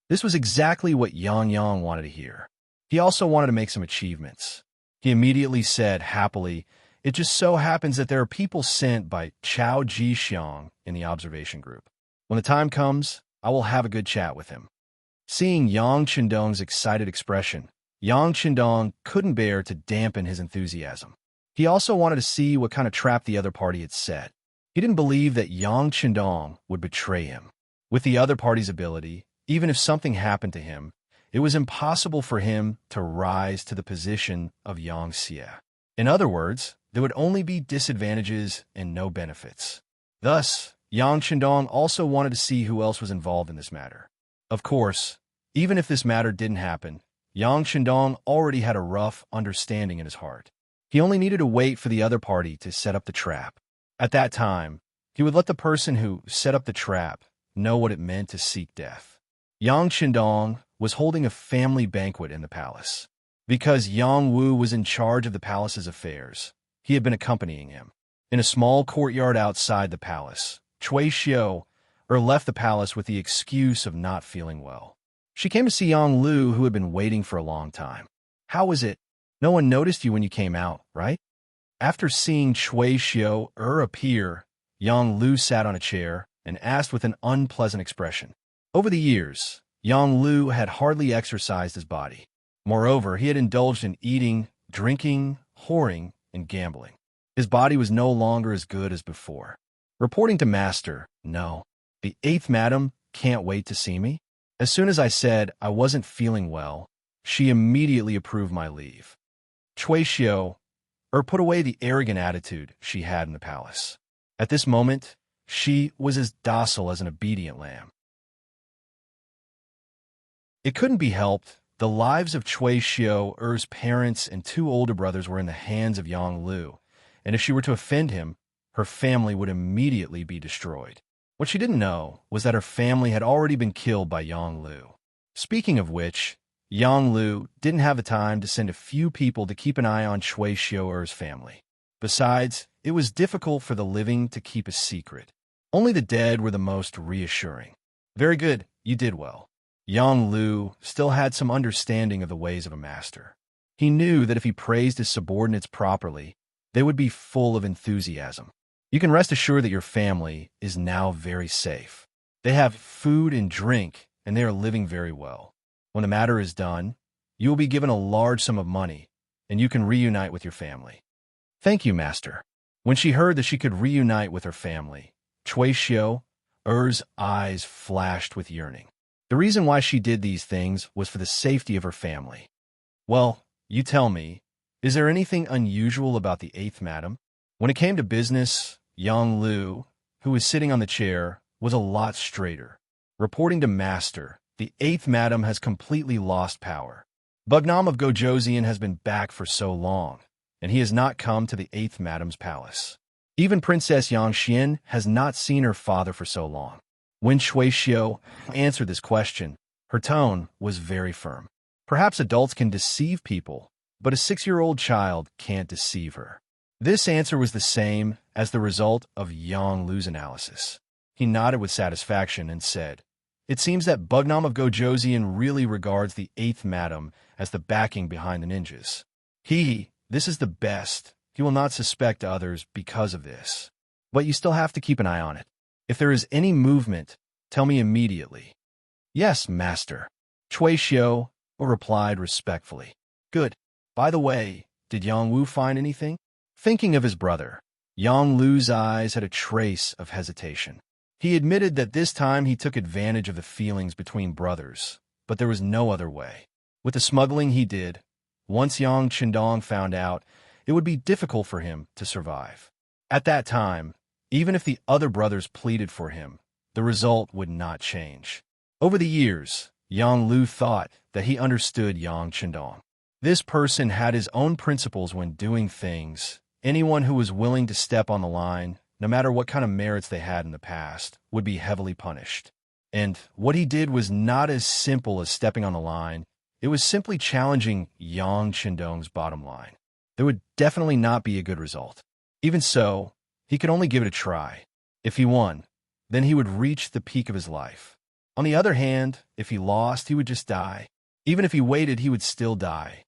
This was exactly what Yang wanted to hear. He also wanted to make some achievements. He immediately said, happily, "It just so happens that there are people sent by Chao Jixiang in the observation group. When the time comes, I will have a good chat with him." Seeing Yang Chundong's excited expression, Yang Chundong couldn't bear to dampen his enthusiasm. He also wanted to see what kind of trap the other party had set. He didn't believe that Yang Chundong would betray him. With the other party's ability, even if something happened to him, it was impossible for him to rise to the position of Yang Xie. In other words, there would only be disadvantages and no benefits. Thus, Yang Chundong also wanted to see who else was involved in this matter. Of course, even if this matter didn't happen, Yang Chundong already had a rough understanding in his heart. He only needed to wait for the other party to set up the trap. At that time, he would let the person who set up the trap know what it meant to seek death. Yang Chundong was holding a family banquet in the palace. Because Yang Wu was in charge of the palace's affairs, he had been accompanying him. In a small courtyard outside the palace, Cui Xiu left the palace with the excuse of not feeling well. She came to see Yang Lu, who had been waiting for a long time. "How was it? No one noticed you when you came out, right?" After seeing Cui Xiu appear, Yang Lu sat on a chair and asked with an unpleasant expression. Over the years, Yang Lu had hardly exercised his body. Moreover, he had indulged in eating, drinking, whoring, and gambling. His body was no longer as good as before. Reporting to Master, "No, the 8th madam can't wait to see me." As soon as I said I wasn't feeling well, she immediately approved my leave. Cui Xiu put away the arrogant attitude she had in the palace. At this moment, she was as docile as an obedient lamb. It couldn't be helped. The lives of Cui Xiu's parents and 2 older brothers were in the hands of Yang Lu, and if she were to offend him, her family would immediately be destroyed. What she didn't know was that her family had already been killed by Yang Lu. Speaking of which, Yang Lu didn't have the time to send a few people to keep an eye on Cui Xiu's family. Besides, it was difficult for the living to keep a secret. Only the dead were the most reassuring. "Very good, you did well." Yang Lu still had some understanding of the ways of a master. He knew that if he praised his subordinates properly, they would be full of enthusiasm. "You can rest assured that your family is now very safe. They have food and drink, and they are living very well. When the matter is done, you will be given a large sum of money, and you can reunite with your family." "Thank you, Master." When she heard that she could reunite with her family, Cui Xiu's eyes flashed with yearning. The reason why she did these things was for the safety of her family. "Well, you tell me, is there anything unusual about the 8th madam?" When it came to business, Yang Lu, who was sitting on the chair, was a lot straighter. Reporting to Master, the 8th Madam has completely lost power. Bugnam of Gojoseon has been back for so long, and he has not come to the 8th Madam's palace. Even Princess Yang Xian has not seen her father for so long. When Shui Xiu answered this question, her tone was very firm. Perhaps adults can deceive people, but a 6-year-old child can't deceive her. This answer was the same as the result of Yang Lu's analysis. He nodded with satisfaction and said, "It seems that Bugnam of Gojoseon really regards the 8th Madam as the backing behind the ninjas. This is the best. He will not suspect others because of this. But you still have to keep an eye on it. If there is any movement, tell me immediately." "Yes, Master," Chui Xiu replied respectfully. "Good. By the way, did Yang Wu find anything?" Thinking of his brother, Yang Lu's eyes had a trace of hesitation. He admitted that this time he took advantage of the feelings between brothers, but there was no other way. With the smuggling he did, once Yang Qindong found out, it would be difficult for him to survive. At that time, even if the other brothers pleaded for him, the result would not change. Over the years, Yang Lu thought that he understood Yang Qindong. This person had his own principles when doing things. Anyone who was willing to step on the line, no matter what kind of merits they had in the past, would be heavily punished. And what he did was not as simple as stepping on the line. It was simply challenging Yang Qindong's bottom line. There would definitely not be a good result. Even so, he could only give it a try. If he won, then he would reach the peak of his life. On the other hand, if he lost, he would just die. Even if he waited, he would still die.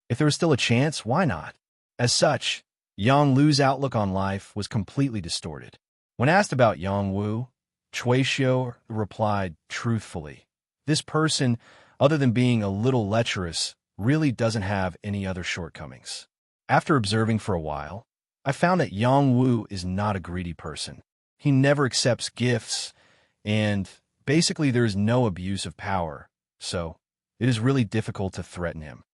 If there was still a chance, why not? As such, Yang Lu's outlook on life was completely distorted. When asked about Yang Wu, Chui Xiu replied truthfully, "This person, other than being a little lecherous, really doesn't have any other shortcomings." After observing for a while, I found that Yang Wu is not a greedy person. He never accepts gifts, and basically there is no abuse of power, so it is really difficult to threaten him.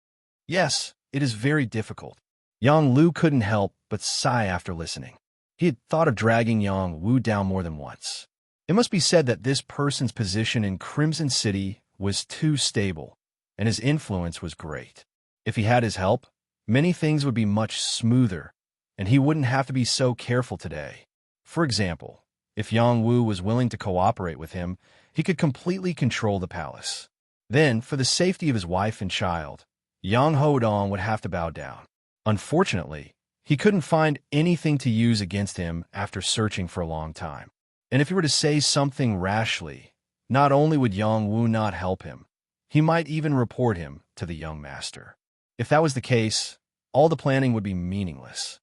Yes, it is very difficult. Yang Lu couldn't help but sigh after listening. He had thought of dragging Yang Wu down more than once. It must be said that this person's position in Crimson City was too stable, and his influence was great. If he had his help, many things would be much smoother, and he wouldn't have to be so careful today. For example, if Yang Wu was willing to cooperate with him, he could completely control the palace. Then, for the safety of his wife and child, Yang Hodong would have to bow down. Unfortunately, he couldn't find anything to use against him after searching for a long time. And if he were to say something rashly, not only would Yang Wu not help him, he might even report him to the young master. If that was the case, all the planning would be meaningless.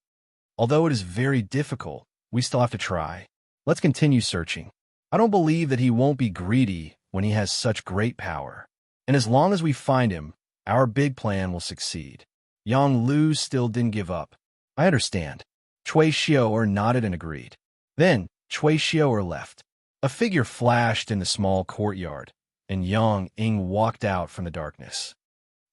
Although it is very difficult, we still have to try. Let's continue searching. I don't believe that he won't be greedy when he has such great power. And as long as we find him, our big plan will succeed. Yang Lu still didn't give up. I understand. Chui Xiu nodded and agreed. Then, Chui Xiu left. A figure flashed in the small courtyard, and Yang Ying walked out from the darkness.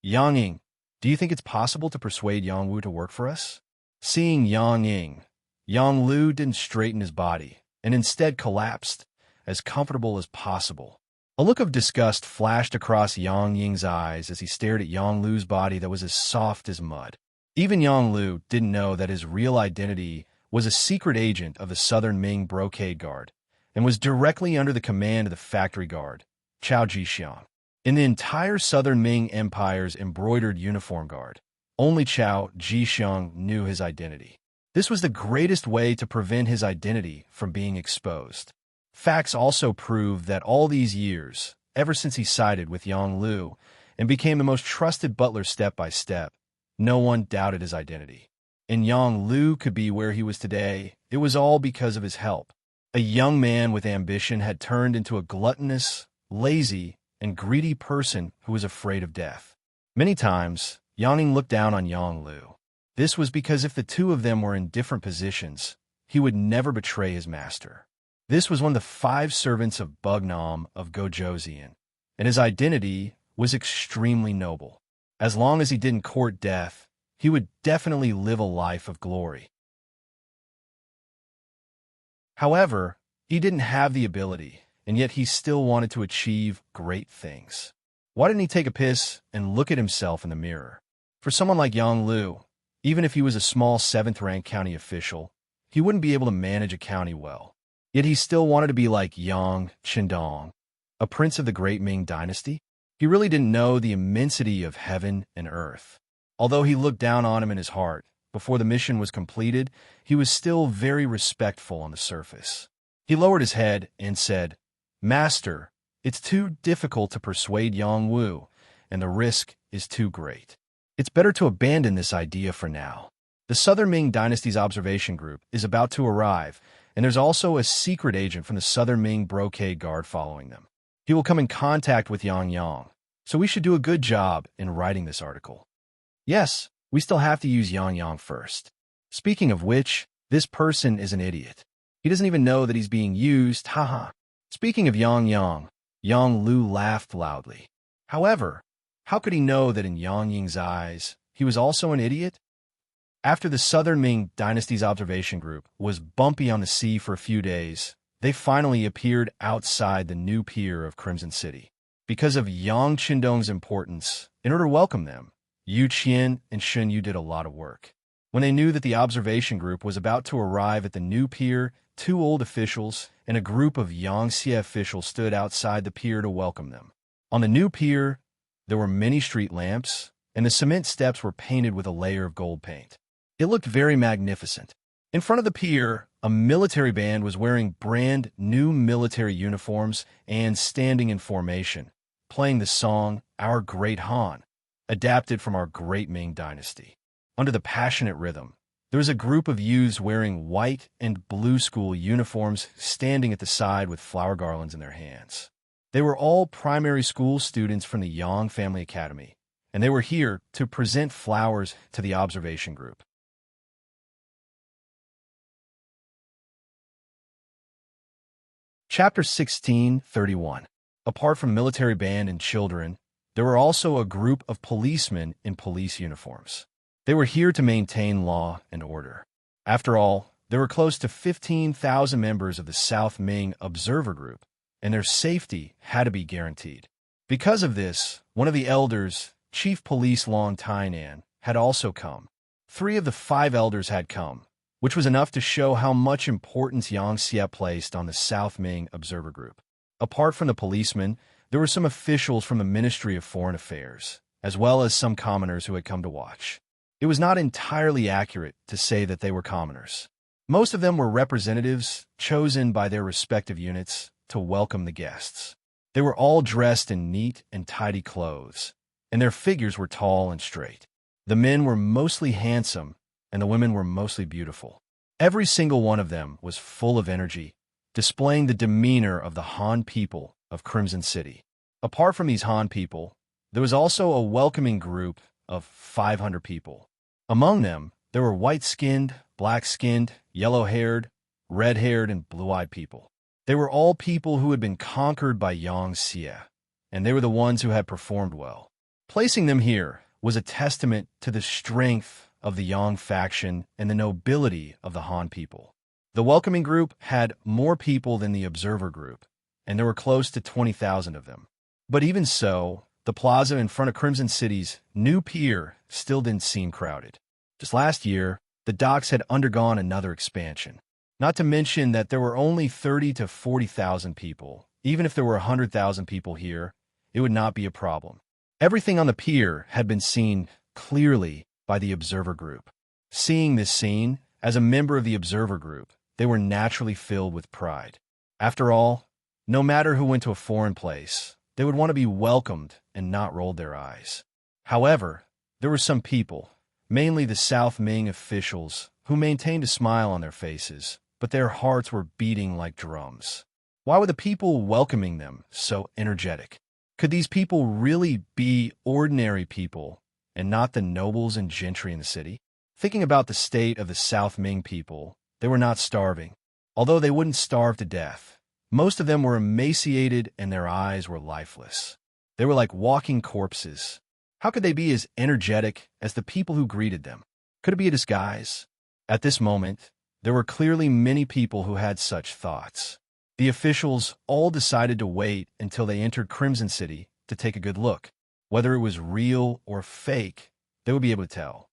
"Yang Ying, do you think it's possible to persuade Yang Wu to work for us?" Seeing Yang Ying, Yang Lu didn't straighten his body, and instead collapsed, as comfortable as possible. A look of disgust flashed across Yang Ying's eyes as he stared at Yang Lu's body that was as soft as mud. Even Yang Lu didn't know that his real identity was a secret agent of the Southern Ming Brocade Guard, and was directly under the command of the factory guard, Chao Jixiang. In the entire Southern Ming Empire's embroidered uniform guard, only Chao Jixiang knew his identity. This was the greatest way to prevent his identity from being exposed. Facts also proved that all these years, ever since he sided with Yang Lu and became the most trusted butler step by step, no one doubted his identity. And Yang Lu could be where he was today. It was all because of his help. A young man with ambition had turned into a gluttonous, lazy, and greedy person who was afraid of death. Many times, Yang Ying looked down on Yang Lu. This was because if the two of them were in different positions, he would never betray his master. This was one of the 5 servants of Bugnam of Gojoseon, and his identity was extremely noble. As long as he didn't court death, he would definitely live a life of glory. However, he didn't have the ability, and yet he still wanted to achieve great things. Why didn't he take a piss and look at himself in the mirror? For someone like Yang Lu, even if he was a small 7th-rank county official, he wouldn't be able to manage a county well. Yet he still wanted to be like Yang Qindong, a prince of the Great Ming Dynasty. He really didn't know the immensity of heaven and earth. Although he looked down on him in his heart, before the mission was completed, he was still very respectful on the surface. He lowered his head and said, "Master, it's too difficult to persuade Yang Wu, and the risk is too great. It's better to abandon this idea for now. The Southern Ming Dynasty's observation group is about to arrive, and there's also a secret agent from the Southern Ming Brocade Guard following them. He will come in contact with Yang, so we should do a good job in writing this article. Yes, we still have to use Yang first. Speaking of which, this person is an idiot. He doesn't even know that he's being used, haha." Speaking of Yang Lu laughed loudly. However, how could he know that in Yang Ying's eyes, he was also an idiot? After the Southern Ming Dynasty's observation group was bumpy on the sea for a few days, they finally appeared outside the new pier of Crimson City. Because of Yang Qindong's importance, in order to welcome them, Yu Qian and Shun Yu did a lot of work. When they knew that the observation group was about to arrive at the new pier, 2 old officials and a group of Yangxie officials stood outside the pier to welcome them. On the new pier, there were many street lamps, and the cement steps were painted with a layer of gold paint. It looked very magnificent. In front of the pier, a military band was wearing brand new military uniforms and standing in formation, playing the song Our Great Han, adapted from our Great Ming Dynasty. Under the passionate rhythm, there was a group of youths wearing white and blue school uniforms standing at the side with flower garlands in their hands. They were all primary school students from the Yang Family Academy, and they were here to present flowers to the observation group. Chapter 16:31. Apart from military band and children, there were also a group of policemen in police uniforms. They were here to maintain law and order. After all, there were close to 15,000 members of the South Ming Observer Group, and their safety had to be guaranteed. Because of this, one of the elders, Chief Police Long Tainan, had also come. 3 of the 5 elders had come, which was enough to show how much importance Yang Xie placed on the South Ming Observer Group. Apart from the policemen, there were some officials from the Ministry of Foreign Affairs, as well as some commoners who had come to watch. It was not entirely accurate to say that they were commoners. Most of them were representatives chosen by their respective units to welcome the guests. They were all dressed in neat and tidy clothes, and their figures were tall and straight. The men were mostly handsome, and the women were mostly beautiful. Every single one of them was full of energy, displaying the demeanor of the Han people of Crimson City. Apart from these Han people, there was also a welcoming group of 500 people. Among them, there were white-skinned, black-skinned, yellow-haired, red-haired, and blue-eyed people. They were all people who had been conquered by Yang Xie, and they were the ones who had performed well. Placing them here was a testament to the strength of the Yang faction and the nobility of the Han people. The welcoming group had more people than the observer group, and there were close to 20,000 of them. But even so, the plaza in front of Crimson City's new pier still didn't seem crowded. Just last year, the docks had undergone another expansion. Not to mention that there were only 30 to 40,000 people. Even if there were 100,000 people here, it would not be a problem. Everything on the pier had been seen clearly by the observer group. Seeing this scene, as a member of the observer group, they were naturally filled with pride. After all, no matter who went to a foreign place, they would want to be welcomed and not roll their eyes. However, there were some people, mainly the South Ming officials, who maintained a smile on their faces, but their hearts were beating like drums. Why were the people welcoming them so energetic? Could these people really be ordinary people and not the nobles and gentry in the city? Thinking about the state of the South Ming people, they were not starving. Although they wouldn't starve to death, most of them were emaciated and their eyes were lifeless. They were like walking corpses. How could they be as energetic as the people who greeted them? Could it be a disguise? At this moment, there were clearly many people who had such thoughts. The officials all decided to wait until they entered Crimson City to take a good look. Whether it was real or fake, they would be able to tell.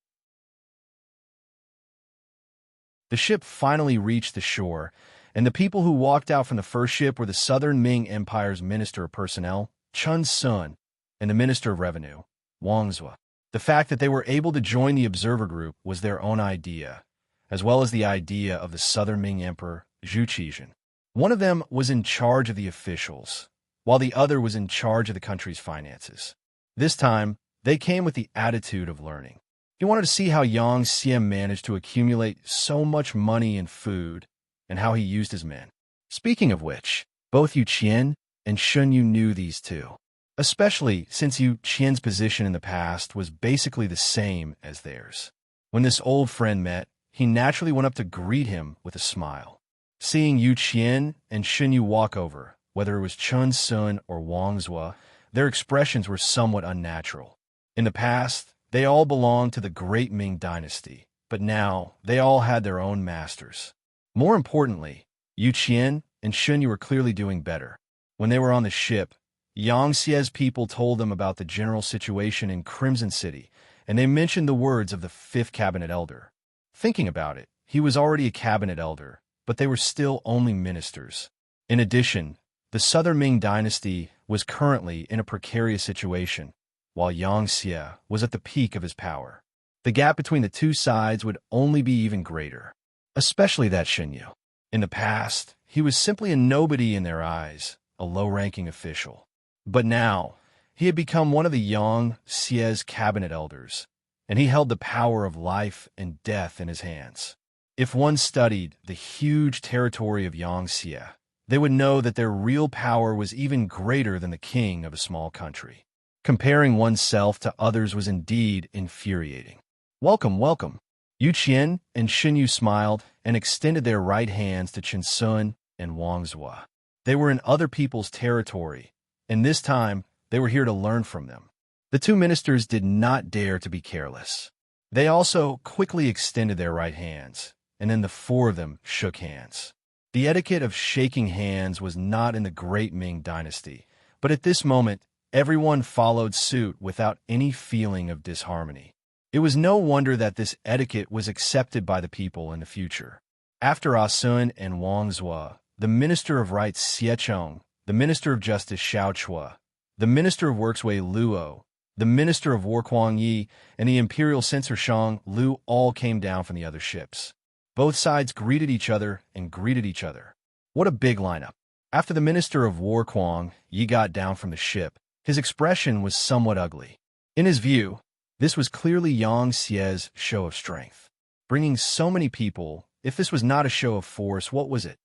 The ship finally reached the shore, and the people who walked out from the first ship were the Southern Ming Empire's Minister of Personnel, Chun Sun, and the Minister of Revenue, Wang Zhua. The fact that they were able to join the observer group was their own idea, as well as the idea of the Southern Ming Emperor, Zhu Qizhen. One of them was in charge of the officials, while the other was in charge of the country's finances. This time, they came with the attitude of learning. He wanted to see how Yang Xie managed to accumulate so much money and food, and how he used his men. Speaking of which, both Yu Qian and Shun Yu knew these two, especially since Yu Qian's position in the past was basically the same as theirs. When this old friend met, he naturally went up to greet him with a smile. Seeing Yu Qian and Shun Yu walk over, whether it was Chun Sun or Wang Zhua, their expressions were somewhat unnatural. In the past, they all belonged to the Great Ming Dynasty, but now they all had their own masters. More importantly, Yu Qian and Shun Yu were clearly doing better. When they were on the ship, Yang Xie's people told them about the general situation in Crimson City, and they mentioned the words of the fifth cabinet elder. Thinking about it, he was already a cabinet elder, but they were still only ministers. In addition, the Southern Ming Dynasty was currently in a precarious situation, while Yang Xie was at the peak of his power. The gap between the two sides would only be even greater, especially that Shun Yu. In the past, he was simply a nobody in their eyes, a low-ranking official. But now, he had become one of the Yang Xie's cabinet elders, and he held the power of life and death in his hands. If one studied the huge territory of Yang Xie, they would know that their real power was even greater than the king of a small country. Comparing oneself to others was indeed infuriating. Welcome, welcome. Yu Qian and Shun Yu smiled and extended their right hands to Chen Sun and Wang Zhua. They were in other people's territory, and this time they were here to learn from them. The two ministers did not dare to be careless. They also quickly extended their right hands, and then the four of them shook hands. The etiquette of shaking hands was not in the Great Ming Dynasty, but at this moment, everyone followed suit without any feeling of disharmony. It was no wonder that this etiquette was accepted by the people in the future. After Ah Sun and Wang Zhua, the Minister of Rights Xie Chong, the Minister of Justice Xiao Chua, the Minister of Works Wei Luo, the Minister of War Kuang Yi, and the Imperial Censor Shang Lu all came down from the other ships. Both sides greeted each other and greeted each other. What a big lineup. After the Minister of War Kuang Yi got down from the ship, his expression was somewhat ugly. In his view, this was clearly Yang Xie's show of strength. Bringing so many people, if this was not a show of force, what was it?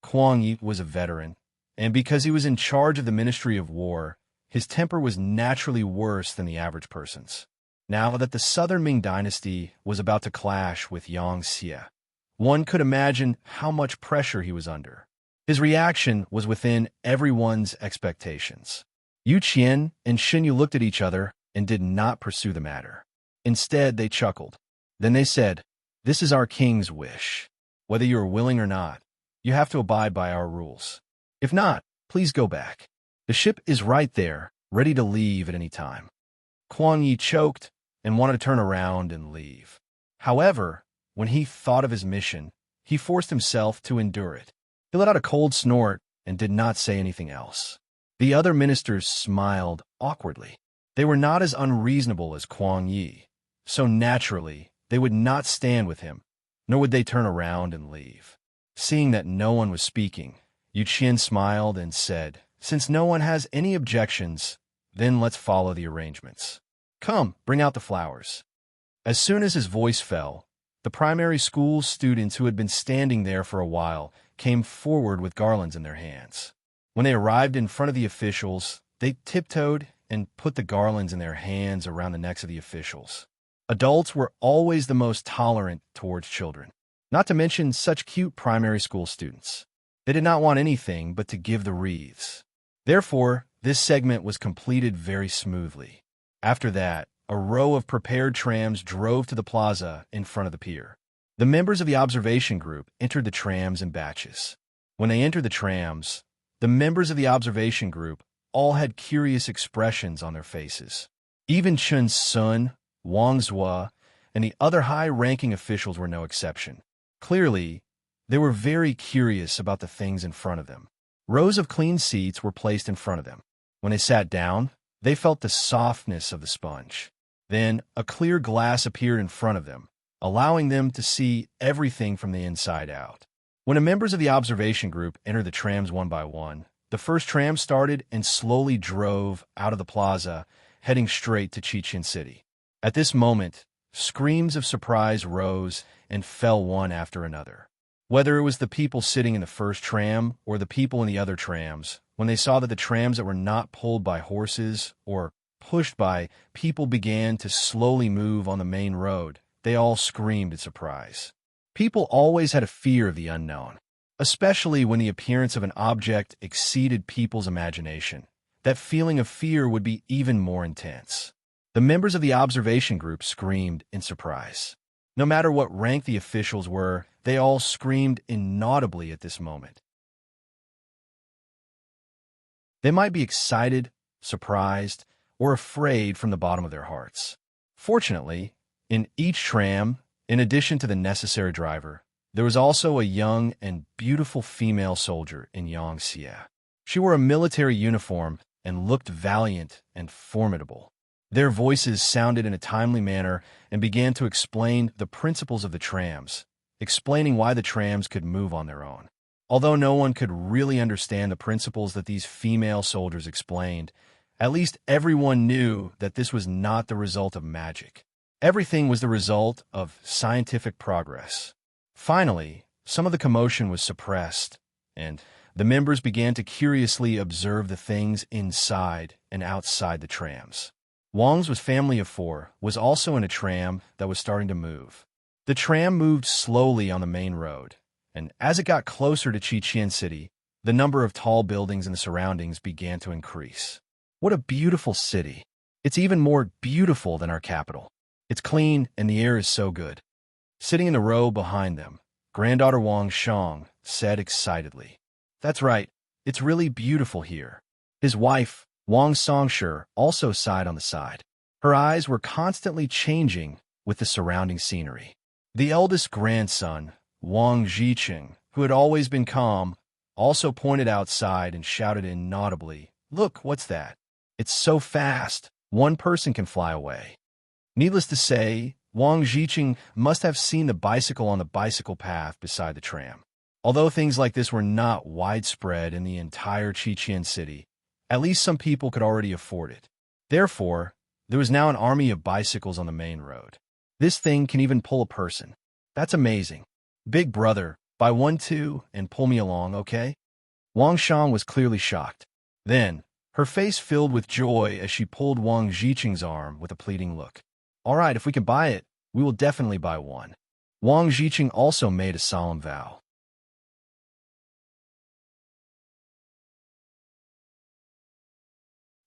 Kuang Yi was a veteran, and because he was in charge of the Ministry of War, his temper was naturally worse than the average person's. Now that the Southern Ming Dynasty was about to clash with Yang Xie, one could imagine how much pressure he was under. His reaction was within everyone's expectations. Yu Qian and Shun Yu looked at each other and did not pursue the matter. Instead, they chuckled. Then they said, "This is our king's wish. Whether you are willing or not, you have to abide by our rules. If not, please go back. The ship is right there, ready to leave at any time." Kuang Yi choked and wanted to turn around and leave. However, when he thought of his mission, he forced himself to endure it. He let out a cold snort and did not say anything else. The other ministers smiled awkwardly. They were not as unreasonable as Kuang Yi, so naturally they would not stand with him, nor would they turn around and leave. Seeing that no one was speaking, Yu Qian smiled and said, "Since no one has any objections, then let's follow the arrangements. Come, bring out the flowers." As soon as his voice fell, the primary school students who had been standing there for a while came forward with garlands in their hands. When they arrived in front of the officials, they tiptoed and put the garlands in their hands around the necks of the officials. Adults were always the most tolerant towards children, not to mention such cute primary school students. They did not want anything but to give the wreaths. Therefore, This segment was completed very smoothly. After that, a row of prepared trams drove to the plaza in front of the pier. The members of the observation group entered the trams in batches. When they entered the trams, the members of the observation group all had curious expressions on their faces. Even Chun's son, Wang Zhua, and the other high-ranking officials were no exception. Clearly, they were very curious about the things in front of them. Rows of clean seats were placed in front of them. When they sat down, they felt the softness of the sponge. Then, a clear glass appeared in front of them, allowing them to see everything from the inside out. When the members of the observation group entered the trams one by one, the first tram started and slowly drove out of the plaza, heading straight to Chichen City. At this moment, screams of surprise rose and fell one after another. Whether it was the people sitting in the first tram or the people in the other trams, when they saw that the trams that were not pulled by horses or pushed by people began to slowly move on the main road, they all screamed in surprise. People always had a fear of the unknown, especially when the appearance of an object exceeded people's imagination. That feeling of fear would be even more intense. The members of the observation group screamed in surprise. No matter what rank the officials were, they all screamed inaudibly at this moment. They might be excited, surprised, or afraid from the bottom of their hearts. Fortunately, in each tram, in addition to the necessary driver, there was also a young and beautiful female soldier in Yangxia. She wore a military uniform and looked valiant and formidable. Their voices sounded in a timely manner and began to explain the principles of the trams, explaining why the trams could move on their own. Although no one could really understand the principles that these female soldiers explained, at least everyone knew that this was not the result of magic. Everything was the result of scientific progress. Finally, some of the commotion was suppressed, and the members began to curiously observe the things inside and outside the trams. Wang's family of four was also in a tram that was starting to move. The tram moved slowly on the main road, and as it got closer to Chichen City, the number of tall buildings in the surroundings began to increase. What a beautiful city! It's even more beautiful than our capital. It's clean and the air is so good. Sitting in the row behind them, granddaughter Wang Shang said excitedly, "That's right, it's really beautiful here." His wife, Wang Songshi, also sighed on the side. Her eyes were constantly changing with the surrounding scenery. The eldest grandson, Wang Zhiqing, who had always been calm, also pointed outside and shouted inaudibly, "Look, what's that? It's so fast, one person can fly away." Needless to say, Wang Zhiqing must have seen the bicycle on the bicycle path beside the tram. Although things like this were not widespread in the entire Chichen City, at least some people could already afford it. Therefore, there was now an army of bicycles on the main road. This thing can even pull a person. That's amazing. Big brother, buy one too and pull me along, okay? Wang Shang was clearly shocked. Then, her face filled with joy as she pulled Wang Zhiqing's arm with a pleading look. "All right, if we can buy it, we will definitely buy one." Wang Zhiqing also made a solemn vow.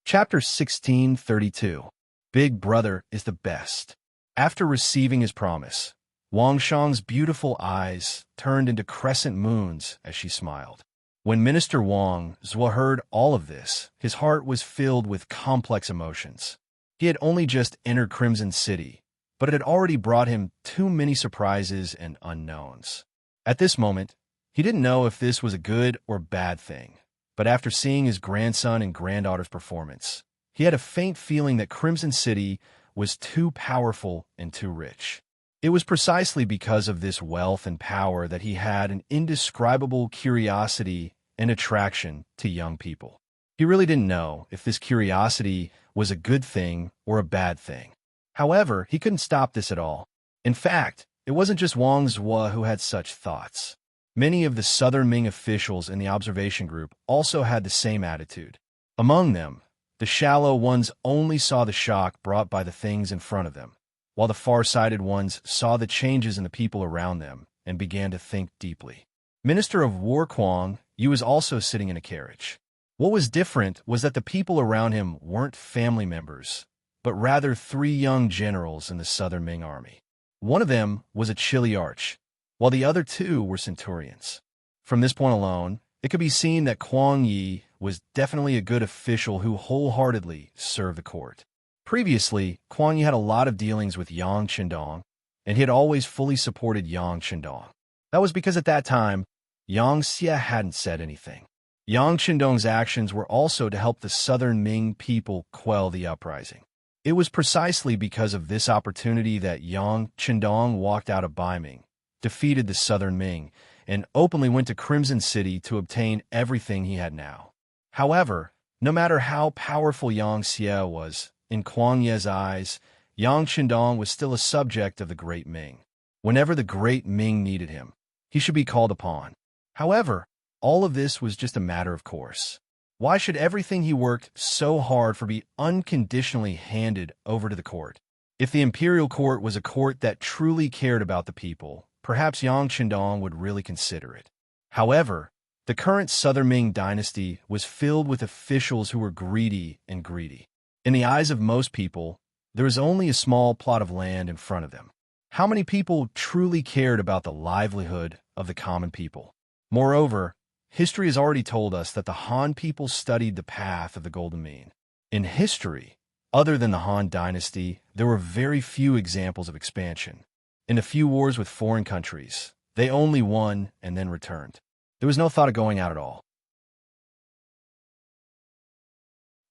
Chapter 1632. Big Brother is the best. After receiving his promise, Wang Shang's beautiful eyes turned into crescent moons as she smiled. When Minister Wang Zhua heard all of this, his heart was filled with complex emotions. He had only just entered Crimson City, but it had already brought him too many surprises and unknowns. At this moment, he didn't know if this was a good or bad thing. But after seeing his grandson and granddaughter's performance, he had a faint feeling that Crimson City was too powerful and too rich. It was precisely because of this wealth and power that he had an indescribable curiosity and attraction to young people. He really didn't know if this curiosity was a good thing or a bad thing. However, he couldn't stop this at all. In fact, it wasn't just Wang Zhua who had such thoughts. Many of the Southern Ming officials in the observation group also had the same attitude. Among them, the shallow ones only saw the shock brought by the things in front of them, while the far-sighted ones saw the changes in the people around them and began to think deeply. Minister of War Kwang Yu was also sitting in a carriage. What was different was that the people around him weren't family members, but rather three young generals in the Southern Ming army. One of them was a chiliarch, while the other two were centurions. From this point alone, it could be seen that Kuang Yi was definitely a good official who wholeheartedly served the court. Previously, Kuang Yi had a lot of dealings with Yang Qindong, and he had always fully supported Yang Qindong. That was because at that time, Yang Xie hadn't said anything. Yang Qindong's actions were also to help the Southern Ming people quell the uprising. It was precisely because of this opportunity that Yang Qindong walked out of Baiming, defeated the Southern Ming, and openly went to Crimson City to obtain everything he had now. However, no matter how powerful Yang Xie was, in Kuang Ye's eyes, Yang Qindong was still a subject of the Great Ming. Whenever the Great Ming needed him, he should be called upon. However, all of this was just a matter of course. Why should everything he worked so hard for be unconditionally handed over to the court? If the imperial court was a court that truly cared about the people, perhaps Yang Qindong would really consider it. However, the current Southern Ming dynasty was filled with officials who were greedy and greedy. In the eyes of most people, there was only a small plot of land in front of them. How many people truly cared about the livelihood of the common people? Moreover, history has already told us that the Han people studied the path of the Golden Mean. In history, other than the Han dynasty, there were very few examples of expansion. In a few wars with foreign countries, they only won and then returned. There was no thought of going out at all.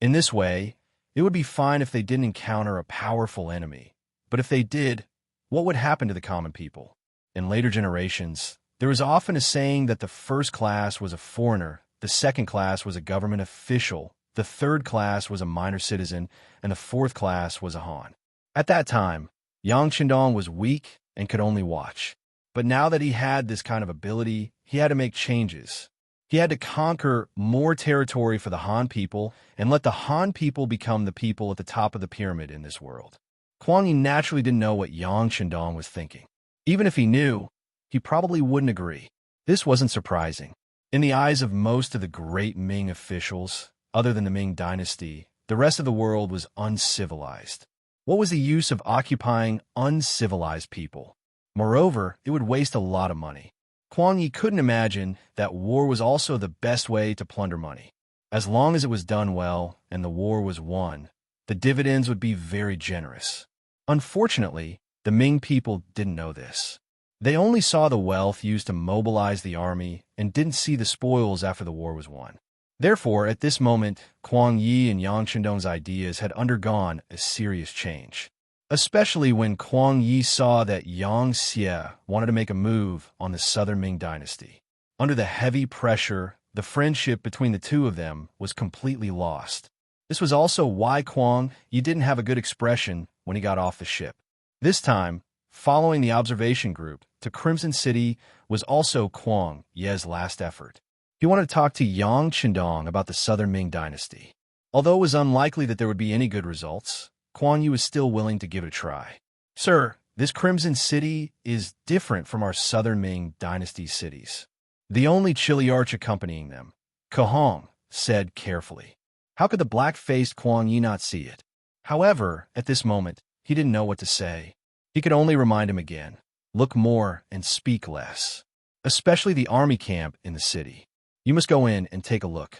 In this way, it would be fine if they didn't encounter a powerful enemy. But if they did, what would happen to the common people? In later generations, there was often a saying that the first class was a foreigner, the second class was a government official, the third class was a minor citizen, and the fourth class was a Han. At that time, Yang Qindong was weak and could only watch. But now that he had this kind of ability, he had to make changes. He had to conquer more territory for the Han people and let the Han people become the people at the top of the pyramid in this world. Kuang Yi naturally didn't know what Yang Qindong was thinking. Even if he knew, he probably wouldn't agree. This wasn't surprising. In the eyes of most of the great Ming officials, other than the Ming dynasty, the rest of the world was uncivilized. What was the use of occupying uncivilized people? Moreover, it would waste a lot of money. Kuang Yi couldn't imagine that war was also the best way to plunder money. As long as it was done well and the war was won, the dividends would be very generous. Unfortunately, the Ming people didn't know this. They only saw the wealth used to mobilize the army and didn't see the spoils after the war was won. Therefore, at this moment, Kuang Yi and Yang Qindong's ideas had undergone a serious change. Especially when Kuang Yi saw that Yang Xie wanted to make a move on the Southern Ming dynasty. Under the heavy pressure, the friendship between the two of them was completely lost. This was also why Kuang Yi didn't have a good expression when he got off the ship. This time, following the observation group to Crimson City was also Kuang Yi's last effort. He wanted to talk to Yang Qindong about the Southern Ming dynasty. Although it was unlikely that there would be any good results, Kuang Yi was still willing to give it a try. Sir, this Crimson City is different from our Southern Ming dynasty cities. The only chiliarch accompanying them, Kahong, said carefully. How could the black-faced Kuang Yi not see it? However, at this moment, he didn't know what to say. He could only remind him again, look more and speak less. Especially the army camp in the city. You must go in and take a look.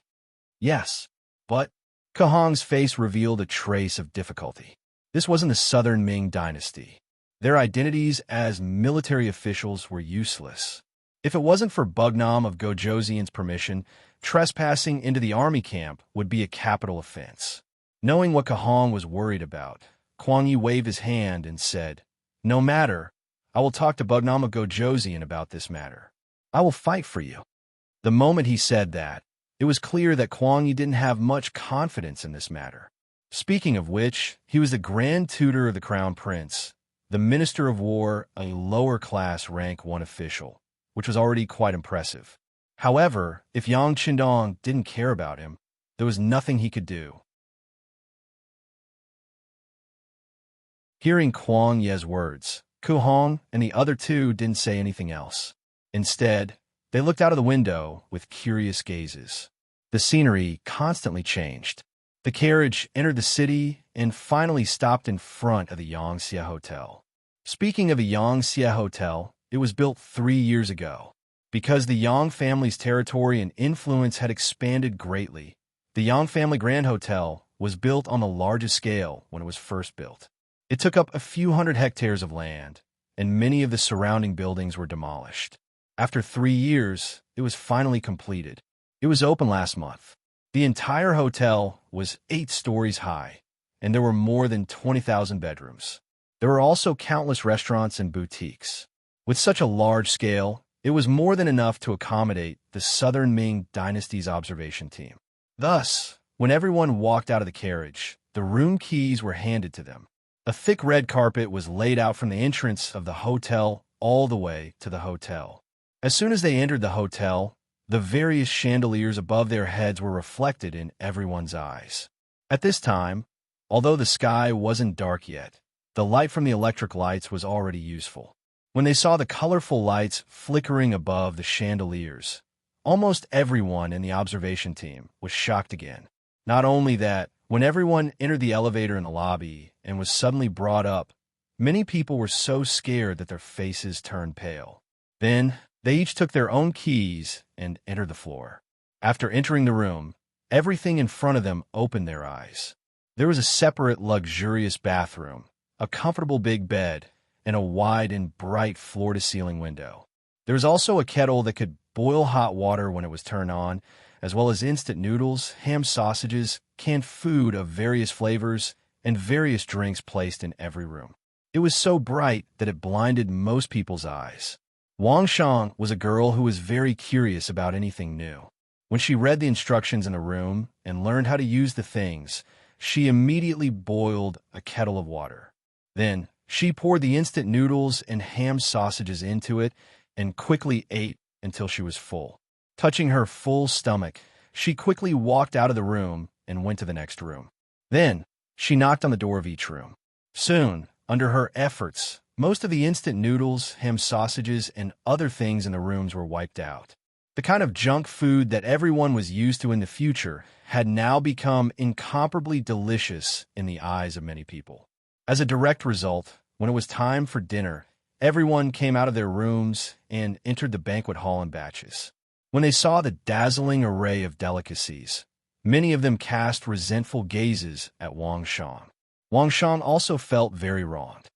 Yes, but Kahong's face revealed a trace of difficulty. This wasn't the Southern Ming dynasty. Their identities as military officials were useless. If it wasn't for Bugnam of Gojoseon's permission, trespassing into the army camp would be a capital offense. Knowing what Kahong was worried about, Kuang Yi waved his hand and said, "No matter, I will talk to Bugnam of Gojoseon about this matter. I will fight for you." The moment he said that, it was clear that Kuang Yi didn't have much confidence in this matter. Speaking of which, he was the Grand Tutor of the Crown Prince, the Minister of War, a lower-class rank 1 official, which was already quite impressive. However, if Yang Qindong didn't care about him, there was nothing he could do. Hearing Kuang Yi's words, Ku Hong and the other two didn't say anything else. Instead, they looked out of the window with curious gazes. The scenery constantly changed. The carriage entered the city and finally stopped in front of the Yangxia Hotel. Speaking of the Yangxia Hotel, it was built 3 years ago. Because the Yang family's territory and influence had expanded greatly, the Yang family Grand Hotel was built on the largest scale when it was first built. It took up a few hundred hectares of land, and many of the surrounding buildings were demolished. After 3 years, it was finally completed. It was open last month. The entire hotel was 8 stories high, and there were more than 20,000 bedrooms. There were also countless restaurants and boutiques. With such a large scale, it was more than enough to accommodate the Southern Ming Dynasty's observation team. Thus, when everyone walked out of the carriage, the room keys were handed to them. A thick red carpet was laid out from the entrance of the hotel all the way to the hotel. As soon as they entered the hotel, the various chandeliers above their heads were reflected in everyone's eyes. At this time, although the sky wasn't dark yet, the light from the electric lights was already useful. When they saw the colorful lights flickering above the chandeliers, almost everyone in the observation team was shocked again. Not only that, when everyone entered the elevator in the lobby and was suddenly brought up, many people were so scared that their faces turned pale. Then, they each took their own keys and entered the floor. After entering the room, everything in front of them opened their eyes. There was a separate, luxurious bathroom, a comfortable big bed, and a wide and bright floor-to-ceiling window. There was also a kettle that could boil hot water when it was turned on, as well as instant noodles, ham sausages, canned food of various flavors, and various drinks placed in every room. It was so bright that it blinded most people's eyes. Wang Shang was a girl who was very curious about anything new. When she read the instructions in the room and learned how to use the things, she immediately boiled a kettle of water. Then, she poured the instant noodles and ham sausages into it and quickly ate until she was full. Touching her full stomach, she quickly walked out of the room and went to the next room. Then, she knocked on the door of each room. Soon, under her efforts, most of the instant noodles, ham sausages, and other things in the rooms were wiped out. The kind of junk food that everyone was used to in the future had now become incomparably delicious in the eyes of many people. As a direct result, when it was time for dinner, everyone came out of their rooms and entered the banquet hall in batches. When they saw the dazzling array of delicacies, many of them cast resentful gazes at Wang Shang. Wang Shang also felt very wronged.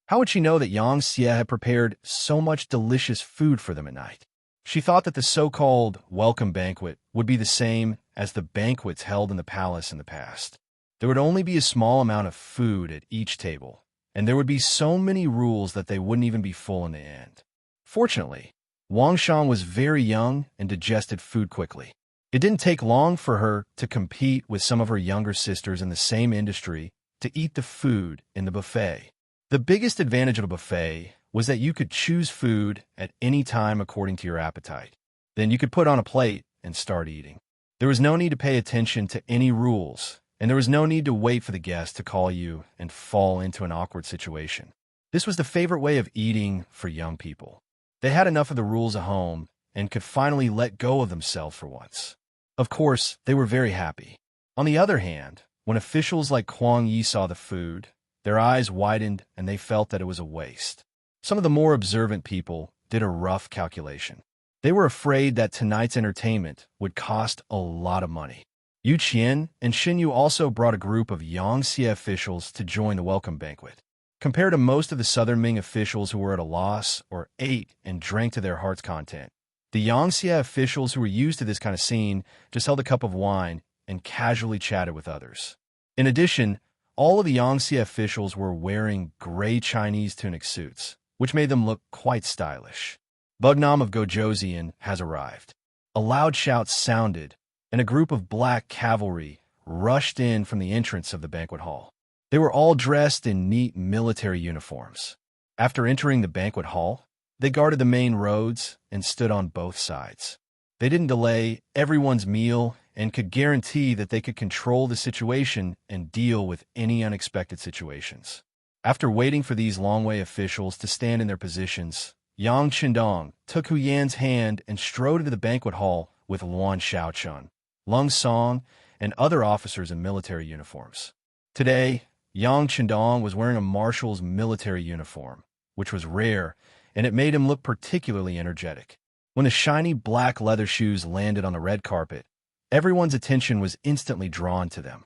How would she know that Yang Xie had prepared so much delicious food for them at night? She thought that the so-called welcome banquet would be the same as the banquets held in the palace in the past. There would only be a small amount of food at each table, and there would be so many rules that they wouldn't even be full in the end. Fortunately, Wang Shang was very young and digested food quickly. It didn't take long for her to compete with some of her younger sisters in the same industry to eat the food in the buffet. The biggest advantage of a buffet was that you could choose food at any time according to your appetite. Then you could put on a plate and start eating. There was no need to pay attention to any rules, and there was no need to wait for the guest to call you and fall into an awkward situation. This was the favorite way of eating for young people. They had enough of the rules at home and could finally let go of themselves for once. Of course, they were very happy. On the other hand, when officials like Kuang Yi saw the food, their eyes widened and they felt that it was a waste. Some of the more observant people did a rough calculation. They were afraid that tonight's entertainment would cost a lot of money. Yu Qian and Xin Yu also brought a group of Yangxia officials to join the welcome banquet. Compared to most of the Southern Ming officials who were at a loss or ate and drank to their heart's content, the Yangxia officials who were used to this kind of scene just held a cup of wine and casually chatted with others. In addition, all of the Yangxia officials were wearing gray Chinese tunic suits, which made them look quite stylish. Bugnam of Gojoseon has arrived. A loud shout sounded, and a group of black cavalry rushed in from the entrance of the banquet hall. They were all dressed in neat military uniforms. After entering the banquet hall, they guarded the main roads and stood on both sides. They didn't delay everyone's meal and could guarantee that they could control the situation and deal with any unexpected situations. After waiting for these Longwei officials to stand in their positions, Yang Qindong took Hu Yan's hand and strode into the banquet hall with Luan Xiaochun, Lung Song, and other officers in military uniforms. Today, Yang Qindong was wearing a marshal's military uniform, which was rare, and it made him look particularly energetic. When the shiny black leather shoes landed on the red carpet, everyone's attention was instantly drawn to them.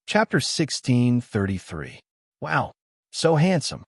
Chapter 1633. Wow, so handsome.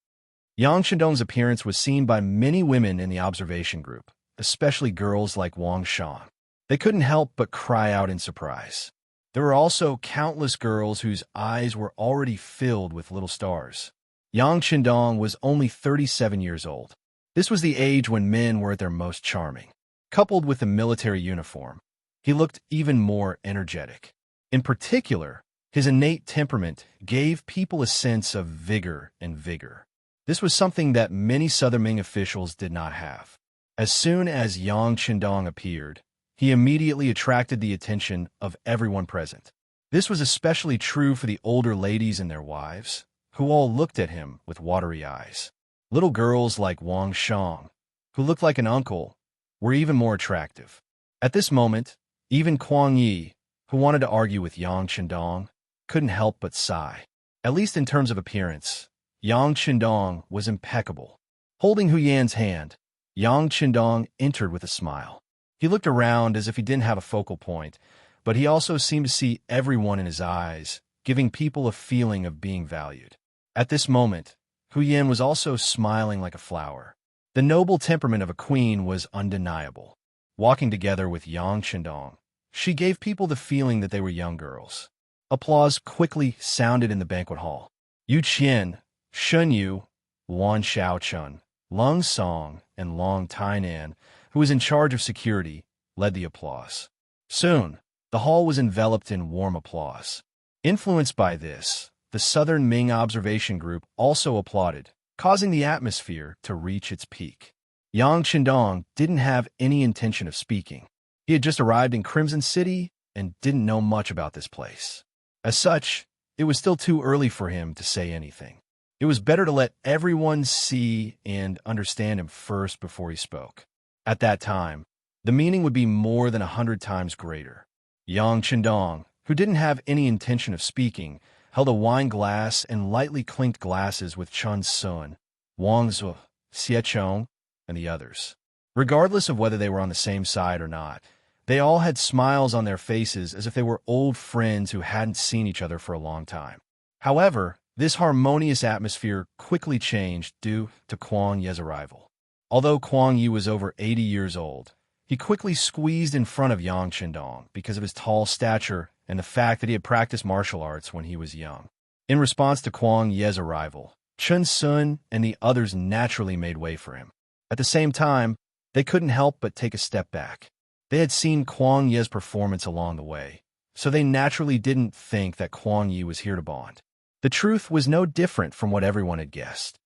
Yang Shandong's appearance was seen by many women in the observation group, especially girls like Wang Shan. They couldn't help but cry out in surprise. There were also countless girls whose eyes were already filled with little stars. Yang Qindong was only 37 years old. This was the age when men were at their most charming. Coupled with the military uniform, he looked even more energetic. In particular, his innate temperament gave people a sense of vigor and vigor. This was something that many Southern Ming officials did not have. As soon as Yang Qindong appeared, he immediately attracted the attention of everyone present. This was especially true for the older ladies and their wives, who all looked at him with watery eyes. Little girls like Wang Shang, who looked like an uncle, were even more attractive. At this moment, even Kuang Yi, who wanted to argue with Yang Qindong, couldn't help but sigh. At least in terms of appearance, Yang Qindong was impeccable. Holding Hu Yan's hand, Yang Qindong entered with a smile. He looked around as if he didn't have a focal point, but he also seemed to see everyone in his eyes, giving people a feeling of being valued. At this moment, Hu Yan was also smiling like a flower. The noble temperament of a queen was undeniable. Walking together with Yang Qindong, she gave people the feeling that they were young girls. Applause quickly sounded in the banquet hall. Yu Qian, Shun Yu, Luan Xiaochun, Lung Song, and Long Tainan, who was in charge of security, led the applause. Soon, the hall was enveloped in warm applause. Influenced by this, the Southern Ming observation group also applauded, causing the atmosphere to reach its peak. Yang Qindong didn't have any intention of speaking. He had just arrived in Crimson City and didn't know much about this place. As such, it was still too early for him to say anything. It was better to let everyone see and understand him first before he spoke. At that time, the meaning would be more than 100 times greater. Yang Qindong, who didn't have any intention of speaking, held a wine glass and lightly clinked glasses with Chun Sun, Wang Zhu, Xie Chong, and the others. Regardless of whether they were on the same side or not, they all had smiles on their faces as if they were old friends who hadn't seen each other for a long time. However, this harmonious atmosphere quickly changed due to Kuang Ye's arrival. Although Kuang Yi was over 80 years old, he quickly squeezed in front of Yang Qindong because of his tall stature and the fact that he had practiced martial arts when he was young. In response to Kuang Ye's arrival, Chun Sun and the others naturally made way for him. At the same time, they couldn't help but take a step back. They had seen Kuang Ye's performance along the way, so they naturally didn't think that Kuang Yi was here to bond. The truth was no different from what everyone had guessed.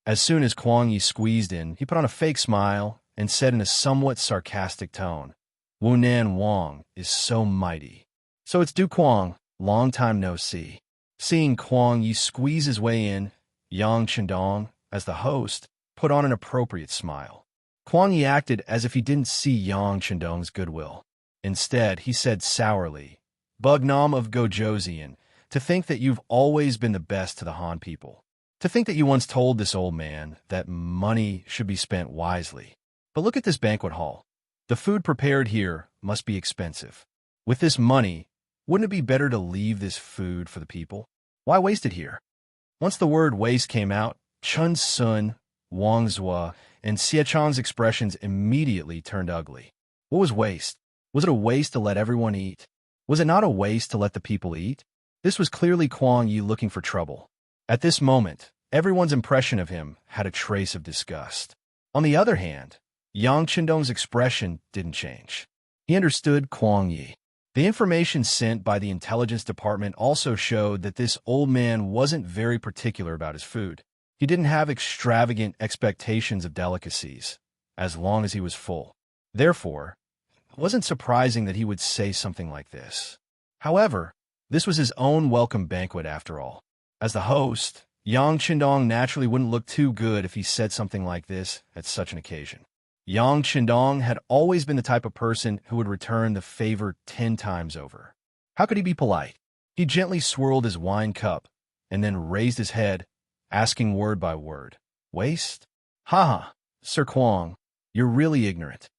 As soon as Kuang Yi squeezed in, he put on a fake smile and said in a somewhat sarcastic tone, "Wunan Wang is so mighty. So it's Du Kuang, long time no see." Seeing Kuang Yi squeeze his way in, Yang Qindong, as the host, put on an appropriate smile. Kuang Yi acted as if he didn't see Yang Qindong's goodwill. Instead, he said sourly, "Bugnam of Gojoseon, to think that you've always been the best to the Han people. To think that you once told this old man that money should be spent wisely. But look at this banquet hall. The food prepared here must be expensive. With this money, wouldn't it be better to leave this food for the people? Why waste it here?" Once the word waste came out, Chun Sun, Wang Zhua, and Xie Chang's expressions immediately turned ugly. What was waste? Was it a waste to let everyone eat? Was it not a waste to let the people eat? This was clearly Kuang Yi looking for trouble. At this moment, everyone's impression of him had a trace of disgust. On the other hand, Yang Qindong's expression didn't change. He understood Kuang Yi. The information sent by the intelligence department also showed that this old man wasn't very particular about his food. He didn't have extravagant expectations of delicacies, as long as he was full. Therefore, it wasn't surprising that he would say something like this. However, this was his own welcome banquet after all. As the host, Yang Qindong naturally wouldn't look too good if he said something like this at such an occasion. Yang Qindong had always been the type of person who would return the favor 10 times over. How could he be polite? He gently swirled his wine cup and then raised his head, asking word by word, "Waste? Haha, Sir Kuang, you're really ignorant."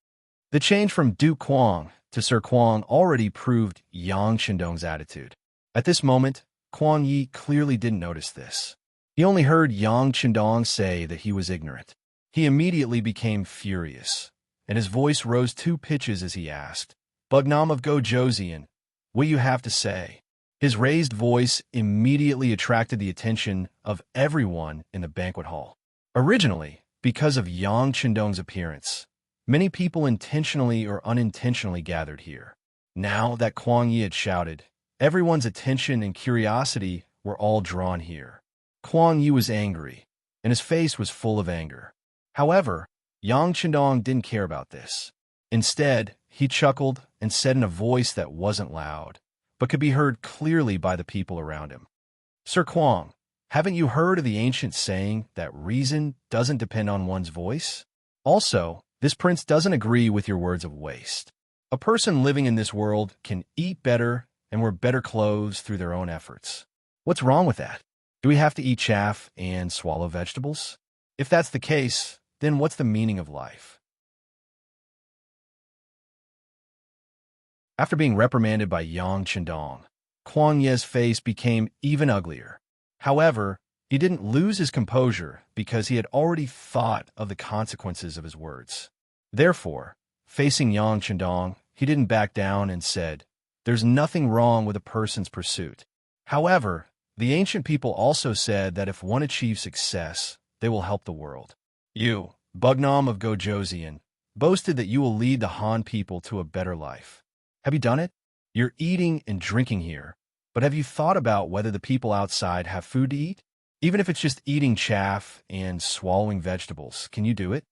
The change from Duke Kuang to Sir Kuang already proved Yang Qindong's attitude. At this moment, Kuang Yi clearly didn't notice this. He only heard Yang Qindong say that he was ignorant. He immediately became furious, and his voice rose 2 pitches as he asked, "Bugnam of Go Joseon, what you have to say?" His raised voice immediately attracted the attention of everyone in the banquet hall. Originally, because of Yang Qindong's appearance, many people intentionally or unintentionally gathered here. Now that Kuang Yi had shouted, everyone's attention and curiosity were all drawn here. Kuang Yi was angry, and his face was full of anger. However, Yang Qindong didn't care about this. Instead, he chuckled and said in a voice that wasn't loud, but could be heard clearly by the people around him, "Sir Kuang, haven't you heard of the ancient saying that reason doesn't depend on one's voice? Also, this prince doesn't agree with your words of waste. A person living in this world can eat better and wear better clothes through their own efforts. What's wrong with that? Do we have to eat chaff and swallow vegetables? If that's the case, then what's the meaning of life?" After being reprimanded by Yang Qindong, Kuang Ye's face became even uglier. However, he didn't lose his composure because he had already thought of the consequences of his words. Therefore, facing Yang Qindong, he didn't back down and said, "There's nothing wrong with a person's pursuit. However, the ancient people also said that if one achieves success, they will help the world. You, Bugnam of Go Joseon, boasted that you will lead the Han people to a better life. Have you done it? You're eating and drinking here, but have you thought about whether the people outside have food to eat? Even if it's just eating chaff and swallowing vegetables, can you do it?"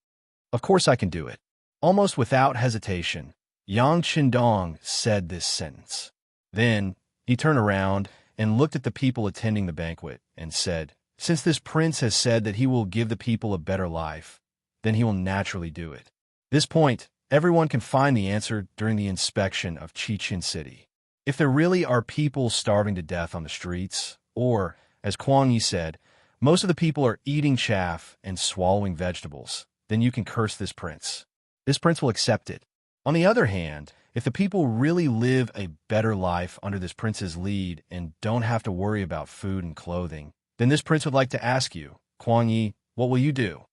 "Of course I can do it." Almost without hesitation, Yang Qindong said this sentence. Then, he turned around and looked at the people attending the banquet and said, "Since this prince has said that he will give the people a better life, then he will naturally do it." This point, everyone can find the answer during the inspection of Qichin City. If there really are people starving to death on the streets, or, as Kuang Yi said, most of the people are eating chaff and swallowing vegetables, then you can curse this prince. This prince will accept it. On the other hand, if the people really live a better life under this prince's lead and don't have to worry about food and clothing, then this prince would like to ask you, Kuang Yi, what will you do?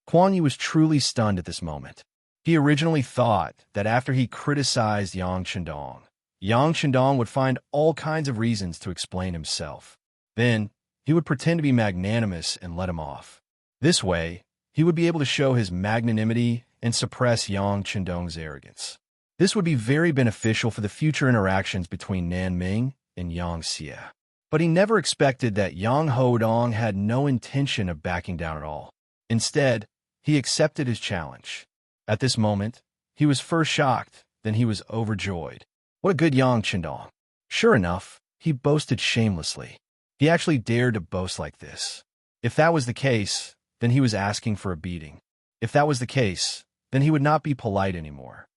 Kuang Yi was truly stunned at this moment. He originally thought that after he criticized Yang Qindong would find all kinds of reasons to explain himself. Then, he would pretend to be magnanimous and let him off. This way, he would be able to show his magnanimity and suppress Yang Qindong's arrogance. This would be very beneficial for the future interactions between Nan Ming and Yang Xie. But he never expected that Yang Hodong had no intention of backing down at all. Instead, he accepted his challenge. At this moment, he was first shocked, then he was overjoyed. What a good Yang Qindong. Sure enough, he boasted shamelessly. He actually dared to boast like this. If that was the case, then he was asking for a beating. If that was the case, then he would not be polite anymore.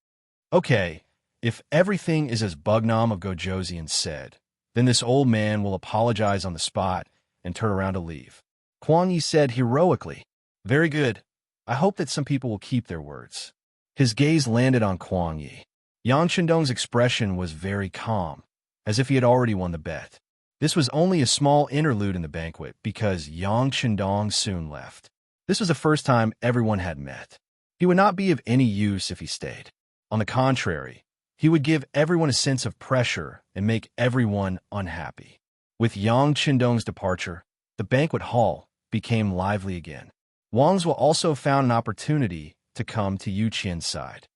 Okay, if everything is as Bugnam of Go Joseon said, then this old man will apologize on the spot and turn around to leave. Kuang Yi said heroically, "Very good. I hope that some people will keep their words." His gaze landed on Kuang Yi. Yang Qindong's expression was very calm, as if he had already won the bet. This was only a small interlude in the banquet because Yang Qindong soon left. This was the first time everyone had met. He would not be of any use if he stayed. On the contrary, he would give everyone a sense of pressure and make everyone unhappy. With Yang Qindong's departure, the banquet hall became lively again. Wang Zhuo also found an opportunity to come to Yu Qian's side.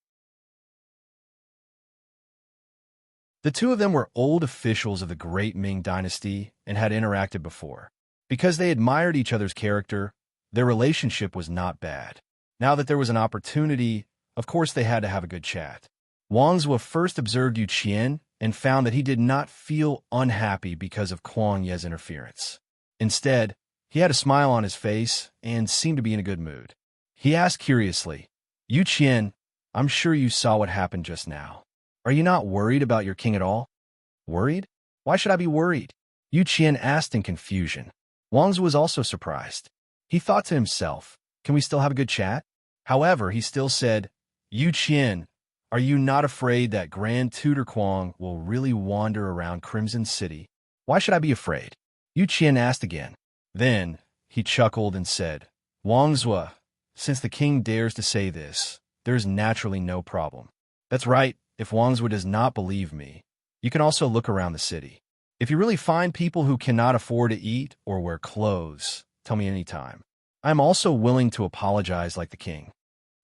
The two of them were old officials of the Great Ming Dynasty and had interacted before. Because they admired each other's character, their relationship was not bad. Now that there was an opportunity, of course they had to have a good chat. Wang Zhuo first observed Yu Qian and found that he did not feel unhappy because of Kuang Ye's interference. Instead, he had a smile on his face and seemed to be in a good mood. He asked curiously, "Yu Qian, I'm sure you saw what happened just now. Are you not worried about your king at all?" "Worried? Why should I be worried?" Yu Qian asked in confusion. Wang Zhuo was also surprised. He thought to himself, "Can we still have a good chat?" However, he still said, "Yu Qian, are you not afraid that Grand Tutor Kuang will really wander around Crimson City?" "Why should I be afraid?" Yu Qian asked again. Then he chuckled and said, "Wang Zhuo, since the king dares to say this, there is naturally no problem." "That's right. If Wang Zhuo does not believe me, you can also look around the city. If you really find people who cannot afford to eat or wear clothes, tell me anytime. I am also willing to apologize like the king."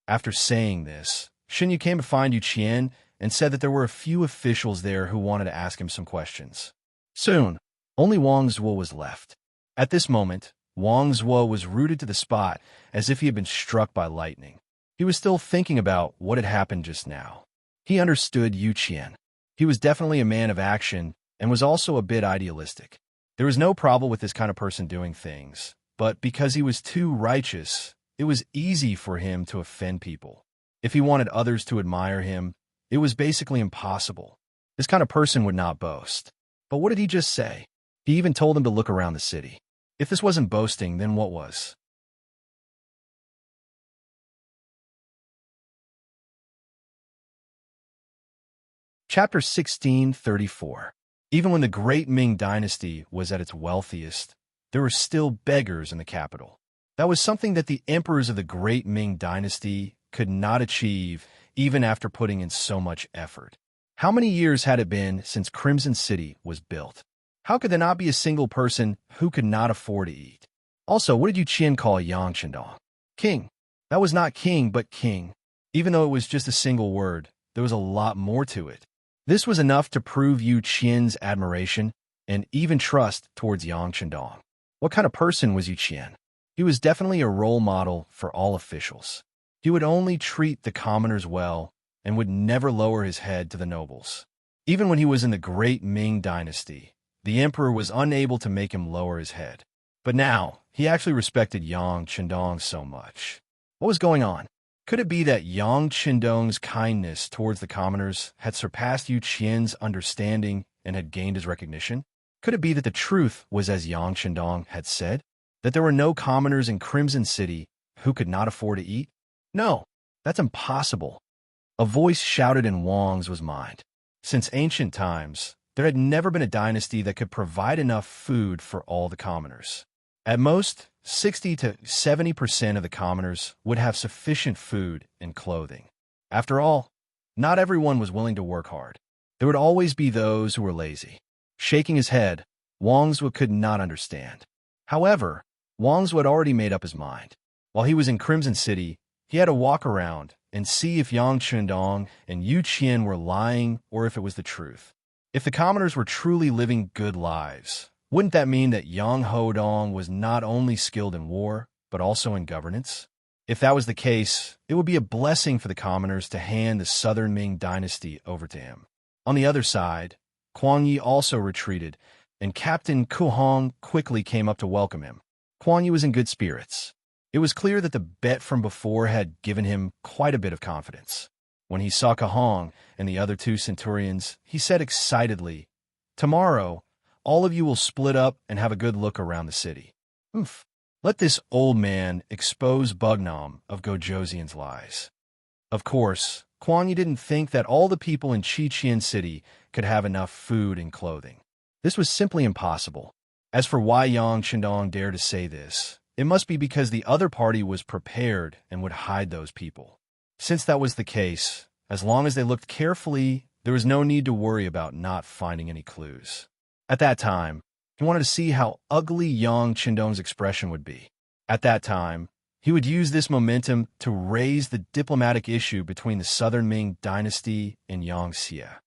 After saying this, Xinyu came to find Yu Qian and said that there were a few officials there who wanted to ask him some questions. Soon, only Wang Zhuo was left. At this moment, Wang Zhuo was rooted to the spot as if he had been struck by lightning. He was still thinking about what had happened just now. He understood Yu Qian. He was definitely a man of action and was also a bit idealistic. There was no problem with this kind of person doing things, but because he was too righteous, it was easy for him to offend people. If he wanted others to admire him, it was basically impossible. This kind of person would not boast. But what did he just say? He even told him to look around the city. If this wasn't boasting, then what was? Chapter 1634. Even when the Great Ming Dynasty was at its wealthiest, there were still beggars in the capital. That was something that the emperors of the Great Ming Dynasty could not achieve even after putting in so much effort. How many years had it been since Crimson City was built? How could there not be a single person who could not afford to eat? Also, what did Yu Qian call Yang Chendong? King. That was not king, but king. Even though it was just a single word, there was a lot more to it. This was enough to prove Yu Qian's admiration and even trust towards Yang Chendong. What kind of person was Yu Qian? He was definitely a role model for all officials. He would only treat the commoners well and would never lower his head to the nobles. Even when he was in the Great Ming Dynasty, the emperor was unable to make him lower his head. But now, he actually respected Yang Chendong so much. What was going on? Could it be that Yang Chendong's kindness towards the commoners had surpassed Yu Qian's understanding and had gained his recognition? Could it be that the truth was as Yang Chendong had said, that there were no commoners in Crimson City who could not afford to eat? No, that's impossible. A voice shouted in Wang Zhuo's mind. Since ancient times, there had never been a dynasty that could provide enough food for all the commoners. At most, 60 to 70% of the commoners would have sufficient food and clothing. After all, not everyone was willing to work hard. There would always be those who were lazy. Shaking his head, Wang Zhuo could not understand. However, Wang Zhuo had already made up his mind. While he was in Crimson City, he had to walk around and see if Yang Chendong and Yu Qian were lying or if it was the truth. If the commoners were truly living good lives, wouldn't that mean that Yang Hodong was not only skilled in war, but also in governance? If that was the case, it would be a blessing for the commoners to hand the Southern Ming Dynasty over to him. On the other side, Kuang Yi also retreated, and Captain Ku Hong quickly came up to welcome him. Kuang Yi was in good spirits. It was clear that the bet from before had given him quite a bit of confidence. When he saw Ku Hong and the other two centurions, he said excitedly, "Tomorrow, all of you will split up and have a good look around the city. Oof. Let this old man expose Bugnam of Gojoseon's lies." Of course, Kuang Yi didn't think that all the people in Qiqian City could have enough food and clothing. This was simply impossible. As for why Yang Chendong dared to say this, it must be because the other party was prepared and would hide those people. Since that was the case, as long as they looked carefully, there was no need to worry about not finding any clues. At that time, he wanted to see how ugly Yang Chendong's expression would be. At that time, he would use this momentum to raise the diplomatic issue between the Southern Ming Dynasty and Yangxia.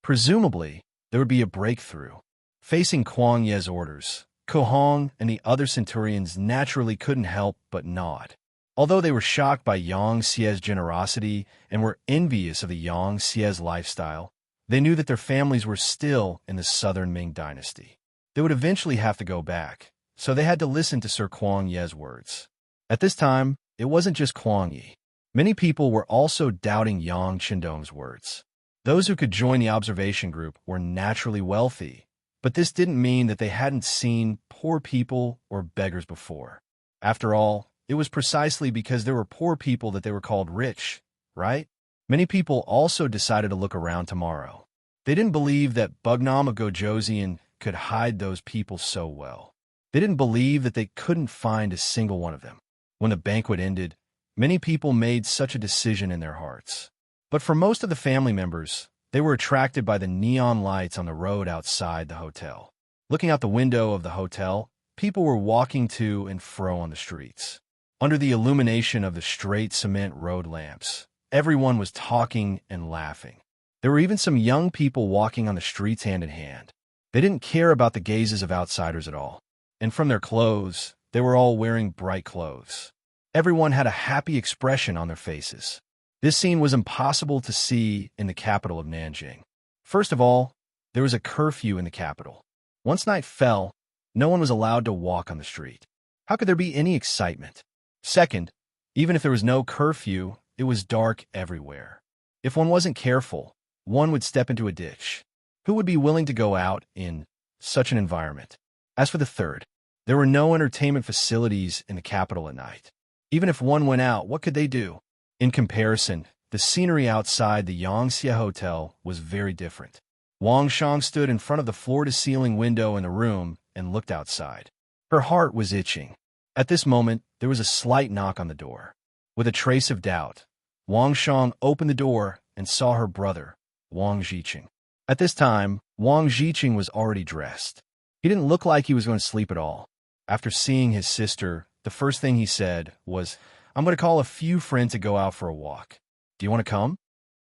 Presumably, there would be a breakthrough. Facing Kuang Ye's orders, Ku Hong and the other centurions naturally couldn't help but nod. Although they were shocked by Yang Xie's generosity and were envious of the Yang Xie's lifestyle, they knew that their families were still in the southern Ming dynasty. They would eventually have to go back, so they had to listen to Sir Kuang Ye's words. At this time, it wasn't just Kuang Ye. Many people were also doubting Yang Qindong's words. Those who could join the observation group were naturally wealthy, but this didn't mean that they hadn't seen poor people or beggars before. After all, it was precisely because there were poor people that they were called rich, right? Many people also decided to look around tomorrow. They didn't believe that Bugnam of Gojoseon could hide those people so well. They didn't believe that they couldn't find a single one of them. When the banquet ended, many people made such a decision in their hearts. But for most of the family members, they were attracted by the neon lights on the road outside the hotel. Looking out the window of the hotel, people were walking to and fro on the streets. Under the illumination of the straight cement road lamps, everyone was talking and laughing. There were even some young people walking on the streets hand in hand. They didn't care about the gazes of outsiders at all. And from their clothes, they were all wearing bright clothes. Everyone had a happy expression on their faces. This scene was impossible to see in the capital of Nanjing. First of all, there was a curfew in the capital. Once night fell, no one was allowed to walk on the street. How could there be any excitement? Second, even if there was no curfew, it was dark everywhere. If one wasn't careful, one would step into a ditch. Who would be willing to go out in such an environment? As for the third, there were no entertainment facilities in the capital at night. Even if one went out, what could they do? In comparison, the scenery outside the Yangxia Hotel was very different. Wang Shang stood in front of the floor-to-ceiling window in the room and looked outside. Her heart was itching. At this moment, there was a slight knock on the door. With a trace of doubt, Wang Shang opened the door and saw her brother, Wang Zhiqing. At this time, Wang Zhiqing was already dressed. He didn't look like he was going to sleep at all. After seeing his sister, the first thing he said was, "I'm going to call a few friends to go out for a walk. Do you want to come?"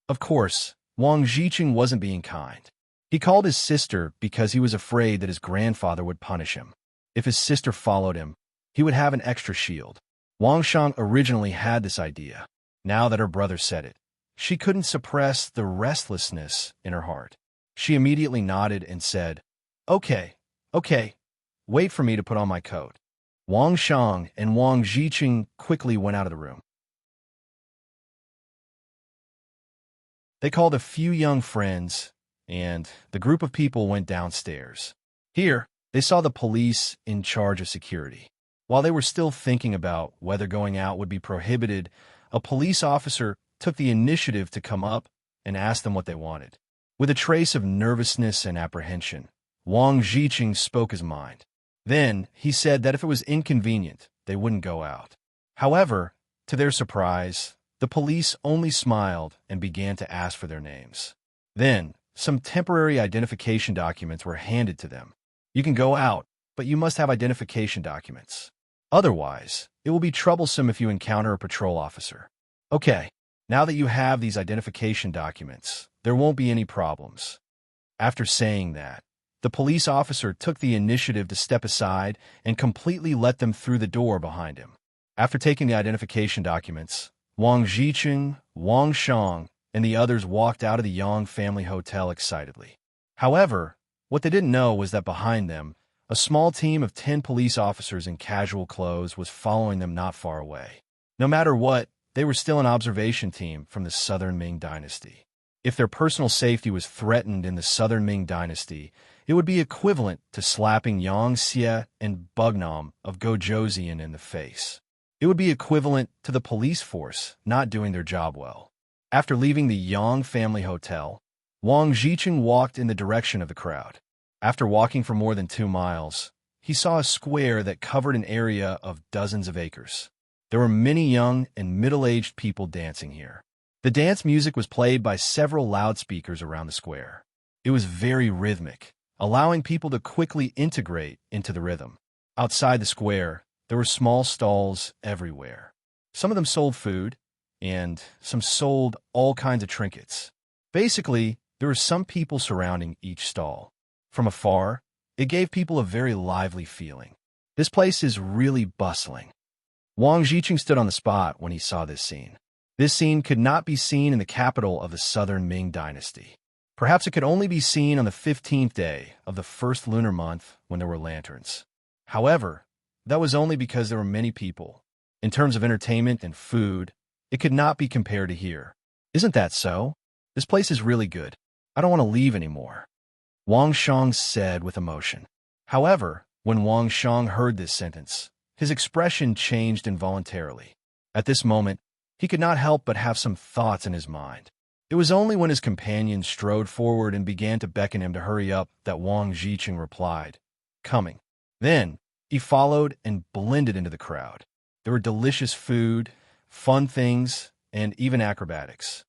Of course, Wang Zhiqing wasn't being kind. He called his sister because he was afraid that his grandfather would punish him. If his sister followed him, he would have an extra shield. Wang Shang originally had this idea. Now that her brother said it, she couldn't suppress the restlessness in her heart. She immediately nodded and said, Okay, wait for me to put on my coat." Wang Shang and Wang Zhiqing quickly went out of the room. They called a few young friends, and the group of people went downstairs. Here, they saw the police in charge of security. While they were still thinking about whether going out would be prohibited, a police officer took the initiative to come up and ask them what they wanted. With a trace of nervousness and apprehension, Wang Zhiqing spoke his mind. Then he said that if it was inconvenient, they wouldn't go out. However, to their surprise, the police only smiled and began to ask for their names. Then, some temporary identification documents were handed to them. "You can go out, but you must have identification documents. Otherwise, it will be troublesome if you encounter a patrol officer." "Okay, now that you have these identification documents, there won't be any problems." After saying that, the police officer took the initiative to step aside and completely let them through the door behind him. After taking the identification documents, Wang Zhiqing, Wang Shang, and the others walked out of the Yang family hotel excitedly. However, what they didn't know was that behind them, a small team of 10 police officers in casual clothes was following them not far away. No matter what, they were still an observation team from the Southern Ming Dynasty. If their personal safety was threatened in the Southern Ming Dynasty, it would be equivalent to slapping Yang Xie and Bugnam of Gojoseon in the face. It would be equivalent to the police force not doing their job well. After leaving the Yang family hotel, Wang Zhiqing walked in the direction of the crowd. After walking for more than 2 miles, he saw a square that covered an area of dozens of acres. There were many young and middle-aged people dancing here. The dance music was played by several loudspeakers around the square. It was very rhythmic, allowing people to quickly integrate into the rhythm. Outside the square, there were small stalls everywhere. Some of them sold food, and some sold all kinds of trinkets. Basically, there were some people surrounding each stall. From afar, it gave people a very lively feeling. This place is really bustling. Wang Jiqing stood on the spot when he saw this scene. This scene could not be seen in the capital of the southern Ming dynasty. Perhaps it could only be seen on the 15th day of the first lunar month when there were lanterns. However, that was only because there were many people. In terms of entertainment and food, it could not be compared to here. Isn't that so? This place is really good. I don't want to leave anymore, Wang Shang said with emotion. However, when Wang Shang heard this sentence, his expression changed involuntarily. At this moment, he could not help but have some thoughts in his mind. It was only when his companion strode forward and began to beckon him to hurry up that Wang Jiqing replied, "Coming." Then, he followed and blended into the crowd. There were delicious food, fun things, and even acrobatics.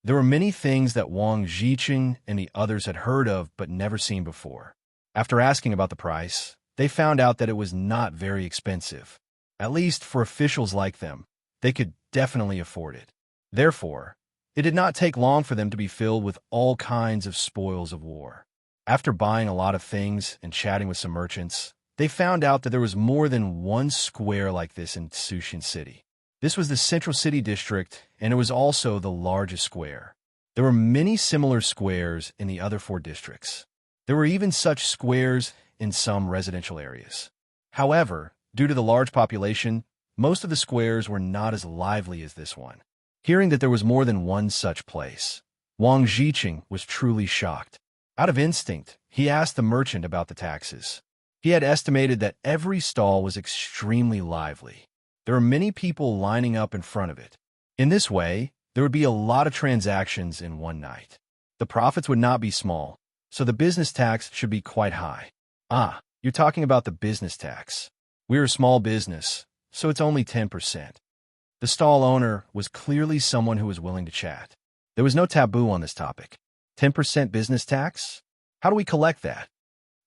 There were many things that Wang Jiqing and the others had heard of but never seen before. After asking about the price, they found out that it was not very expensive. At least for officials like them, they could definitely afford it. Therefore, it did not take long for them to be filled with all kinds of spoils of war. After buying a lot of things and chatting with some merchants, they found out that there was more than one square like this in Sushin City. This was the central city district, and it was also the largest square. There were many similar squares in the other 4 districts. There were even such squares in some residential areas. However, due to the large population, most of the squares were not as lively as this one. Hearing that there was more than one such place, Wang Jiqing was truly shocked. Out of instinct, he asked the merchant about the taxes. He had estimated that every stall was extremely lively. There were many people lining up in front of it. In this way, there would be a lot of transactions in one night. The profits would not be small, so the business tax should be quite high. Ah, you're talking about the business tax. We're a small business, so it's only 10%. The stall owner was clearly someone who was willing to chat. There was no taboo on this topic. 10% business tax? How do we collect that?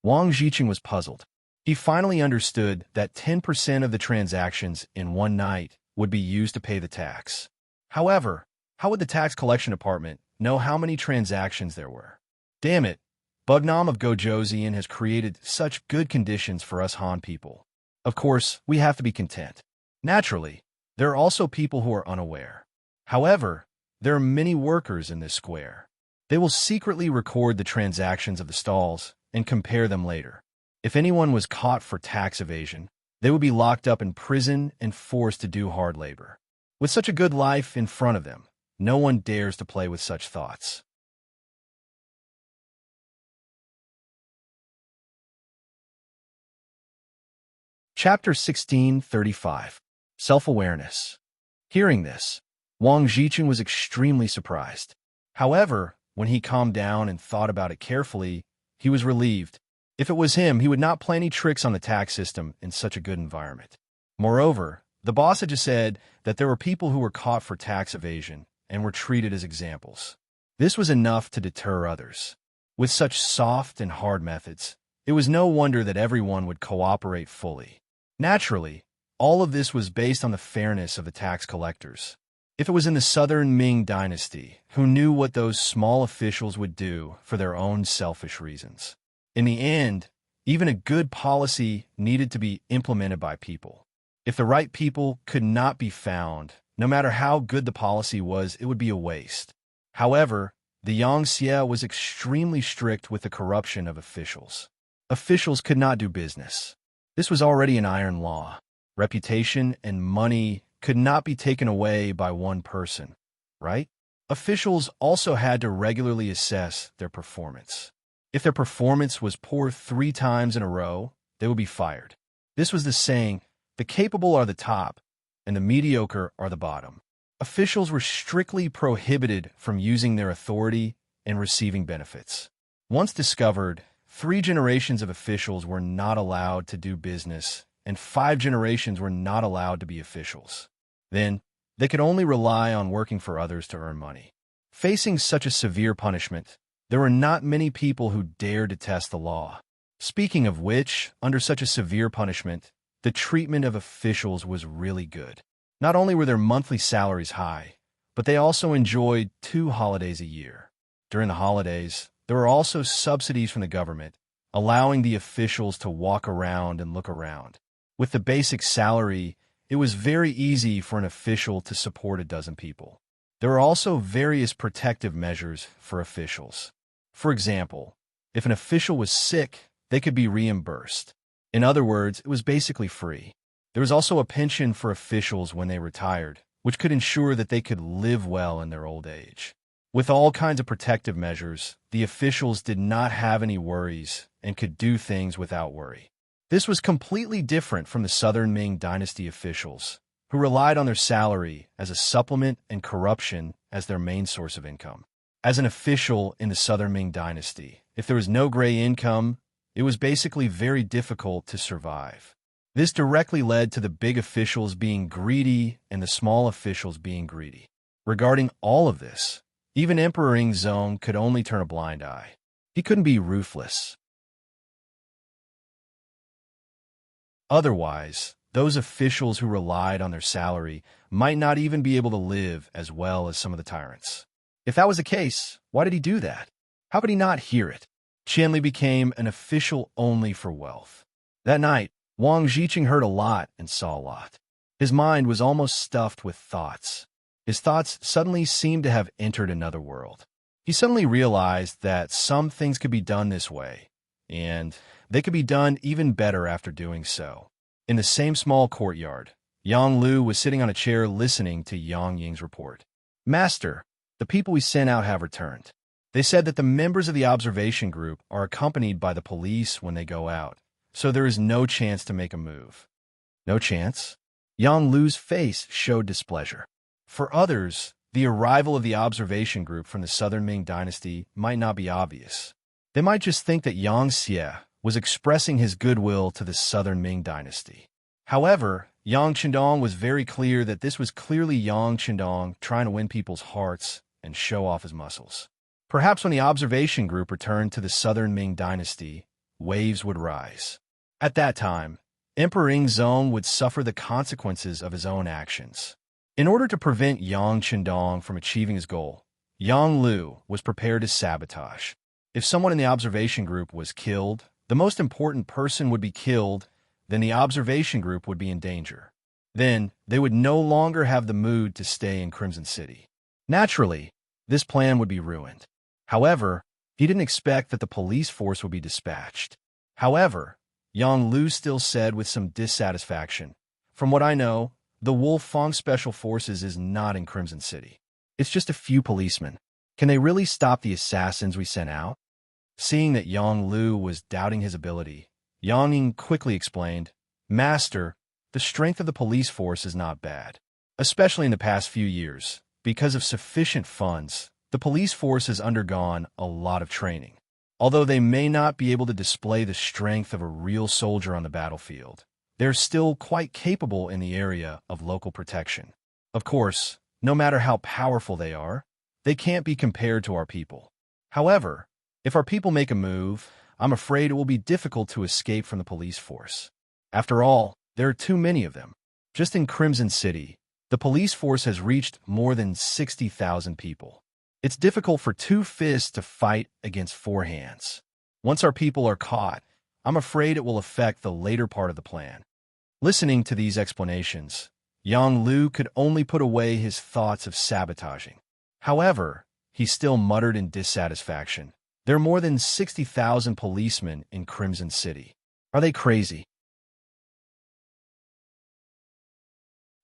Wang Jiqing was puzzled. He finally understood that 10% of the transactions in one night would be used to pay the tax. However, how would the tax collection department know how many transactions there were? Damn it, Bugnam of Gojoseon has created such good conditions for us Han people. Of course, we have to be content. Naturally, there are also people who are unaware. However, there are many workers in this square. They will secretly record the transactions of the stalls and compare them later. If anyone was caught for tax evasion, they would be locked up in prison and forced to do hard labor. With such a good life in front of them, no one dares to play with such thoughts. Chapter 1635. Self-Awareness. Hearing this, Wang Jiqing was extremely surprised. However, when he calmed down and thought about it carefully, he was relieved. If it was him, he would not play any tricks on the tax system in such a good environment. Moreover, the boss had just said that there were people who were caught for tax evasion and were treated as examples. This was enough to deter others. With such soft and hard methods, it was no wonder that everyone would cooperate fully. Naturally, all of this was based on the fairness of the tax collectors. If it was in the southern Ming dynasty, who knew what those small officials would do for their own selfish reasons? In the end, even a good policy needed to be implemented by people. If the right people could not be found, no matter how good the policy was, it would be a waste. However, the Yangxie was extremely strict with the corruption of officials. Officials could not do business. This was already an iron law. Reputation and money could not be taken away by one person, right? Officials also had to regularly assess their performance. If their performance was poor 3 times in a row, they would be fired. This was the saying, the capable are the top, and the mediocre are the bottom. Officials were strictly prohibited from using their authority and receiving benefits. Once discovered, 3 generations of officials were not allowed to do business, and 5 generations were not allowed to be officials. Then, they could only rely on working for others to earn money. Facing such a severe punishment, there were not many people who dared to test the law. Speaking of which, under such a severe punishment, the treatment of officials was really good. Not only were their monthly salaries high, but they also enjoyed 2 holidays a year. During the holidays, there were also subsidies from the government, allowing the officials to walk around and look around. With the basic salary, it was very easy for an official to support a dozen people. There are also various protective measures for officials. For example, if an official was sick, they could be reimbursed. In other words, it was basically free. There was also a pension for officials when they retired, which could ensure that they could live well in their old age. With all kinds of protective measures, the officials did not have any worries and could do things without worry. This was completely different from the Southern Ming Dynasty officials, who relied on their salary as a supplement and corruption as their main source of income. As an official in the Southern Ming Dynasty, if there was no gray income, it was basically very difficult to survive. This directly led to the big officials being greedy and the small officials being greedy. Regarding all of this, even Emperor Ingzong could only turn a blind eye. He couldn't be ruthless. Otherwise, those officials who relied on their salary might not even be able to live as well as some of the tyrants. If that was the case, why did he do that? How could he not hear it? Qianli became an official only for wealth. That night, Wang Zhiqing heard a lot and saw a lot. His mind was almost stuffed with thoughts. His thoughts suddenly seemed to have entered another world. He suddenly realized that some things could be done this way, and they could be done even better after doing so. In the same small courtyard, Yang Lu was sitting on a chair listening to Yang Ying's report. "Master, the people we sent out have returned. They said that the members of the observation group are accompanied by the police when they go out, so there is no chance to make a move." No chance? Yang Lu's face showed displeasure. For others, the arrival of the observation group from the Southern Ming Dynasty might not be obvious. They might just think that Yang Xie was expressing his goodwill to the Southern Ming Dynasty. However, Yang Qindong was very clear that this was clearly Yang Qindong trying to win people's hearts and show off his muscles. Perhaps when the observation group returned to the Southern Ming Dynasty, waves would rise. At that time, Emperor Ingzong would suffer the consequences of his own actions. In order to prevent Yang Qindong from achieving his goal, Yang Lu was prepared to sabotage. If someone in the observation group was killed, the most important person would be killed, then the observation group would be in danger. Then, they would no longer have the mood to stay in Crimson City. Naturally, this plan would be ruined. However, he didn't expect that the police force would be dispatched. However, Yang Lu still said with some dissatisfaction, "From what I know, the Wolfang Special Forces is not in Crimson City. It's just a few policemen. Can they really stop the assassins we sent out?" Seeing that Yang Lu was doubting his ability, Yang Ying quickly explained, "Master, the strength of the police force is not bad. Especially in the past few years, because of sufficient funds, the police force has undergone a lot of training. Although they may not be able to display the strength of a real soldier on the battlefield, they're still quite capable in the area of local protection. Of course, no matter how powerful they are, they can't be compared to our people. However, if our people make a move, I'm afraid it will be difficult to escape from the police force. After all, there are too many of them. Just in Crimson City, the police force has reached more than 60,000 people. It's difficult for two fists to fight against four hands. Once our people are caught, I'm afraid it will affect the later part of the plan." Listening to these explanations, Yang Lu could only put away his thoughts of sabotaging. However, he still muttered in dissatisfaction, "There are more than 60,000 policemen in Crimson City. Are they crazy?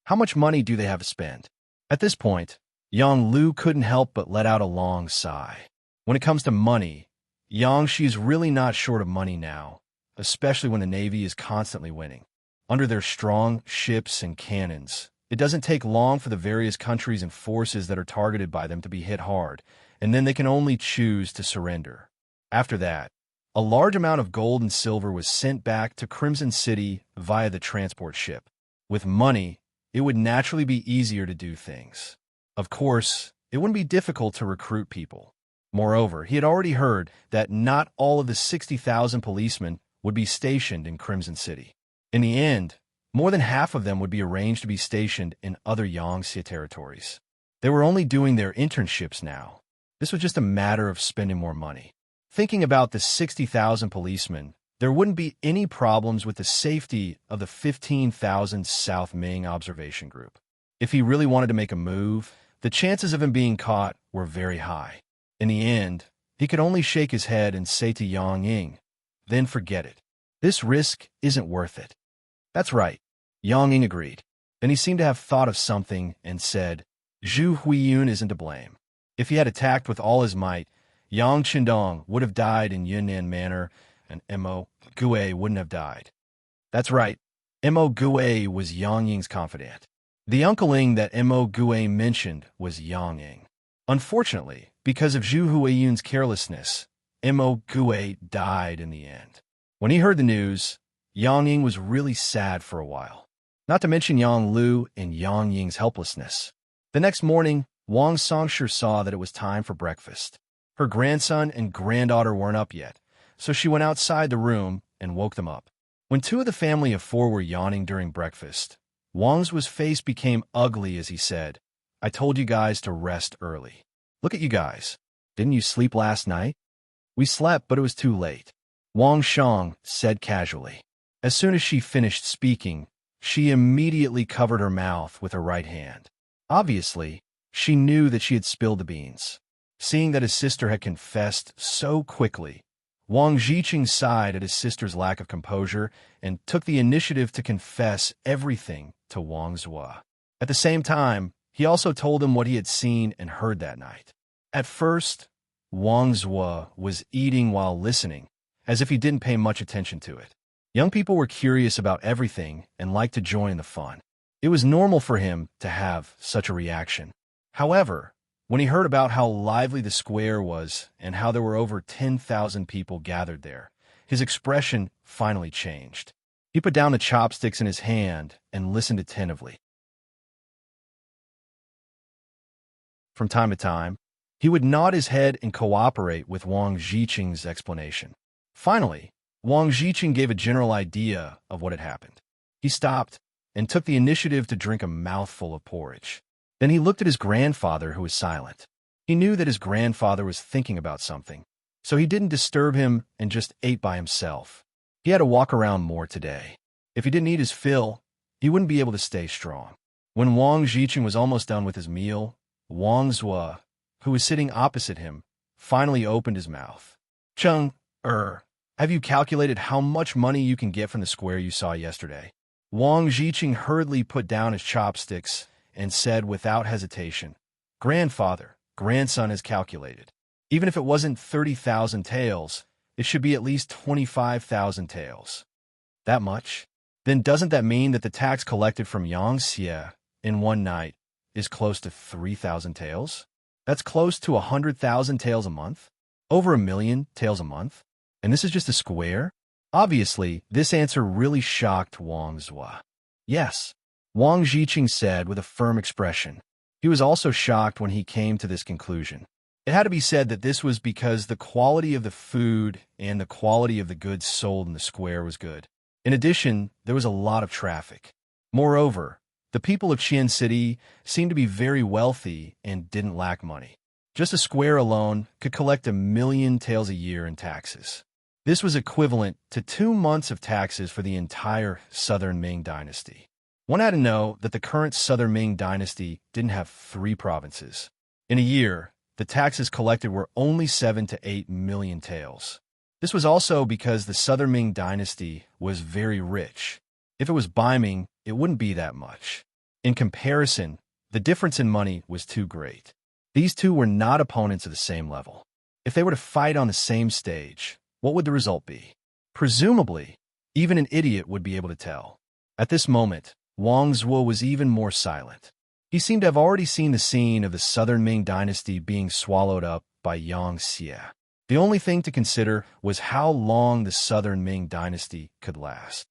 How much money do they have to spend?" At this point, Yang Lu couldn't help but let out a long sigh. When it comes to money, Yangshi is really not short of money now, especially when the Navy is constantly winning. Under their strong ships and cannons, it doesn't take long for the various countries and forces that are targeted by them to be hit hard, and then they can only choose to surrender. After that, a large amount of gold and silver was sent back to Crimson City via the transport ship. With money, it would naturally be easier to do things. Of course, it wouldn't be difficult to recruit people. Moreover, he had already heard that not all of the 60,000 policemen would be stationed in Crimson City. In the end, more than half of them would be arranged to be stationed in other Yangtze territories. They were only doing their internships now. This was just a matter of spending more money. Thinking about the 60,000 policemen, there wouldn't be any problems with the safety of the 15,000 South Ming observation group. If he really wanted to make a move, the chances of him being caught were very high. In the end, he could only shake his head and say to Yang Ying, "Then forget it. This risk isn't worth it." "That's right," Yang Ying agreed. Then he seemed to have thought of something and said, "Zhu Huiyun isn't to blame. If he had attacked with all his might, Yang Qindong would have died in Yunnan Manor, and Mo Gue wouldn't have died." That's right. Mo Gue was Yang Ying's confidant. The uncleing that Mo Gue mentioned was Yang Ying. Unfortunately, because of Zhu Huiyun's carelessness, Mo Gue died in the end. When he heard the news, Yang Ying was really sad for a while. Not to mention Yang Lu and Yang Ying's helplessness. The next morning, Wang Songshi saw that it was time for breakfast. Her grandson and granddaughter weren't up yet, so she went outside the room and woke them up. When two of the family of four were yawning during breakfast, Wang's face became ugly as he said, "I told you guys to rest early. Look at you guys. Didn't you sleep last night?" "We slept, but it was too late," Wang Shang said casually. As soon as she finished speaking, she immediately covered her mouth with her right hand. Obviously, she knew that she had spilled the beans. Seeing that his sister had confessed so quickly, Wang Zhiqing sighed at his sister's lack of composure and took the initiative to confess everything to Wang Zhua. At the same time, he also told him what he had seen and heard that night. At first, Wang Zhua was eating while listening, as if he didn't pay much attention to it. Young people were curious about everything and liked to join the fun. It was normal for him to have such a reaction. However, when he heard about how lively the square was and how there were over 10,000 people gathered there, his expression finally changed. He put down the chopsticks in his hand and listened attentively. From time to time, he would nod his head and cooperate with Wang Zhiqing's explanation. Finally, Wang Zhiqing gave a general idea of what had happened. He stopped and took the initiative to drink a mouthful of porridge. Then he looked at his grandfather, who was silent. He knew that his grandfather was thinking about something, so he didn't disturb him and just ate by himself. He had to walk around more today. If he didn't eat his fill, he wouldn't be able to stay strong. When Wang Zhiqing was almost done with his meal, Wang Zhua, who was sitting opposite him, finally opened his mouth. "Cheng, have you calculated how much money you can get from the square you saw yesterday?" Wang Zhiqing hurriedly put down his chopsticks and said without hesitation, "Grandfather, grandson has calculated. Even if it wasn't 30,000 taels, it should be at least 25,000 taels." "That much? Then doesn't that mean that the tax collected from Yangxie in one night is close to 3,000 taels? That's close to 100,000 taels a month? Over 1,000,000 taels a month? And this is just a square?" Obviously, this answer really shocked Wang Zhua. "Yes," Wang Zhiqing said with a firm expression. He was also shocked when he came to this conclusion. It had to be said that this was because the quality of the food and the quality of the goods sold in the square was good. In addition, there was a lot of traffic. Moreover, the people of Qian City seemed to be very wealthy and didn't lack money. Just a square alone could collect 1,000,000 taels a year in taxes. This was equivalent to 2 months of taxes for the entire Southern Ming dynasty. One had to know that the current Southern Ming dynasty didn't have 3 provinces. In a year, the taxes collected were only 7 to 8 million taels. This was also because the Southern Ming dynasty was very rich. If it was Baiming, it wouldn't be that much. In comparison, the difference in money was too great. These two were not opponents of the same level. If they were to fight on the same stage, what would the result be? Presumably, even an idiot would be able to tell. At this moment, Wang Zhuo was even more silent. He seemed to have already seen the scene of the Southern Ming dynasty being swallowed up by Yangxie. The only thing to consider was how long the Southern Ming dynasty could last.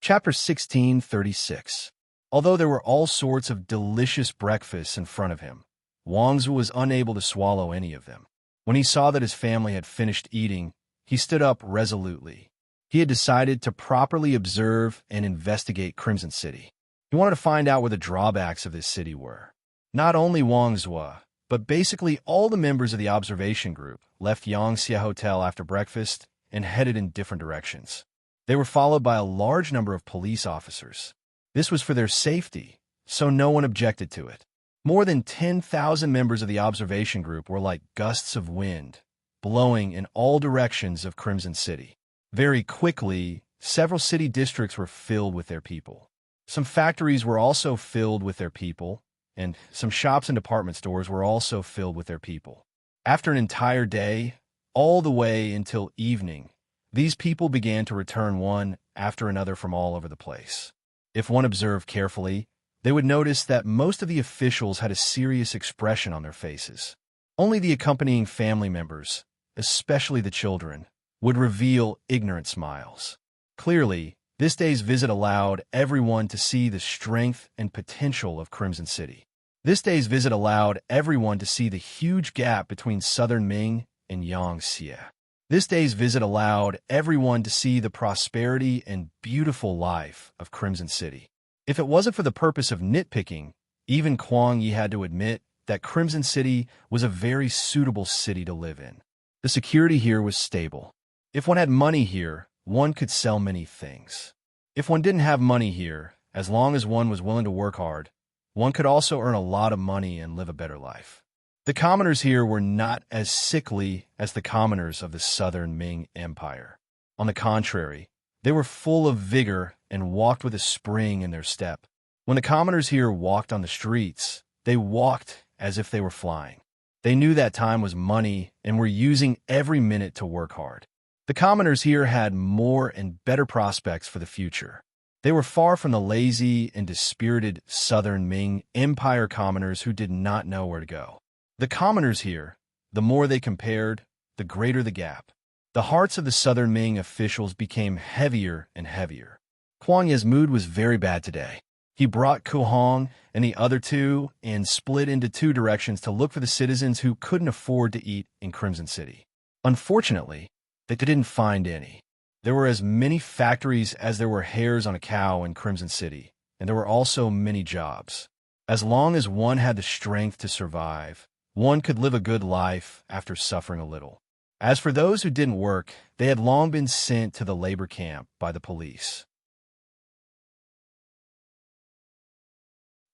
Chapter 1636. Although there were all sorts of delicious breakfasts in front of him, Wang Zhuo was unable to swallow any of them. When he saw that his family had finished eating, he stood up resolutely. He had decided to properly observe and investigate Crimson City. He wanted to find out where the drawbacks of this city were. Not only Wang Zhuo, but basically all the members of the observation group left Yangxia Hotel after breakfast and headed in different directions. They were followed by a large number of police officers. This was for their safety, so no one objected to it. More than 10,000 members of the observation group were like gusts of wind, blowing in all directions of Crimson City. Very quickly, several city districts were filled with their people. Some factories were also filled with their people, and some shops and department stores were also filled with their people. After an entire day, all the way until evening, these people began to return one after another from all over the place. If one observed carefully, they would notice that most of the officials had a serious expression on their faces. Only the accompanying family members, especially the children, would reveal ignorant smiles. Clearly, this day's visit allowed everyone to see the strength and potential of Crimson City. This day's visit allowed everyone to see the huge gap between Southern Ming and Yangxia. This day's visit allowed everyone to see the prosperity and beautiful life of Crimson City. If it wasn't for the purpose of nitpicking, even Kuang Yi had to admit that Crimson City was a very suitable city to live in. The security here was stable. If one had money here, one could sell many things. If one didn't have money here, as long as one was willing to work hard, one could also earn a lot of money and live a better life. The commoners here were not as sickly as the commoners of the Southern Ming Empire. On the contrary, they were full of vigor and walked with a spring in their step. When the commoners here walked on the streets, they walked as if they were flying. They knew that time was money and were using every minute to work hard. The commoners here had more and better prospects for the future. They were far from the lazy and dispirited Southern Ming Empire commoners who did not know where to go. The commoners here, the more they compared, the greater the gap. The hearts of the Southern Ming officials became heavier and heavier. Kuang Ye's mood was very bad today. He brought Ku Hong and the other two and split into two directions to look for the citizens who couldn't afford to eat in Crimson City. Unfortunately, they didn't find any. There were as many factories as there were hairs on a cow in Crimson City, and there were also many jobs. As long as one had the strength to survive, one could live a good life after suffering a little. As for those who didn't work, they had long been sent to the labor camp by the police.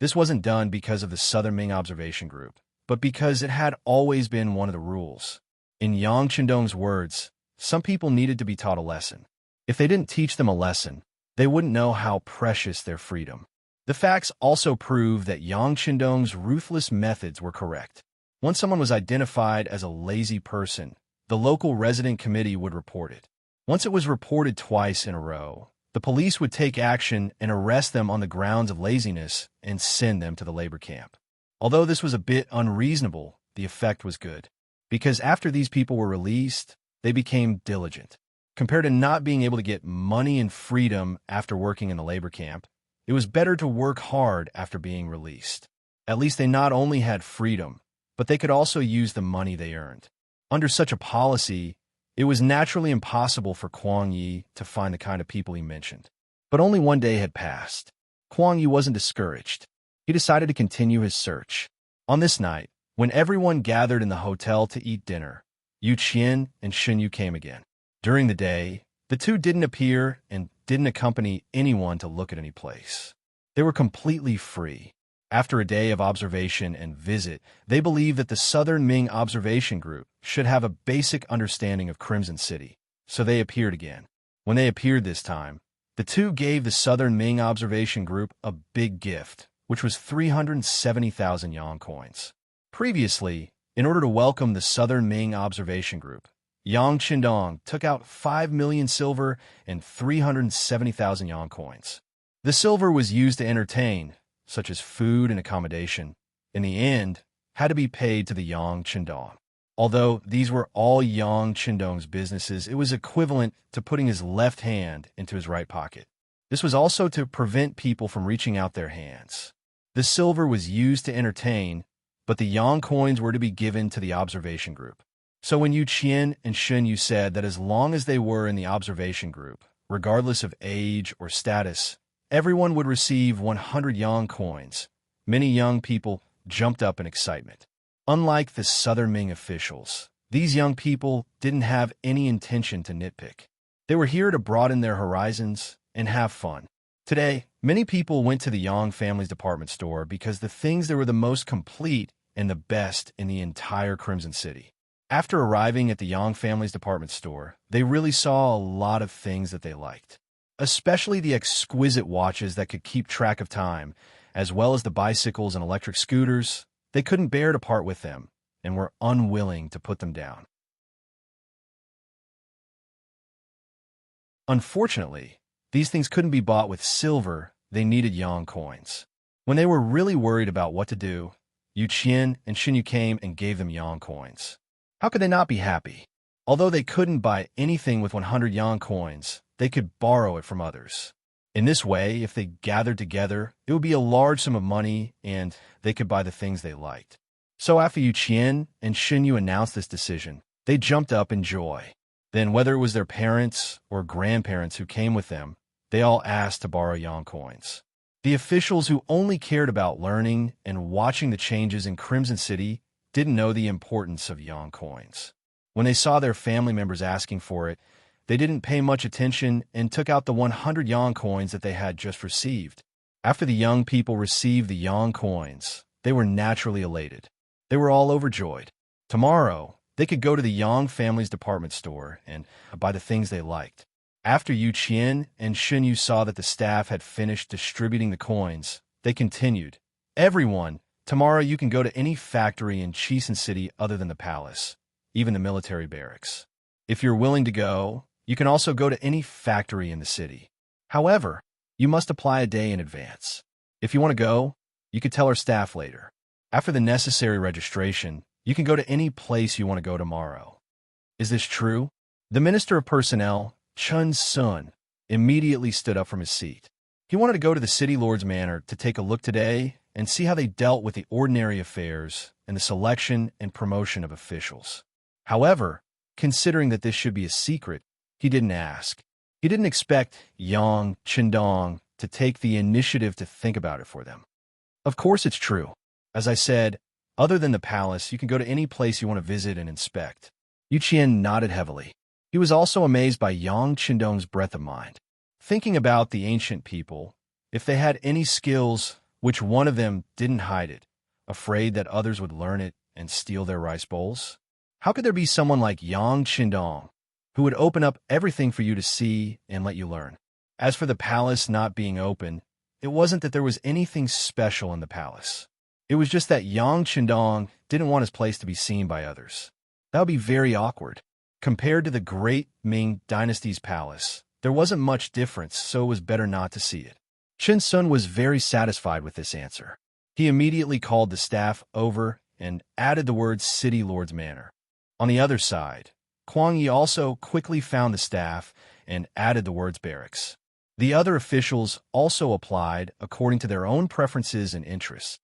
This wasn't done because of the Southern Ming Observation Group, but because it had always been one of the rules. In Yang Qindong's words, some people needed to be taught a lesson. If they didn't teach them a lesson, they wouldn't know how precious their freedom. The facts also prove that Yang Qindong's ruthless methods were correct. Once someone was identified as a lazy person, the local resident committee would report it. Once it was reported twice in a row, the police would take action and arrest them on the grounds of laziness and send them to the labor camp. Although this was a bit unreasonable, the effect was good. Because after these people were released, they became diligent. Compared to not being able to get money and freedom after working in the labor camp, it was better to work hard after being released. At least they not only had freedom, but they could also use the money they earned. Under such a policy, it was naturally impossible for Kuang Yi to find the kind of people he mentioned. But only one day had passed. Kuang Yi wasn't discouraged. He decided to continue his search. On this night, when everyone gathered in the hotel to eat dinner, Yu Qian and Shun Yu came again. During the day, the two didn't appear and didn't accompany anyone to look at any place. They were completely free. After a day of observation and visit, they believed that the Southern Ming Observation Group should have a basic understanding of Crimson City, so they appeared again. When they appeared this time, the two gave the Southern Ming Observation Group a big gift, which was 370,000 yang coins. Previously, in order to welcome the Southern Ming Observation Group, Yang Qindong took out 5 million silver and 370,000 yang coins. The silver was used to entertain, such as food and accommodation, in the end, had to be paid to the Yang Qindong. Although these were all Yang Qindong's businesses, it was equivalent to putting his left hand into his right pocket. This was also to prevent people from reaching out their hands. The silver was used to entertain, but the yang coins were to be given to the observation group. So when Yu Qian and Shun Yu said that as long as they were in the observation group, regardless of age or status, everyone would receive 100 yang coins. Many young people jumped up in excitement. Unlike the Southern Ming officials, these young people didn't have any intention to nitpick. They were here to broaden their horizons and have fun. Today, many people went to the Yang family's department store because the things that were the most complete and the best in the entire Crimson City. After arriving at the Yang family's department store, they really saw a lot of things that they liked, especially the exquisite watches that could keep track of time, as well as the bicycles and electric scooters. They couldn't bear to part with them and were unwilling to put them down. Unfortunately, these things couldn't be bought with silver. They needed yang coins. When they were really worried about what to do, Yu Qian and Xin Yu came and gave them yang coins. How could they not be happy? Although they couldn't buy anything with 100 yang coins, they could borrow it from others. In this way, if they gathered together, it would be a large sum of money and they could buy the things they liked. So after Yu Qian and Xin Yu announced this decision, they jumped up in joy. Then, whether it was their parents or grandparents who came with them, they all asked to borrow yang coins. The officials who only cared about learning and watching the changes in Crimson City didn't know the importance of yang coins. When they saw their family members asking for it, they didn't pay much attention and took out the 100 yang coins that they had just received. After the young people received the yang coins, they were naturally elated. They were all overjoyed. Tomorrow, they could go to the Yang family's department store and buy the things they liked. After Yu Qian and Xin Yu saw that the staff had finished distributing the coins, they continued, "Everyone, tomorrow you can go to any factory in Peasant City other than the palace, even the military barracks. If you're willing to go, you can also go to any factory in the city. However, you must apply a day in advance. If you want to go, you could tell our staff later. After the necessary registration, you can go to any place you want to go tomorrow." Is this true? The Minister of Personnel, Chun Sun, immediately stood up from his seat. He wanted to go to the City Lord's Manor to take a look today and see how they dealt with the ordinary affairs and the selection and promotion of officials. However, considering that this should be a secret, he didn't ask. He didn't expect Yang Qindong to take the initiative to think about it for them. Of course it's true. As I said, other than the palace, you can go to any place you want to visit and inspect. Yu Qian nodded heavily. He was also amazed by Yang Qindong's breadth of mind. Thinking about the ancient people, if they had any skills, which one of them didn't hide it, afraid that others would learn it and steal their rice bowls? How could there be someone like Yang Qindong, who would open up everything for you to see and let you learn? As for the palace not being open, it wasn't that there was anything special in the palace. It was just that Yang Qindong didn't want his place to be seen by others. That would be very awkward. Compared to the great Ming dynasty's palace, there wasn't much difference, so it was better not to see it. Chen Sun was very satisfied with this answer. He immediately called the staff over and added the words City Lord's Manor. On the other side, Kuang Yi also quickly found the staff and added the words barracks. The other officials also applied according to their own preferences and interests.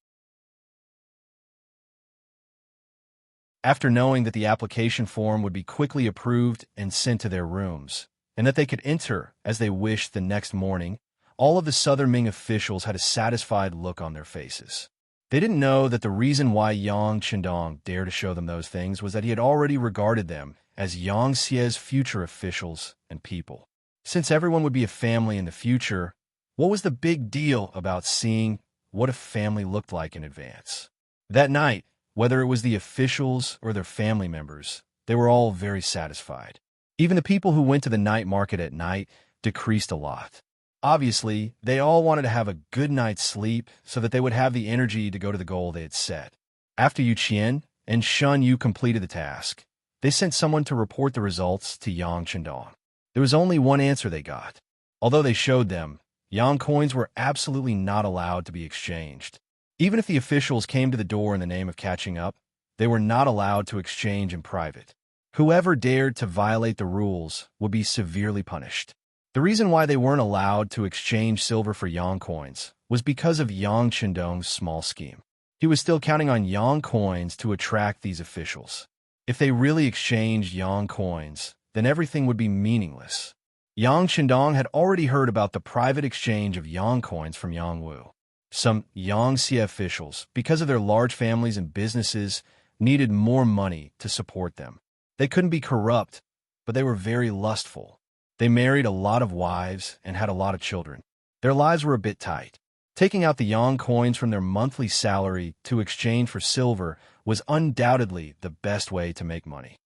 After knowing that the application form would be quickly approved and sent to their rooms, and that they could enter as they wished the next morning, all of the Southern Ming officials had a satisfied look on their faces. They didn't know that the reason why Yang Qindong dared to show them those things was that he had already regarded them as Yang Xie's future officials and people. Since everyone would be a family in the future, what was the big deal about seeing what a family looked like in advance? That night, whether it was the officials or their family members, they were all very satisfied. Even the people who went to the night market at night decreased a lot. Obviously, they all wanted to have a good night's sleep so that they would have the energy to go to the goal they had set. After Yu Qian and Shun Yu completed the task, they sent someone to report the results to Yang Qindong. There was only one answer they got. Although they showed them, yang coins were absolutely not allowed to be exchanged. Even if the officials came to the door in the name of catching up, they were not allowed to exchange in private. Whoever dared to violate the rules would be severely punished. The reason why they weren't allowed to exchange silver for yang coins was because of Yang Qindong's small scheme. He was still counting on yang coins to attract these officials. If they really exchanged yang coins, then everything would be meaningless. Yang Qindong had already heard about the private exchange of Yang coins from Yang Wu. Some Yangxie officials, because of their large families and businesses, needed more money to support them. They couldn't be corrupt, but they were very lustful. They married a lot of wives and had a lot of children. Their lives were a bit tight. Taking out the Yang coins from their monthly salary to exchange for silver was undoubtedly the best way to make money.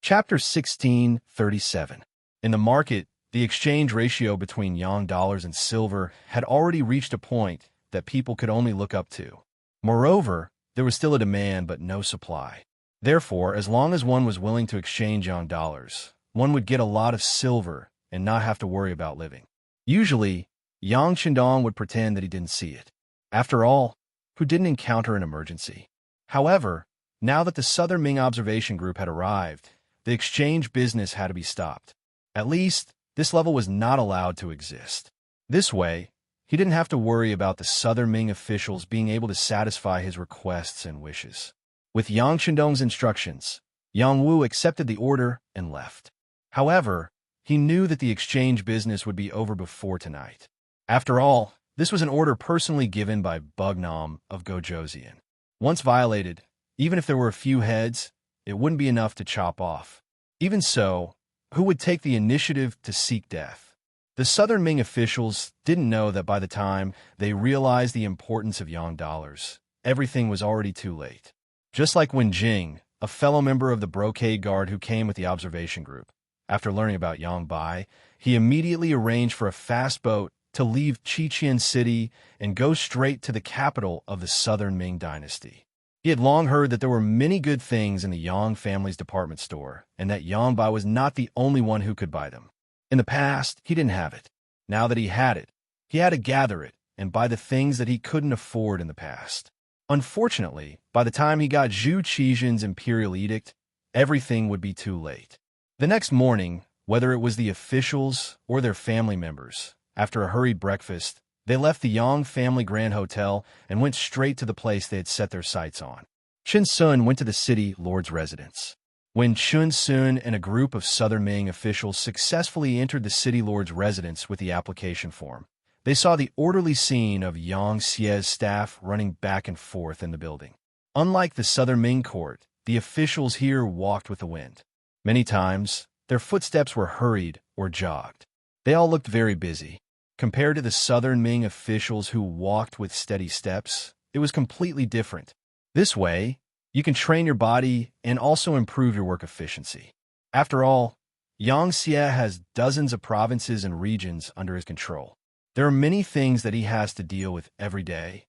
Chapter 1637. In the market, the exchange ratio between Yang dollars and silver had already reached a point that people could only look up to. Moreover, there was still a demand but no supply. Therefore, as long as one was willing to exchange Yang dollars, one would get a lot of silver and not have to worry about living. Usually, Yang Qindong would pretend that he didn't see it. After all, who didn't encounter an emergency? However, now that the Southern Ming Observation Group had arrived, the exchange business had to be stopped. At least, this level was not allowed to exist. This way, he didn't have to worry about the Southern Ming officials being able to satisfy his requests and wishes. With Yang Qindong's instructions, Yang Wu accepted the order and left. However, he knew that the exchange business would be over before tonight. After all, this was an order personally given by Bugnam of Gojoseon. Once violated, even if there were a few heads, it wouldn't be enough to chop off. Even so, who would take the initiative to seek death? The Southern Ming officials didn't know that by the time they realized the importance of Yang dollars, everything was already too late. Just like when Jing, a fellow member of the Brocade Guard who came with the observation group, after learning about Yang Bai, he immediately arranged for a fast boat to leave Qiqian City and go straight to the capital of the Southern Ming dynasty. He had long heard that there were many good things in the Yang family's department store, and that Yang Bai was not the only one who could buy them. In the past, he didn't have it. Now that he had to gather it and buy the things that he couldn't afford in the past. Unfortunately, by the time he got Zhu Qijian's imperial edict, everything would be too late. The next morning, whether it was the officials or their family members, after a hurried breakfast, they left the Yang family Grand Hotel and went straight to the place they had set their sights on. Chun Sun went to the city lord's residence. When Chun Sun and a group of Southern Ming officials successfully entered the city lord's residence with the application form, they saw the orderly scene of Yang Xie's staff running back and forth in the building. Unlike the Southern Ming court, the officials here walked with the wind. Many times, their footsteps were hurried or jogged. They all looked very busy. Compared to the Southern Ming officials who walked with steady steps, it was completely different. This way, you can train your body and also improve your work efficiency. After all, Yang Xie has dozens of provinces and regions under his control. There are many things that he has to deal with every day.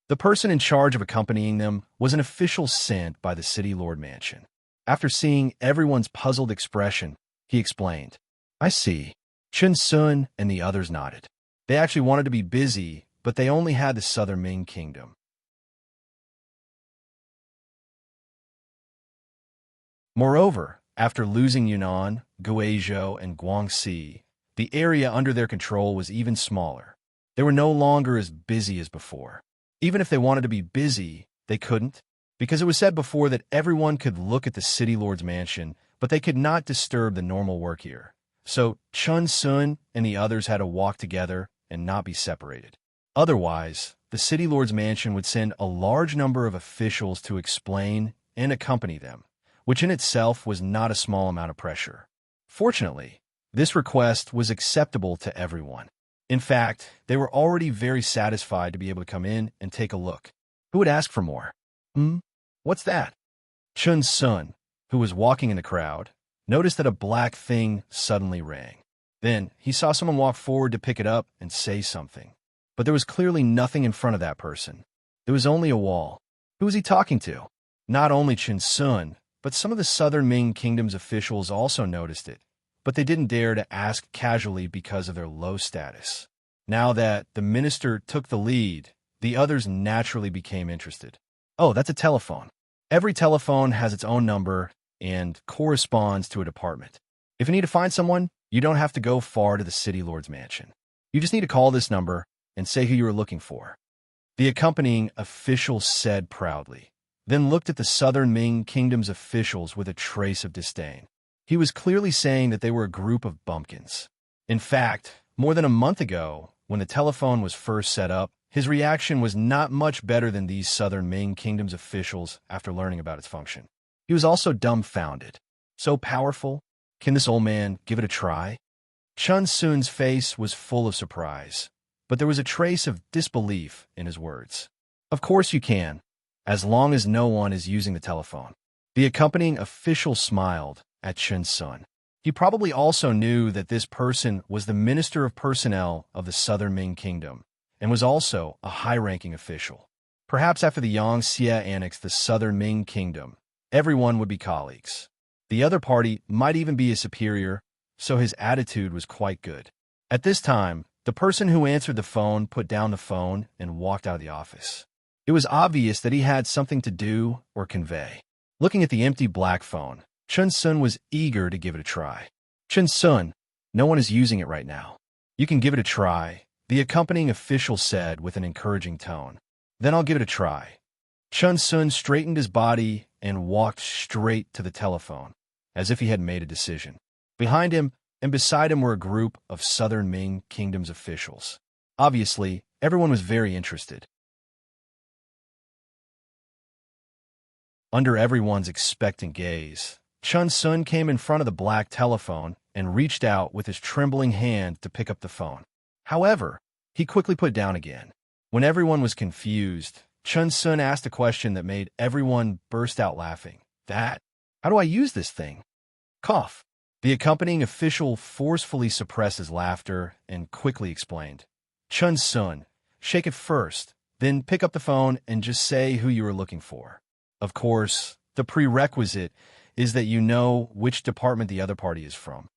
The person in charge of accompanying them was an official sent by the city lord mansion. After seeing everyone's puzzled expression, he explained, "I see." Chun Sun and the others nodded. They actually wanted to be busy, but they only had the Southern Ming Kingdom. Moreover, after losing Yunnan, Guizhou, and Guangxi, the area under their control was even smaller. They were no longer as busy as before. Even if they wanted to be busy, they couldn't, because it was said before that everyone could look at the city lord's mansion, but they could not disturb the normal work here. So Chun Sun and the others had to walk together and not be separated. Otherwise, the city lord's mansion would send a large number of officials to explain and accompany them, which in itself was not a small amount of pressure. Fortunately, this request was acceptable to everyone. In fact, they were already very satisfied to be able to come in and take a look. Who would ask for more? What's that? Chun Sun, who was walking in the crowd, noticed that a black thing suddenly rang. Then he saw someone walk forward to pick it up and say something. But there was clearly nothing in front of that person. There was only a wall. Who was he talking to? Not only Chun Sun, but some of the Southern Ming Kingdom's officials also noticed it, but they didn't dare to ask casually because of their low status. Now that the minister took the lead, the others naturally became interested. Oh, that's a telephone. Every telephone has its own number and corresponds to a department. If you need to find someone, you don't have to go far to the city lord's mansion. You just need to call this number and say who you are looking for. The accompanying official said proudly. then looked at the Southern Ming Kingdom's officials with a trace of disdain. He was clearly saying that they were a group of bumpkins. In fact, more than a month ago, when the telephone was first set up, his reaction was not much better than these Southern Ming Kingdom's officials after learning about its function. He was also dumbfounded. So powerful? Can this old man give it a try? Chun Sun's face was full of surprise, but there was a trace of disbelief in his words. Of course you can, as long as no one is using the telephone. The accompanying official smiled at Chun Sun. He probably also knew that this person was the Minister of Personnel of the Southern Ming Kingdom, and was also a high-ranking official. Perhaps after the Yangtze annexed the Southern Ming Kingdom, everyone would be colleagues. The other party might even be a superior, so his attitude was quite good. At this time, the person who answered the phone put down the phone and walked out of the office. It was obvious that he had something to do or convey. Looking at the empty black phone, Chun Sun was eager to give it a try. Chun Sun, no one is using it right now. You can give it a try, the accompanying official said with an encouraging tone. Then I'll give it a try. Chun Sun straightened his body and walked straight to the telephone, as if he had made a decision. Behind him and beside him were a group of Southern Ming Kingdom's officials. Obviously, everyone was very interested. Under everyone's expectant gaze, Chun Sun came in front of the black telephone and reached out with his trembling hand to pick up the phone. However, he quickly put it down again. When everyone was confused, Chun Sun asked a question that made everyone burst out laughing. How do I use this thing? Cough. The accompanying official forcefully suppressed his laughter and quickly explained. Chun Sun, shake it first, then pick up the phone and just say who you are looking for. Of course, the prerequisite is that you know which department the other party is from.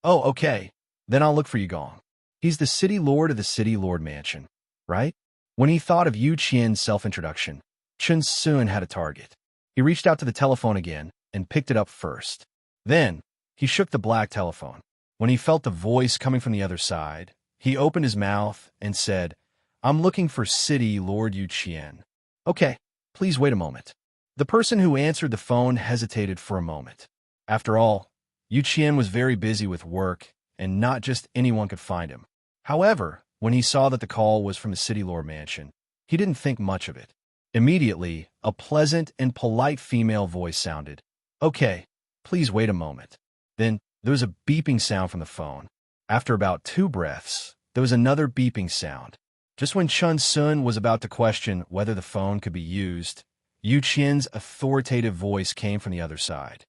Oh, okay. Then I'll look for Yugong. He's the city lord of the City Lord Mansion, right? When he thought of Yu Qian's self-introduction, Chun Sun had a target. He reached out to the telephone again and picked it up first. Then, he shook the black telephone. When he felt the voice coming from the other side, he opened his mouth and said, I'm looking for City Lord Yu Qian. Okay, please wait a moment. The person who answered the phone hesitated for a moment. After all, Yu Qian was very busy with work, and not just anyone could find him. However, when he saw that the call was from the City Lord Mansion, he didn't think much of it. Immediately, a pleasant and polite female voice sounded. Okay, please wait a moment. Then, there was a beeping sound from the phone. After about 2 breaths, there was another beeping sound. Just when Chun Sun was about to question whether the phone could be used, Yu Qian's authoritative voice came from the other side.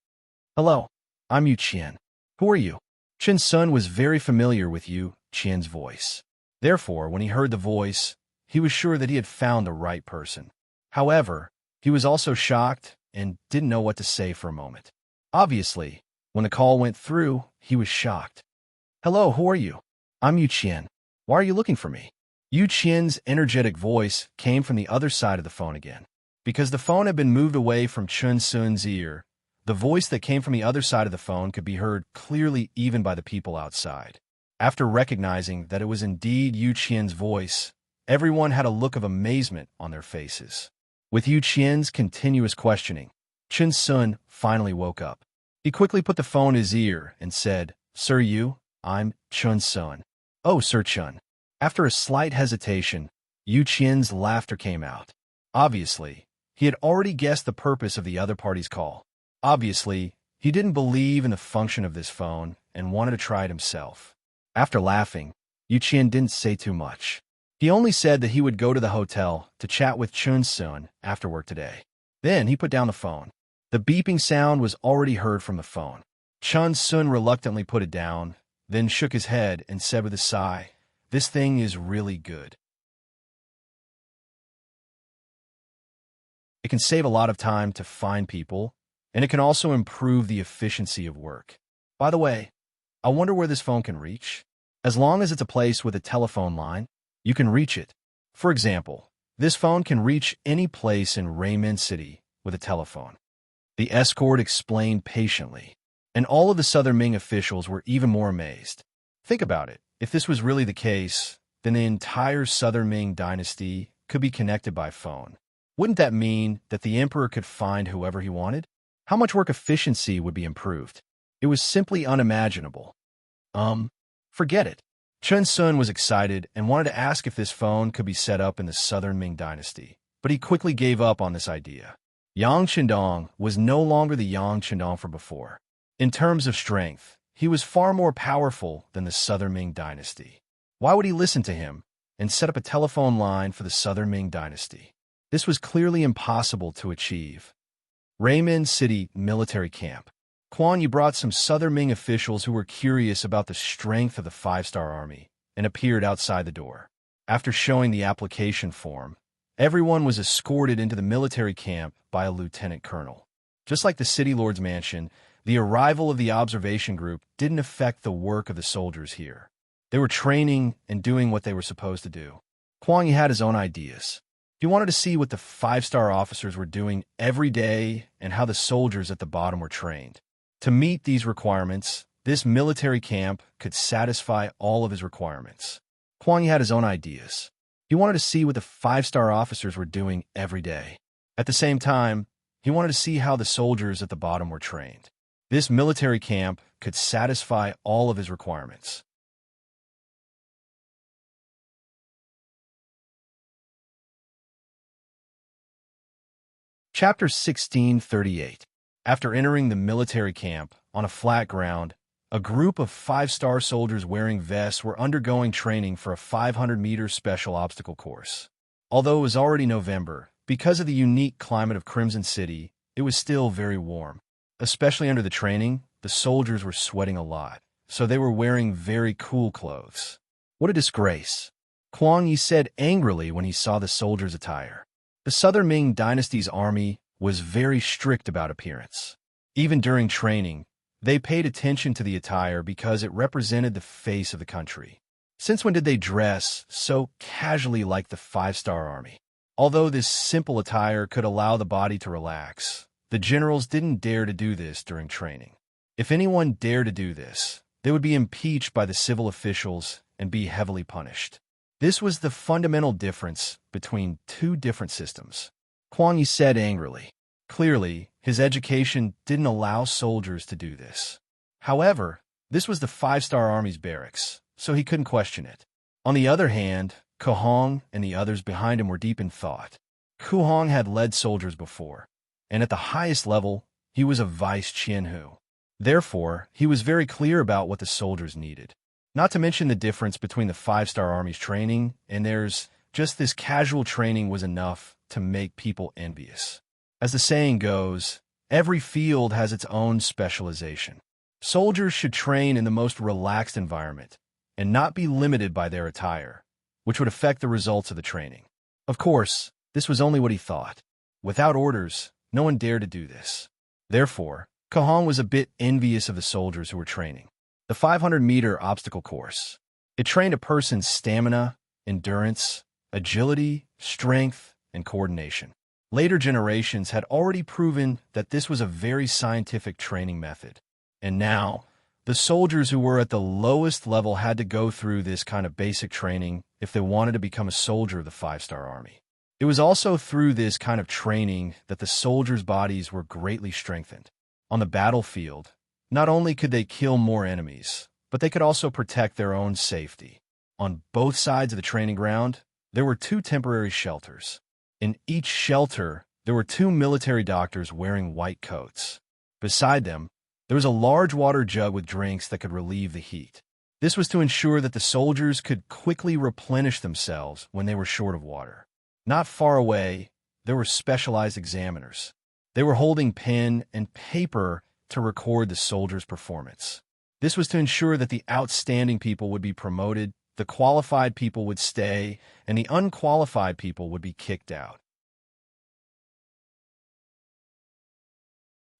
Hello, I'm Yu Qian. Who are you? Chun Sun was very familiar with Yu Qian's voice. Therefore, when he heard the voice, he was sure that he had found the right person. However, he was also shocked and didn't know what to say for a moment. Obviously, when the call went through, he was shocked. Hello, who are you? I'm Yu Qian. Why are you looking for me? Yu Qian's energetic voice came from the other side of the phone again. Because the phone had been moved away from Chun Sun's ear, the voice that came from the other side of the phone could be heard clearly even by the people outside. After recognizing that it was indeed Yu Qian's voice, everyone had a look of amazement on their faces. With Yu Qian's continuous questioning, Chun Sun finally woke up. He quickly put the phone in his ear and said, Sir Yu, I'm Chun Sun. Oh, Sir Chun. After a slight hesitation, Yu Qian's laughter came out. Obviously, he had already guessed the purpose of the other party's call. Obviously, he didn't believe in the function of this phone and wanted to try it himself. After laughing, Yu Qian didn't say too much. He only said that he would go to the hotel to chat with Chun Sun after work today. Then he put down the phone. The beeping sound was already heard from the phone. Chun Sun reluctantly put it down, then shook his head and said with a sigh, This thing is really good. It can save a lot of time to find people, and it can also improve the efficiency of work. By the way, I wonder where this phone can reach. As long as it's a place with a telephone line, you can reach it. For example, this phone can reach any place in Raymond City with a telephone. The escort explained patiently, and all of the Southern Ming officials were even more amazed. Think about it. If this was really the case, then the entire Southern Ming dynasty could be connected by phone. Wouldn't that mean that the emperor could find whoever he wanted? How much work efficiency would be improved? It was simply unimaginable. Forget it. Chen Sun was excited and wanted to ask if this phone could be set up in the Southern Ming dynasty, but he quickly gave up on this idea. Yang Qindong was no longer the Yang Qindong from before. In terms of strength, he was far more powerful than the Southern Ming dynasty. Why would he listen to him and set up a telephone line for the Southern Ming dynasty? This was clearly impossible to achieve. Raymond City Military Camp. Quan Yi brought some Southern Ming officials who were curious about the strength of the five-star army and appeared outside the door. After showing the application form, everyone was escorted into the military camp by a lieutenant colonel. Just like the city lord's mansion, the arrival of the observation group didn't affect the work of the soldiers here. They were training and doing what they were supposed to do. Quan Yi had his own ideas. He wanted to see what the five-star officers were doing every day and how the soldiers at the bottom were trained. To meet these requirements, this military camp could satisfy all of his requirements. Quan Yi had his own ideas. He wanted to see what the five-star officers were doing every day. At the same time, he wanted to see how the soldiers at the bottom were trained. This military camp could satisfy all of his requirements. Chapter 1638. After entering the military camp on a flat ground, a group of five-star soldiers wearing vests were undergoing training for a 500-meter special obstacle course. Although it was already November, because of the unique climate of Crimson City, it was still very warm. Especially under the training, the soldiers were sweating a lot, so they were wearing very cool clothes. What a disgrace! Quan Yi said angrily when he saw the soldiers' attire. The Southern Ming dynasty's army was very strict about appearance. Even during training, they paid attention to the attire because it represented the face of the country. Since when did they dress so casually like the five-star army? Although this simple attire could allow the body to relax, the generals didn't dare to do this during training. If anyone dared to do this, they would be impeached by the civil officials and be heavily punished. This was the fundamental difference between two different systems. Quan Yi said angrily. Clearly, his education didn't allow soldiers to do this. However, this was the five-star army's barracks, so he couldn't question it. On the other hand, Ku Hong and the others behind him were deep in thought. Ku Hong had led soldiers before, and at the highest level, he was a vice Qianhu. Therefore, he was very clear about what the soldiers needed. Not to mention the difference between the five-star army's training and theirs. Just this casual training was enough to make people envious. As the saying goes, every field has its own specialization. Soldiers should train in the most relaxed environment and not be limited by their attire, which would affect the results of the training. Of course, this was only what he thought. Without orders, no one dared to do this. Therefore, Ku Hong was a bit envious of the soldiers who were training. The 500-meter obstacle course. It trained a person's stamina, endurance, agility, strength, and coordination. Later generations had already proven that this was a very scientific training method. And now, the soldiers who were at the lowest level had to go through this kind of basic training if they wanted to become a soldier of the five-star army. It was also through this kind of training that the soldiers' bodies were greatly strengthened. On the battlefield, not only could they kill more enemies, but they could also protect their own safety. On both sides of the training ground, there were two temporary shelters. In each shelter, there were two military doctors wearing white coats. Beside them, there was a large water jug with drinks that could relieve the heat. This was to ensure that the soldiers could quickly replenish themselves when they were short of water. Not far away, there were specialized examiners. They were holding pen and paper to record the soldiers' performance. This was to ensure that the outstanding people would be promoted, the qualified people would stay, and the unqualified people would be kicked out.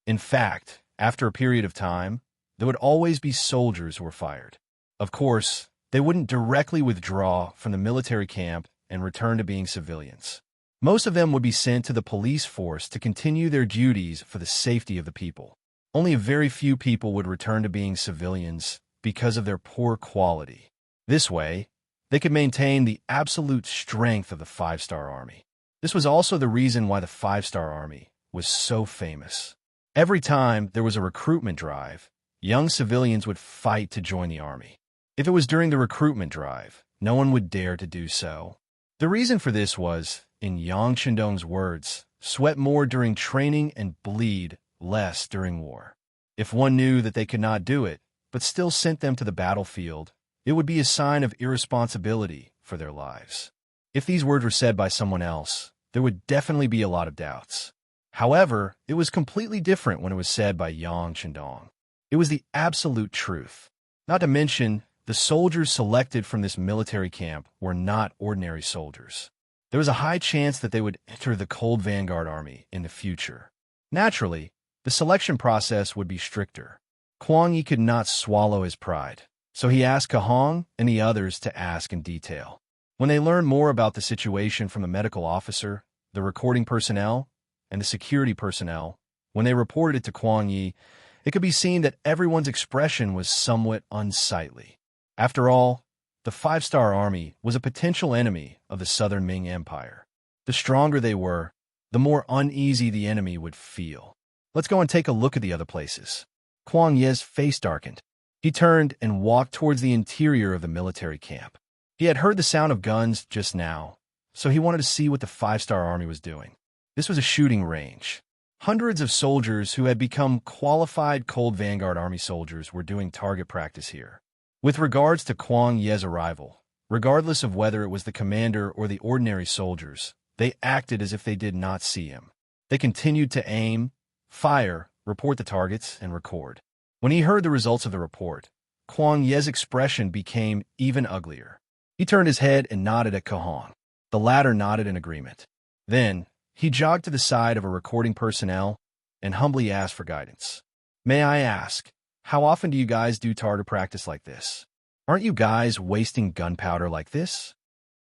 In fact, after a period of time, there would always be soldiers who were fired. Of course, they wouldn't directly withdraw from the military camp and return to being civilians. Most of them would be sent to the police force to continue their duties for the safety of the people. Only a very few people would return to being civilians because of their poor quality. This way, they could maintain the absolute strength of the five-star army. This was also the reason why the five-star army was so famous. Every time there was a recruitment drive, young civilians would fight to join the army. If it was during the recruitment drive, no one would dare to do so. The reason for this was, in Yang Shandong's words, sweat more during training and bleed less during war. If one knew that they could not do it, but still sent them to the battlefield, it would be a sign of irresponsibility for their lives. If these words were said by someone else, there would definitely be a lot of doubts. However, it was completely different when it was said by Yang Shandong. It was the absolute truth. Not to mention, the soldiers selected from this military camp were not ordinary soldiers. There was a high chance that they would enter the Cold Vanguard Army in the future. Naturally, the selection process would be stricter. Kuang Yi could not swallow his pride, so he asked Kahong and the others to ask in detail. When they learned more about the situation from the medical officer, the recording personnel, and the security personnel, when they reported it to Kuang Yi, it could be seen that everyone's expression was somewhat unsightly. After all, the five-star army was a potential enemy of the Southern Ming Empire. The stronger they were, the more uneasy the enemy would feel. Let's go and take a look at the other places. Kuang Ye's face darkened. He turned and walked towards the interior of the military camp. He had heard the sound of guns just now, so he wanted to see what the five-star army was doing. This was a shooting range. Hundreds of soldiers who had become qualified Cold Vanguard Army soldiers were doing target practice here. With regards to Kuang Ye's arrival, regardless of whether it was the commander or the ordinary soldiers, they acted as if they did not see him. They continued to aim, fire, report the targets, and record. When he heard the results of the report, Kuang Ye's expression became even uglier. He turned his head and nodded at Kahong. The latter nodded in agreement. Then, he jogged to the side of a recording personnel and humbly asked for guidance. "May I ask, how often do you guys do target practice like this? Aren't you guys wasting gunpowder like this?"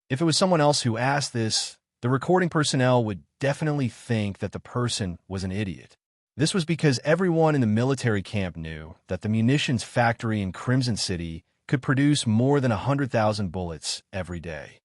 If it was someone else who asked this, the recording personnel would definitely think that the person was an idiot. This was because everyone in the military camp knew that the munitions factory in Crimson City could produce more than 100,000 bullets every day.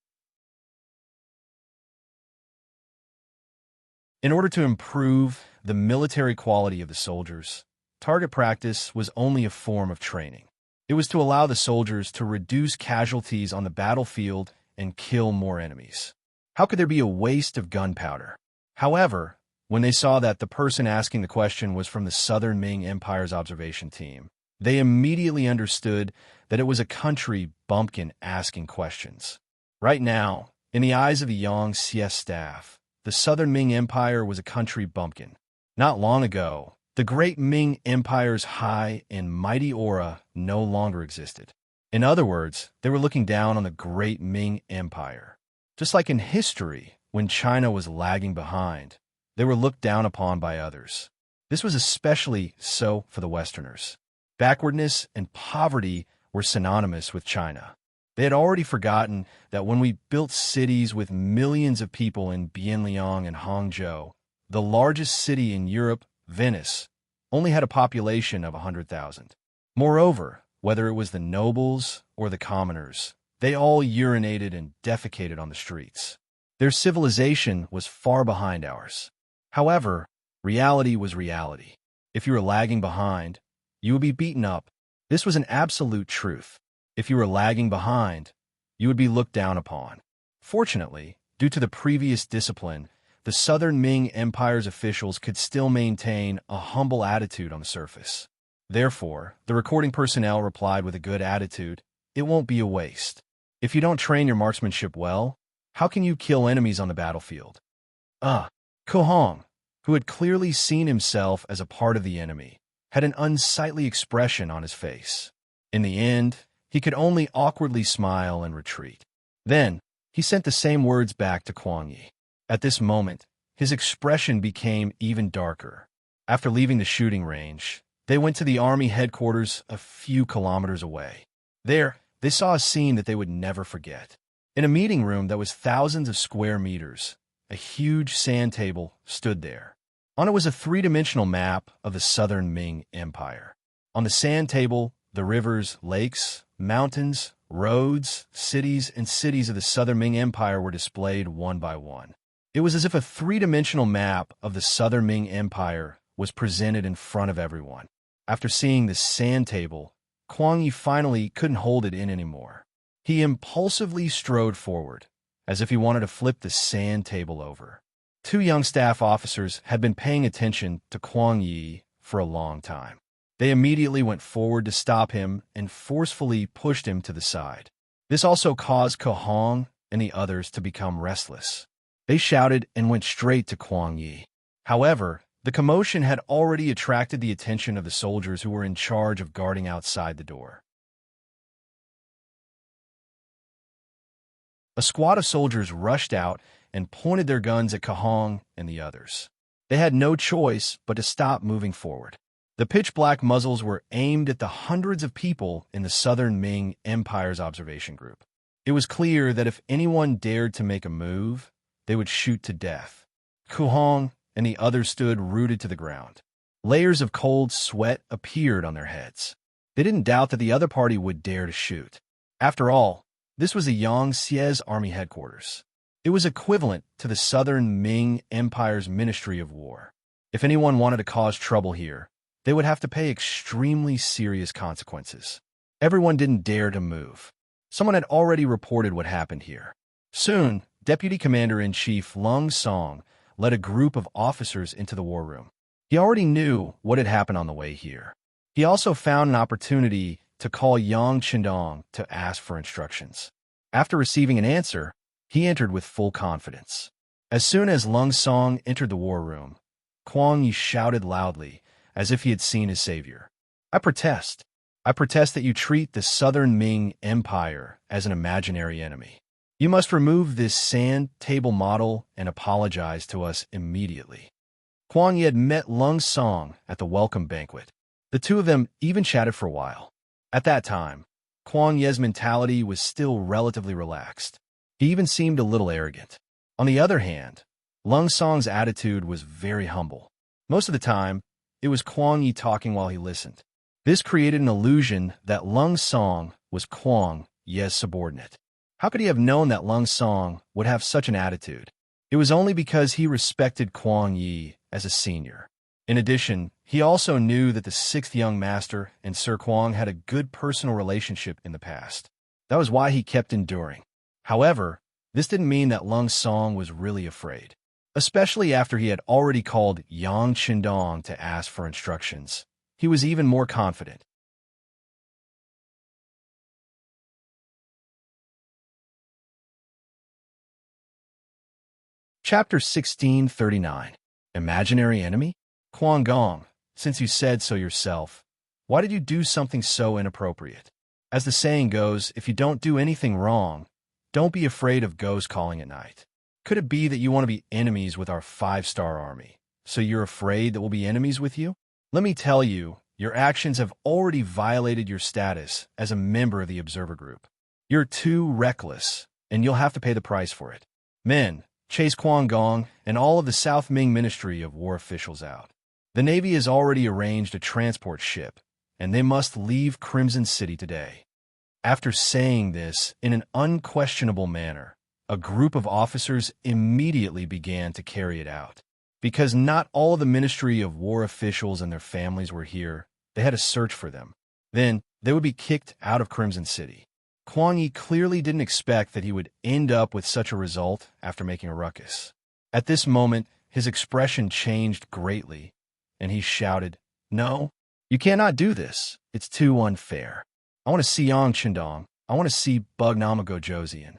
In order to improve the military quality of the soldiers, target practice was only a form of training. It was to allow the soldiers to reduce casualties on the battlefield and kill more enemies. How could there be a waste of gunpowder? However, when they saw that the person asking the question was from the Southern Ming Empire's observation team, they immediately understood that it was a country bumpkin asking questions. Right now, in the eyes of the Yang Xie staff, the Southern Ming Empire was a country bumpkin. Not long ago, the great Ming Empire's high and mighty aura no longer existed. In other words, they were looking down on the great Ming Empire. Just like in history, when China was lagging behind, they were looked down upon by others. This was especially so for the Westerners. Backwardness and poverty were synonymous with China. They had already forgotten that when we built cities with millions of people in Bienliang and Hangzhou, the largest city in Europe, Venice, only had a population of 100,000. Moreover, whether it was the nobles or the commoners, they all urinated and defecated on the streets. Their civilization was far behind ours. However, reality was reality. If you were lagging behind, you would be beaten up. This was an absolute truth. If you were lagging behind, you would be looked down upon. Fortunately, due to the previous discipline, the Southern Ming Empire's officials could still maintain a humble attitude on the surface. Therefore, the recording personnel replied with a good attitude, "It won't be a waste. If you don't train your marksmanship well, how can you kill enemies on the battlefield?" Kohong, who had clearly seen himself as a part of the enemy, had an unsightly expression on his face. In the end, he could only awkwardly smile and retreat. Then, he sent the same words back to Kuang Yi. At this moment, his expression became even darker. After leaving the shooting range, they went to the army headquarters a few kilometers away. There, they saw a scene that they would never forget. In a meeting room that was thousands of square meters, a huge sand table stood there. On it was a three-dimensional map of the Southern Ming Empire. On the sand table, the rivers, lakes, mountains, roads, cities, and cities of the Southern Ming Empire were displayed one by one. It was as if a three-dimensional map of the Southern Ming Empire was presented in front of everyone. After seeing the sand table, Kuang Yi finally couldn't hold it in anymore. He impulsively strode forward, as if he wanted to flip the sand table over. Two young staff officers had been paying attention to Kuang Yi for a long time. They immediately went forward to stop him and forcefully pushed him to the side. This also caused Ko Hong and the others to become restless. They shouted and went straight to Kuang Yi. However, the commotion had already attracted the attention of the soldiers who were in charge of guarding outside the door. A squad of soldiers rushed out and pointed their guns at Ko Hong and the others. They had no choice but to stop moving forward. The pitch-black muzzles were aimed at the hundreds of people in the Southern Ming Empire's observation group. It was clear that if anyone dared to make a move, they would shoot to death. Ko Hong and the others stood rooted to the ground. Layers of cold sweat appeared on their heads. They didn't doubt that the other party would dare to shoot. After all, this was the Yangtze's army headquarters. It was equivalent to the Southern Ming Empire's Ministry of War. If anyone wanted to cause trouble here, they would have to pay extremely serious consequences. Everyone didn't dare to move. Someone had already reported what happened here. Soon, Deputy Commander-in-Chief Lung Song led a group of officers into the war room. He already knew what had happened on the way here. He also found an opportunity to call Yang Qindong to ask for instructions. After receiving an answer, he entered with full confidence. As soon as Lung Song entered the war room, Kuang Yi shouted loudly, as if he had seen his savior. I protest. I protest that you treat the Southern Ming Empire as an imaginary enemy. You must remove this sand table model and apologize to us immediately. Kuang Yi had met Lung Song at the welcome banquet. The two of them even chatted for a while. At that time, Kuang Yi's mentality was still relatively relaxed. He even seemed a little arrogant. On the other hand, Lung Song's attitude was very humble. Most of the time, it was Kuang Yi talking while he listened. This created an illusion that Lung Song was Kuang Yi's subordinate. How could he have known that Lung Song would have such an attitude? It was only because he respected Kuang Yi as a senior. In addition, he also knew that the sixth young master and Sir Kuang had a good personal relationship in the past. That was why he kept enduring. However, this didn't mean that Lung Song was really afraid, especially after he had already called Yang Qindong to ask for instructions. He was even more confident. Chapter 1639. Imaginary Enemy? Kuang Gong, since you said so yourself, why did you do something so inappropriate? As the saying goes, if you don't do anything wrong, don't be afraid of ghosts calling at night. Could it be that you want to be enemies with our 5-star army, so you're afraid that we'll be enemies with you? Let me tell you, your actions have already violated your status as a member of the observer group. You're too reckless, and you'll have to pay the price for it. Men, chase Kuang Gong and all of the South Ming Ministry of War officials out. The Navy has already arranged a transport ship, and they must leave Crimson City today. After saying this in an unquestionable manner, a group of officers immediately began to carry it out. Because not all of the Ministry of War officials and their families were here, they had to search for them. Then, they would be kicked out of Crimson City. Kuang Yi clearly didn't expect that he would end up with such a result after making a ruckus. At this moment, his expression changed greatly, and he shouted, "No, you cannot do this. It's too unfair. I want to see Yang Qindong. I want to see Bugnamago Josian.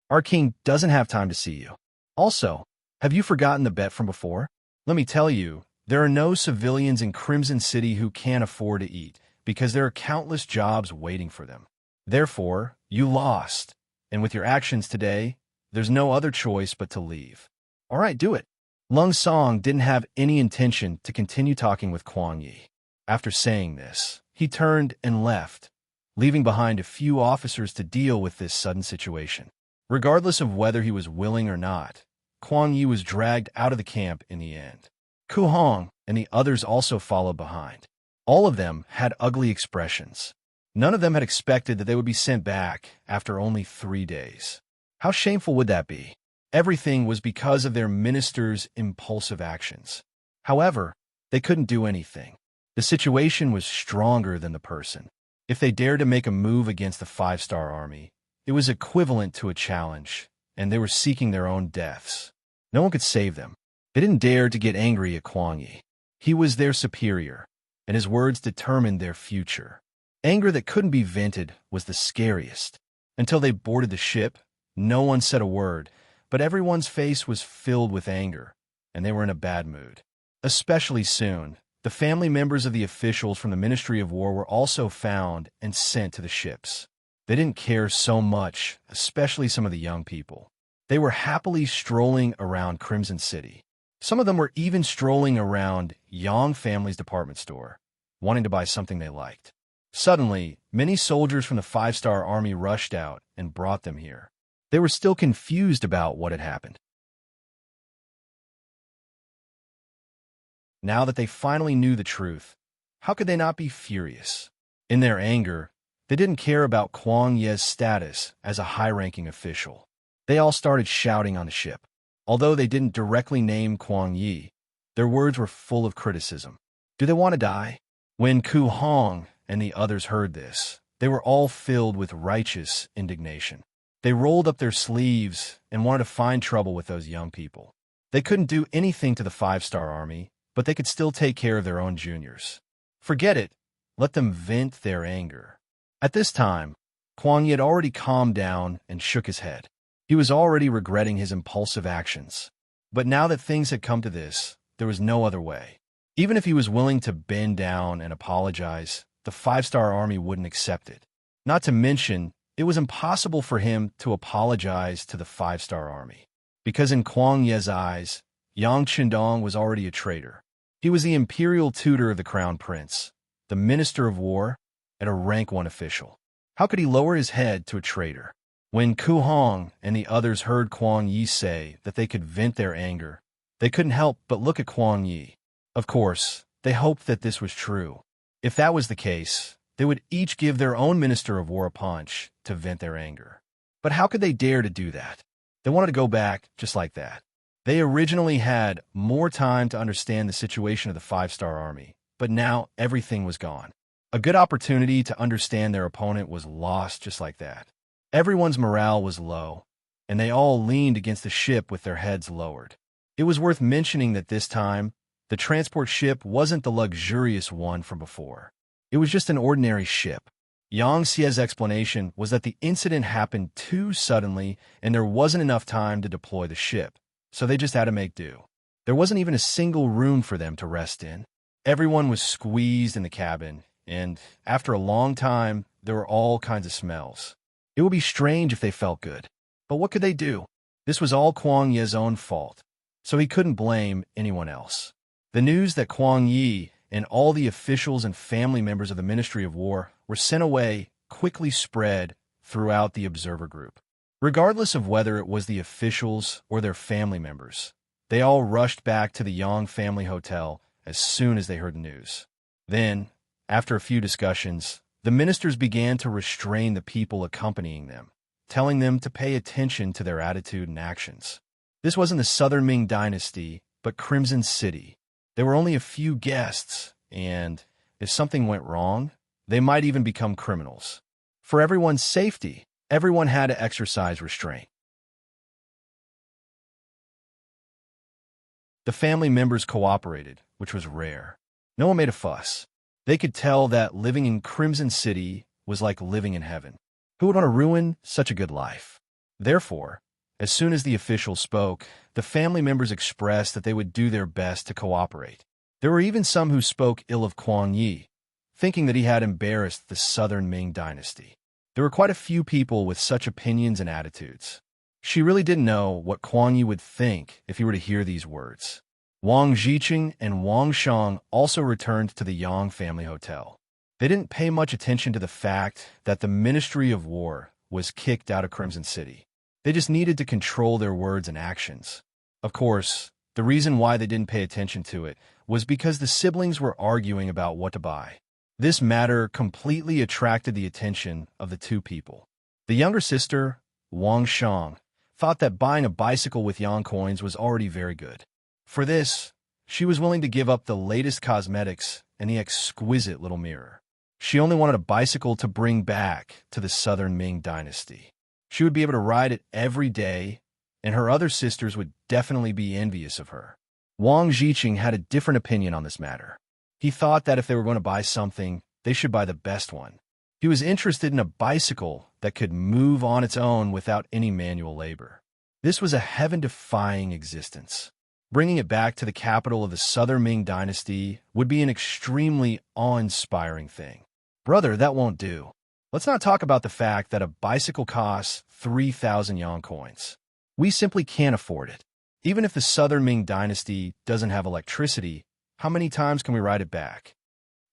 Our king doesn't have time to see you. Also, have you forgotten the bet from before? Let me tell you, there are no civilians in Crimson City who can't afford to eat, because there are countless jobs waiting for them. Therefore, you lost, and with your actions today, there's no other choice but to leave. All right, do it." Lung Song didn't have any intention to continue talking with Kuang Yi. After saying this, he turned and left, leaving behind a few officers to deal with this sudden situation. Regardless of whether he was willing or not, Kuang Yi was dragged out of the camp in the end. Ku Hong and the others also followed behind. All of them had ugly expressions. None of them had expected that they would be sent back after only 3 days. How shameful would that be? Everything was because of their minister's impulsive actions. However, they couldn't do anything. The situation was stronger than the person. If they dared to make a move against the five-star army, it was equivalent to a challenge, and they were seeking their own deaths. No one could save them. They didn't dare to get angry at Kuang Yi. He was their superior, and his words determined their future. Anger that couldn't be vented was the scariest. Until they boarded the ship, no one said a word, but everyone's face was filled with anger, and they were in a bad mood. Especially soon, the family members of the officials from the Ministry of War were also found and sent to the ships. They didn't care so much, especially some of the young people. They were happily strolling around Crimson City. Some of them were even strolling around Yang family's department store, wanting to buy something they liked. Suddenly, many soldiers from the five-star army rushed out and brought them here. They were still confused about what had happened. Now that they finally knew the truth, how could they not be furious? In their anger, they didn't care about Kuang Ye's status as a high-ranking official. They all started shouting on the ship. Although they didn't directly name Kuang Yi, their words were full of criticism. Do they want to die? When Ku Hong and the others heard this, they were all filled with righteous indignation. They rolled up their sleeves and wanted to find trouble with those young people. They couldn't do anything to the five-star army, but they could still take care of their own juniors. Forget it. Let them vent their anger. At this time, Kuang Yi had already calmed down and shook his head. He was already regretting his impulsive actions. But now that things had come to this, there was no other way. Even if he was willing to bend down and apologize, the five-star army wouldn't accept it. Not to mention, it was impossible for him to apologize to the five-star army. Because in Kuang Ye's eyes, Yang Qindong was already a traitor. He was the imperial tutor of the crown prince, the minister of war, and a rank 1 official. How could he lower his head to a traitor? When Ku Hong and the others heard Kuang Yi say that they could vent their anger, they couldn't help but look at Kuang Yi. Of course, they hoped that this was true. If that was the case, they would each give their own minister of war a punch to vent their anger. But how could they dare to do that? They wanted to go back just like that. They originally had more time to understand the situation of the five-star army, but now everything was gone. A good opportunity to understand their opponent was lost just like that. Everyone's morale was low, and they all leaned against the ship with their heads lowered. It was worth mentioning that this time, the transport ship wasn't the luxurious one from before. It was just an ordinary ship. Yang Xie's explanation was that the incident happened too suddenly and there wasn't enough time to deploy the ship, so they just had to make do. There wasn't even a single room for them to rest in. Everyone was squeezed in the cabin, and after a long time, there were all kinds of smells. It would be strange if they felt good. But what could they do? This was all Kuang Ye's own fault, so he couldn't blame anyone else. The news that Kuang Yi and all the officials and family members of the Ministry of War were sent away quickly spread throughout the observer group. Regardless of whether it was the officials or their family members, they all rushed back to the Yang family hotel as soon as they heard the news. Then, after a few discussions, the ministers began to restrain the people accompanying them, telling them to pay attention to their attitude and actions. This wasn't the Southern Ming Dynasty, but Crimson City. There were only a few guests, and if something went wrong, they might even become criminals. For everyone's safety, everyone had to exercise restraint. The family members cooperated, which was rare. No one made a fuss. They could tell that living in Crimson City was like living in heaven. Who would want to ruin such a good life? Therefore, as soon as the officials spoke, the family members expressed that they would do their best to cooperate. There were even some who spoke ill of Kuang Yi, thinking that he had embarrassed the Southern Ming Dynasty. There were quite a few people with such opinions and attitudes. She really didn't know what Kuang Yi would think if he were to hear these words. Wang Zhiqing and Wang Shang also returned to the Yang family hotel. They didn't pay much attention to the fact that the Ministry of War was kicked out of Crimson City. They just needed to control their words and actions. Of course, the reason why they didn't pay attention to it was because the siblings were arguing about what to buy. This matter completely attracted the attention of the two people. The younger sister, Wang Shang, thought that buying a bicycle with yang coins was already very good. For this, she was willing to give up the latest cosmetics and the exquisite little mirror. She only wanted a bicycle to bring back to the Southern Ming dynasty. She would be able to ride it every day, and her other sisters would definitely be envious of her. Wang Zhiqing had a different opinion on this matter. He thought that if they were going to buy something, they should buy the best one. He was interested in a bicycle that could move on its own without any manual labor. This was a heaven-defying existence. Bringing it back to the capital of the Southern Ming dynasty would be an extremely awe-inspiring thing. Brother, that won't do. Let's not talk about the fact that a bicycle costs 3,000 yang coins. We simply can't afford it. Even if the Southern Ming dynasty doesn't have electricity, how many times can we ride it back?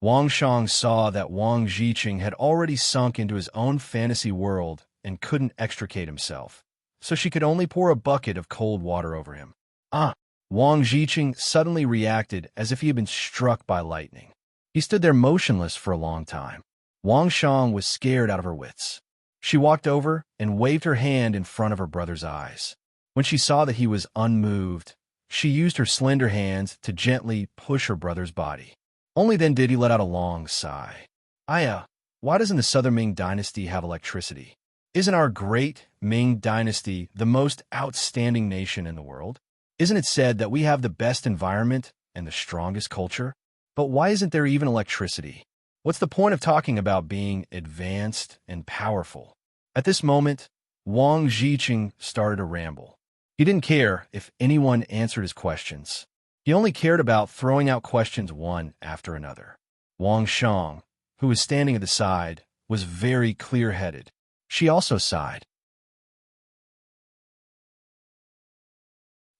Wang Shang saw that Wang Zhiqing had already sunk into his own fantasy world and couldn't extricate himself, so she could only pour a bucket of cold water over him. Wang Zhiqing suddenly reacted as if he had been struck by lightning. He stood there motionless for a long time. Wang Shang was scared out of her wits. She walked over and waved her hand in front of her brother's eyes. When she saw that he was unmoved, she used her slender hands to gently push her brother's body. Only then did he let out a long sigh. Why doesn't the Southern Ming dynasty have electricity? Isn't our great Ming dynasty the most outstanding nation in the world? Isn't it said that we have the best environment and the strongest culture? But why isn't there even electricity? What's the point of talking about being advanced and powerful? At this moment, Wang Zhiqing started to ramble. He didn't care if anyone answered his questions. He only cared about throwing out questions one after another. Wang Shang, who was standing at the side, was very clear-headed. She also sighed.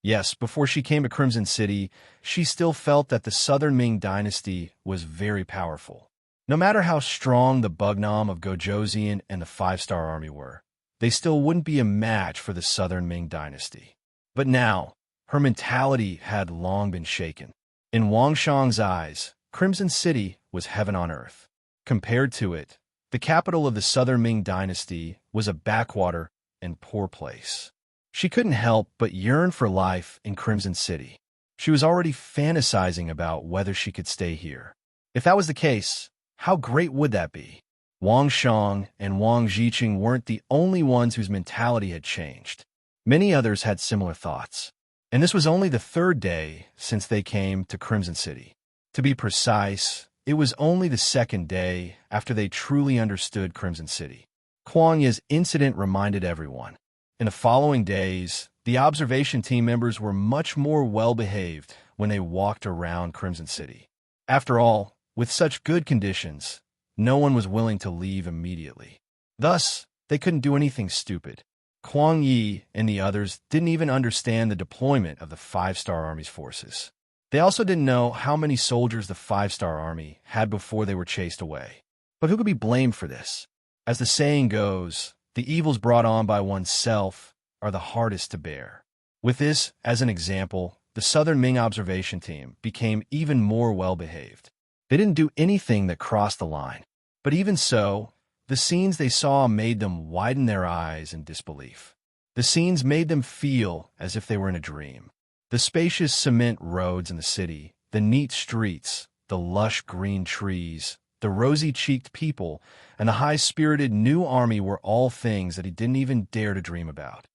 Yes, before she came to Crimson City, she still felt that the Southern Ming dynasty was very powerful. No matter how strong the Bugnam of Gojoseon and the Five-Star Army were, they still wouldn't be a match for the Southern Ming dynasty. But now, her mentality had long been shaken. In Wang Shang's eyes, Crimson City was heaven on earth. Compared to it, the capital of the Southern Ming dynasty was a backwater and poor place. She couldn't help but yearn for life in Crimson City. She was already fantasizing about whether she could stay here. If that was the case, how great would that be? Wang Shang and Wang Zhiqing weren't the only ones whose mentality had changed. Many others had similar thoughts. And this was only the third day since they came to Crimson City. To be precise, it was only the second day after they truly understood Crimson City. Kuang Ye's incident reminded everyone. In the following days, the observation team members were much more well-behaved when they walked around Crimson City. After all, with such good conditions, no one was willing to leave immediately. Thus, they couldn't do anything stupid. Kuang Yi and the others didn't even understand the deployment of the Five-Star Army's forces. They also didn't know how many soldiers the Five-Star Army had before they were chased away. But who could be blamed for this? As the saying goes, the evils brought on by oneself are the hardest to bear. With this as an example, the Southern Ming observation team became even more well-behaved. They didn't do anything that crossed the line. But even so, the scenes they saw made them widen their eyes in disbelief. The scenes made them feel as if they were in a dream. The spacious cement roads in the city, the neat streets, the lush green trees, the rosy-cheeked people, and the high-spirited new army were all things that he didn't even dare to dream about.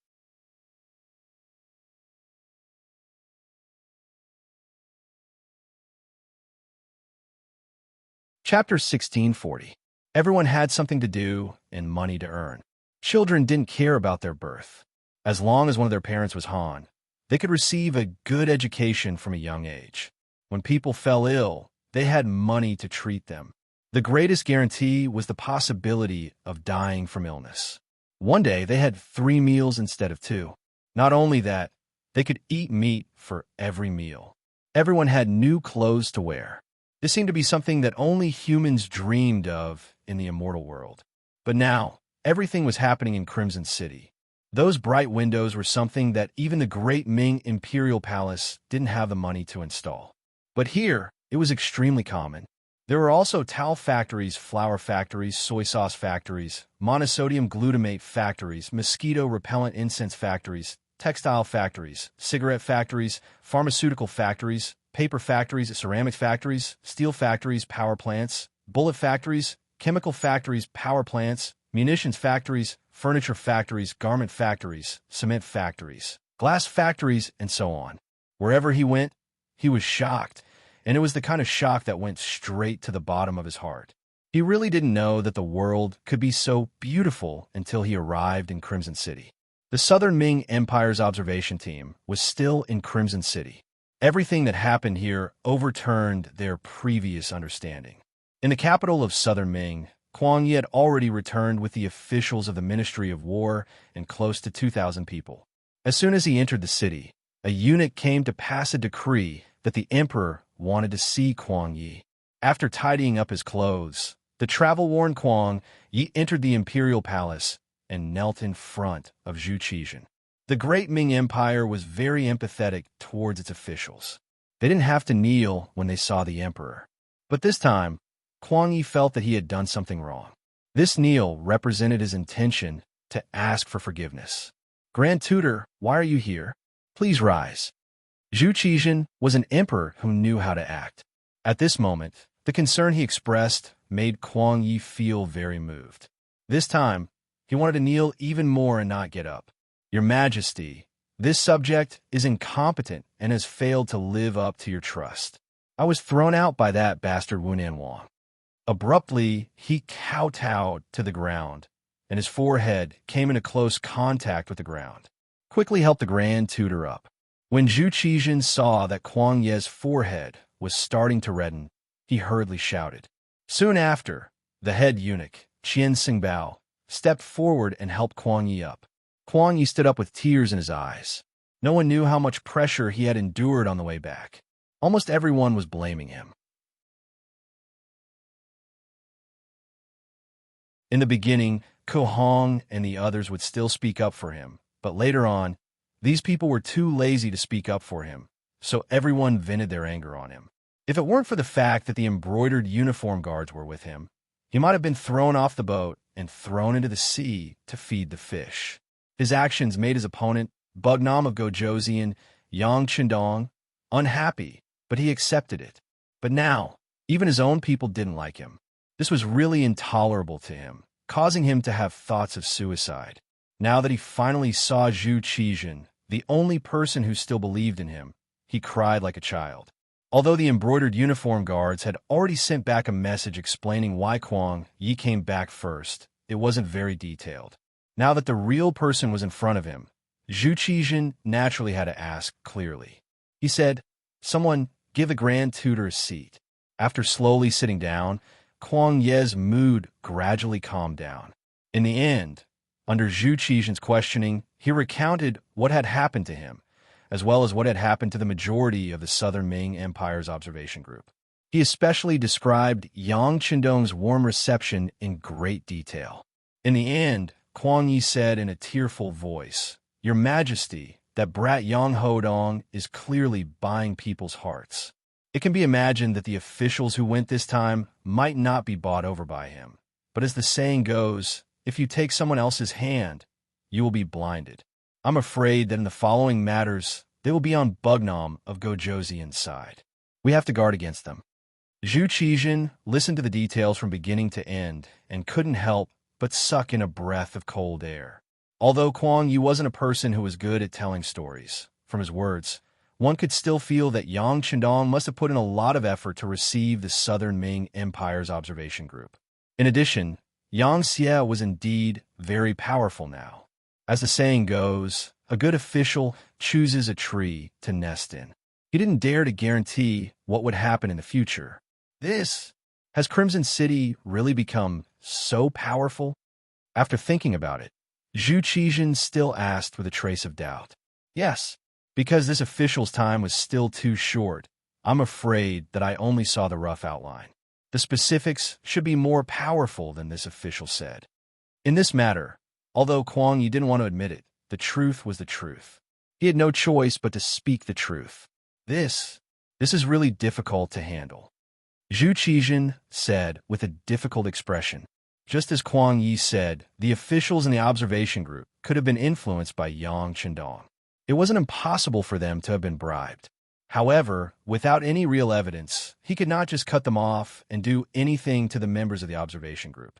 Chapter 1640. Everyone had something to do and money to earn. Children didn't care about their birth. As long as one of their parents was Han, they could receive a good education from a young age. When people fell ill, they had money to treat them. The greatest guarantee was the possibility of dying from illness. One day, they had 3 meals instead of 2. Not only that, they could eat meat for every meal. Everyone had new clothes to wear. This seemed to be something that only humans dreamed of in the immortal world. But now, everything was happening in Crimson City. Those bright windows were something that even the great Ming Imperial Palace didn't have the money to install. But here, it was extremely common. There were also towel factories, flour factories, soy sauce factories, monosodium glutamate factories, mosquito repellent incense factories, textile factories, cigarette factories, pharmaceutical factories, paper factories, ceramic factories, steel factories, power plants, bullet factories, chemical factories, power plants, munitions factories, furniture factories, garment factories, cement factories, glass factories, and so on. Wherever he went, he was shocked, and it was the kind of shock that went straight to the bottom of his heart. He really didn't know that the world could be so beautiful until he arrived in Crimson City. The Southern Ming Empire's observation team was still in Crimson City. Everything that happened here overturned their previous understanding. In the capital of Southern Ming, Kuang Yi had already returned with the officials of the Ministry of War and close to 2,000 people. As soon as he entered the city, a eunuch came to pass a decree that the emperor wanted to see Kuang Yi. After tidying up his clothes, the travel-worn Kuang Yi entered the imperial palace and knelt in front of Zhu Qizhan. The great Ming Empire was very empathetic towards its officials. They didn't have to kneel when they saw the emperor. But this time, Kuang Yi felt that he had done something wrong. This kneel represented his intention to ask for forgiveness. Grand Tutor, why are you here? Please rise. Zhu Qizhan was an emperor who knew how to act. At this moment, the concern he expressed made Kuang Yi feel very moved. This time, he wanted to kneel even more and not get up. Your Majesty, this subject is incompetent and has failed to live up to your trust. I was thrown out by that bastard Wunan Wang. Abruptly, he kowtowed to the ground, and his forehead came into close contact with the ground. Quickly helped the Grand Tutor up. When Zhu Qizhan saw that Kuang Ye's forehead was starting to redden, he hurriedly shouted. Soon after, the head eunuch, Qian Xingbao, stepped forward and helped Kuang Yi up. Kuang Yi stood up with tears in his eyes. No one knew how much pressure he had endured on the way back. Almost everyone was blaming him. In the beginning, Ko Hong and the others would still speak up for him, but later on, these people were too lazy to speak up for him, so everyone vented their anger on him. If it weren't for the fact that the embroidered uniform guards were with him, he might have been thrown off the boat and thrown into the sea to feed the fish. His actions made his opponent, Bugnam of Gojoseon, Yang Chendong, unhappy, but he accepted it. But now, even his own people didn't like him. This was really intolerable to him, causing him to have thoughts of suicide. Now that he finally saw Zhu Qizhan, the only person who still believed in him, he cried like a child. Although the embroidered uniform guards had already sent back a message explaining why Kuang Yi came back first, it wasn't very detailed. Now that the real person was in front of him, Zhu Qizhan naturally had to ask clearly. He said, "Someone give the Grand Tutor a seat." After slowly sitting down, Kuang Ye's mood gradually calmed down. In the end, under Zhu Qizhan's questioning, he recounted what had happened to him, as well as what had happened to the majority of the Southern Ming Empire's observation group. He especially described Yang Chendong's warm reception in great detail. In the end, Kuang Yi said in a tearful voice, "Your Majesty, that brat Yang Hodong is clearly buying people's hearts." It can be imagined that the officials who went this time might not be bought over by him. But as the saying goes, if you take someone else's hand, you will be blinded. I'm afraid that in the following matters, they will be on Bugnam of Gojoseon's side. We have to guard against them. Zhu Qizhan listened to the details from beginning to end and couldn't help but suck in a breath of cold air. Although Kuang Yi wasn't a person who was good at telling stories, from his words, one could still feel that Yang Chendong must have put in a lot of effort to receive the Southern Ming Empire's observation group. In addition, Yang Xie was indeed very powerful now. As the saying goes, a good official chooses a tree to nest in. He didn't dare to guarantee what would happen in the future. Has Crimson City really become so powerful? After thinking about it, Zhu Qizhan still asked with a trace of doubt. Yes. Because this official's time was still too short, I'm afraid that I only saw the rough outline. The specifics should be more powerful than this official said. In this matter, although Kuang Yi didn't want to admit it, the truth was the truth. He had no choice but to speak the truth. This is really difficult to handle. Zhu Qizhen said with a difficult expression. Just as Kuang Yi said, the officials in the observation group could have been influenced by Yang Chendong. It wasn't impossible for them to have been bribed. However, without any real evidence, he could not just cut them off and do anything to the members of the observation group.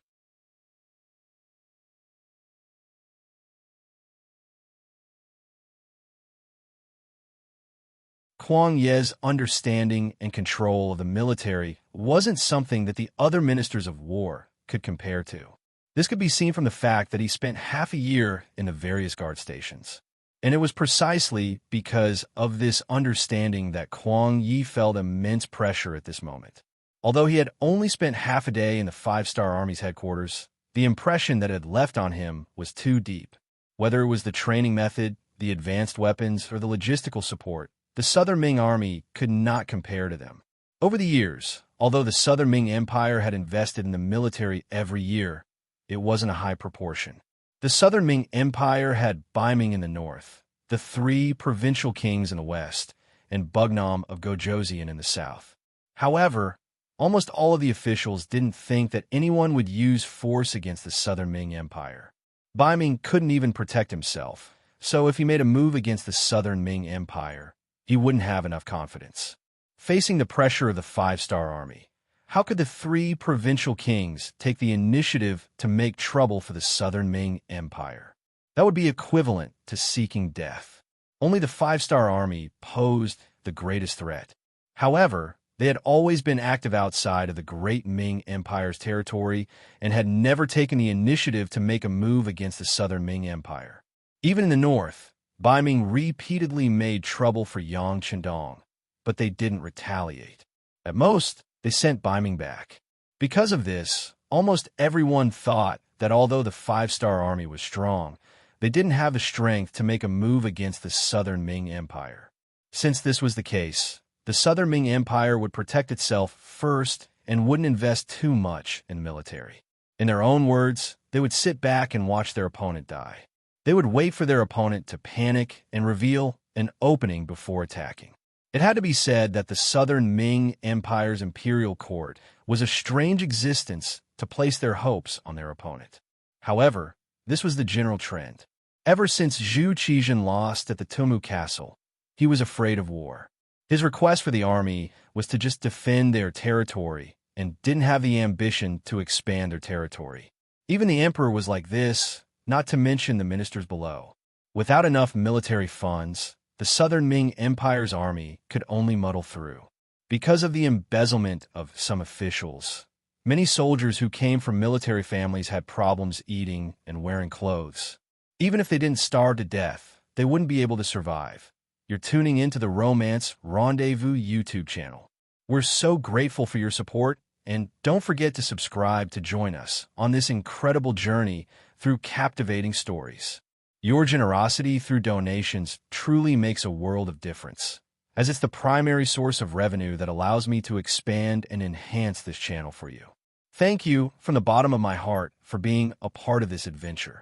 Kuang Ye's understanding and control of the military wasn't something that the other ministers of war could compare to. This could be seen from the fact that he spent half a year in the various guard stations. And it was precisely because of this understanding that Kuang Yi felt immense pressure at this moment. Although he had only spent half a day in the 5-Star Army's headquarters, the impression that had left on him was too deep. Whether it was the training method, the advanced weapons, or the logistical support, the Southern Ming Army could not compare to them. Over the years, although the Southern Ming Empire had invested in the military every year, it wasn't a high proportion. The Southern Ming Empire had Baiming in the north, the 3 provincial kings in the west, and Bugnam of Gojoseon in the south. However, almost all of the officials didn't think that anyone would use force against the Southern Ming Empire. Baiming couldn't even protect himself, so if he made a move against the Southern Ming Empire, he wouldn't have enough confidence. Facing the pressure of the 5-Star Army, how could the 3 provincial kings take the initiative to make trouble for the Southern Ming Empire? That would be equivalent to seeking death. Only the 5-Star Army posed the greatest threat. However, they had always been active outside of the Great Ming Empire's territory and had never taken the initiative to make a move against the Southern Ming Empire. Even in the north, Baiming repeatedly made trouble for Yang Chendong, but they didn't retaliate. At most, they sent Baiming back. Because of this, almost everyone thought that although the 5-Star Army was strong, they didn't have the strength to make a move against the Southern Ming Empire. Since this was the case, the Southern Ming Empire would protect itself first and wouldn't invest too much in the military. In their own words, they would sit back and watch their opponent die. They would wait for their opponent to panic and reveal an opening before attacking. It had to be said that the Southern Ming Empire's imperial court was a strange existence to place their hopes on their opponent. However, this was the general trend. Ever since Zhu Qizhen lost at the Tumu Castle, he was afraid of war. His request for the army was to just defend their territory and didn't have the ambition to expand their territory. Even the emperor was like this, not to mention the ministers below. Without enough military funds, the Southern Ming Empire's army could only muddle through. Because of the embezzlement of some officials, many soldiers who came from military families had problems eating and wearing clothes. Even if they didn't starve to death, they wouldn't be able to survive. You're tuning into the Romance Rendezvous YouTube channel. We're so grateful for your support, and don't forget to subscribe to join us on this incredible journey through captivating stories. Your generosity through donations truly makes a world of difference, as it's the primary source of revenue that allows me to expand and enhance this channel for you. Thank you from the bottom of my heart for being a part of this adventure.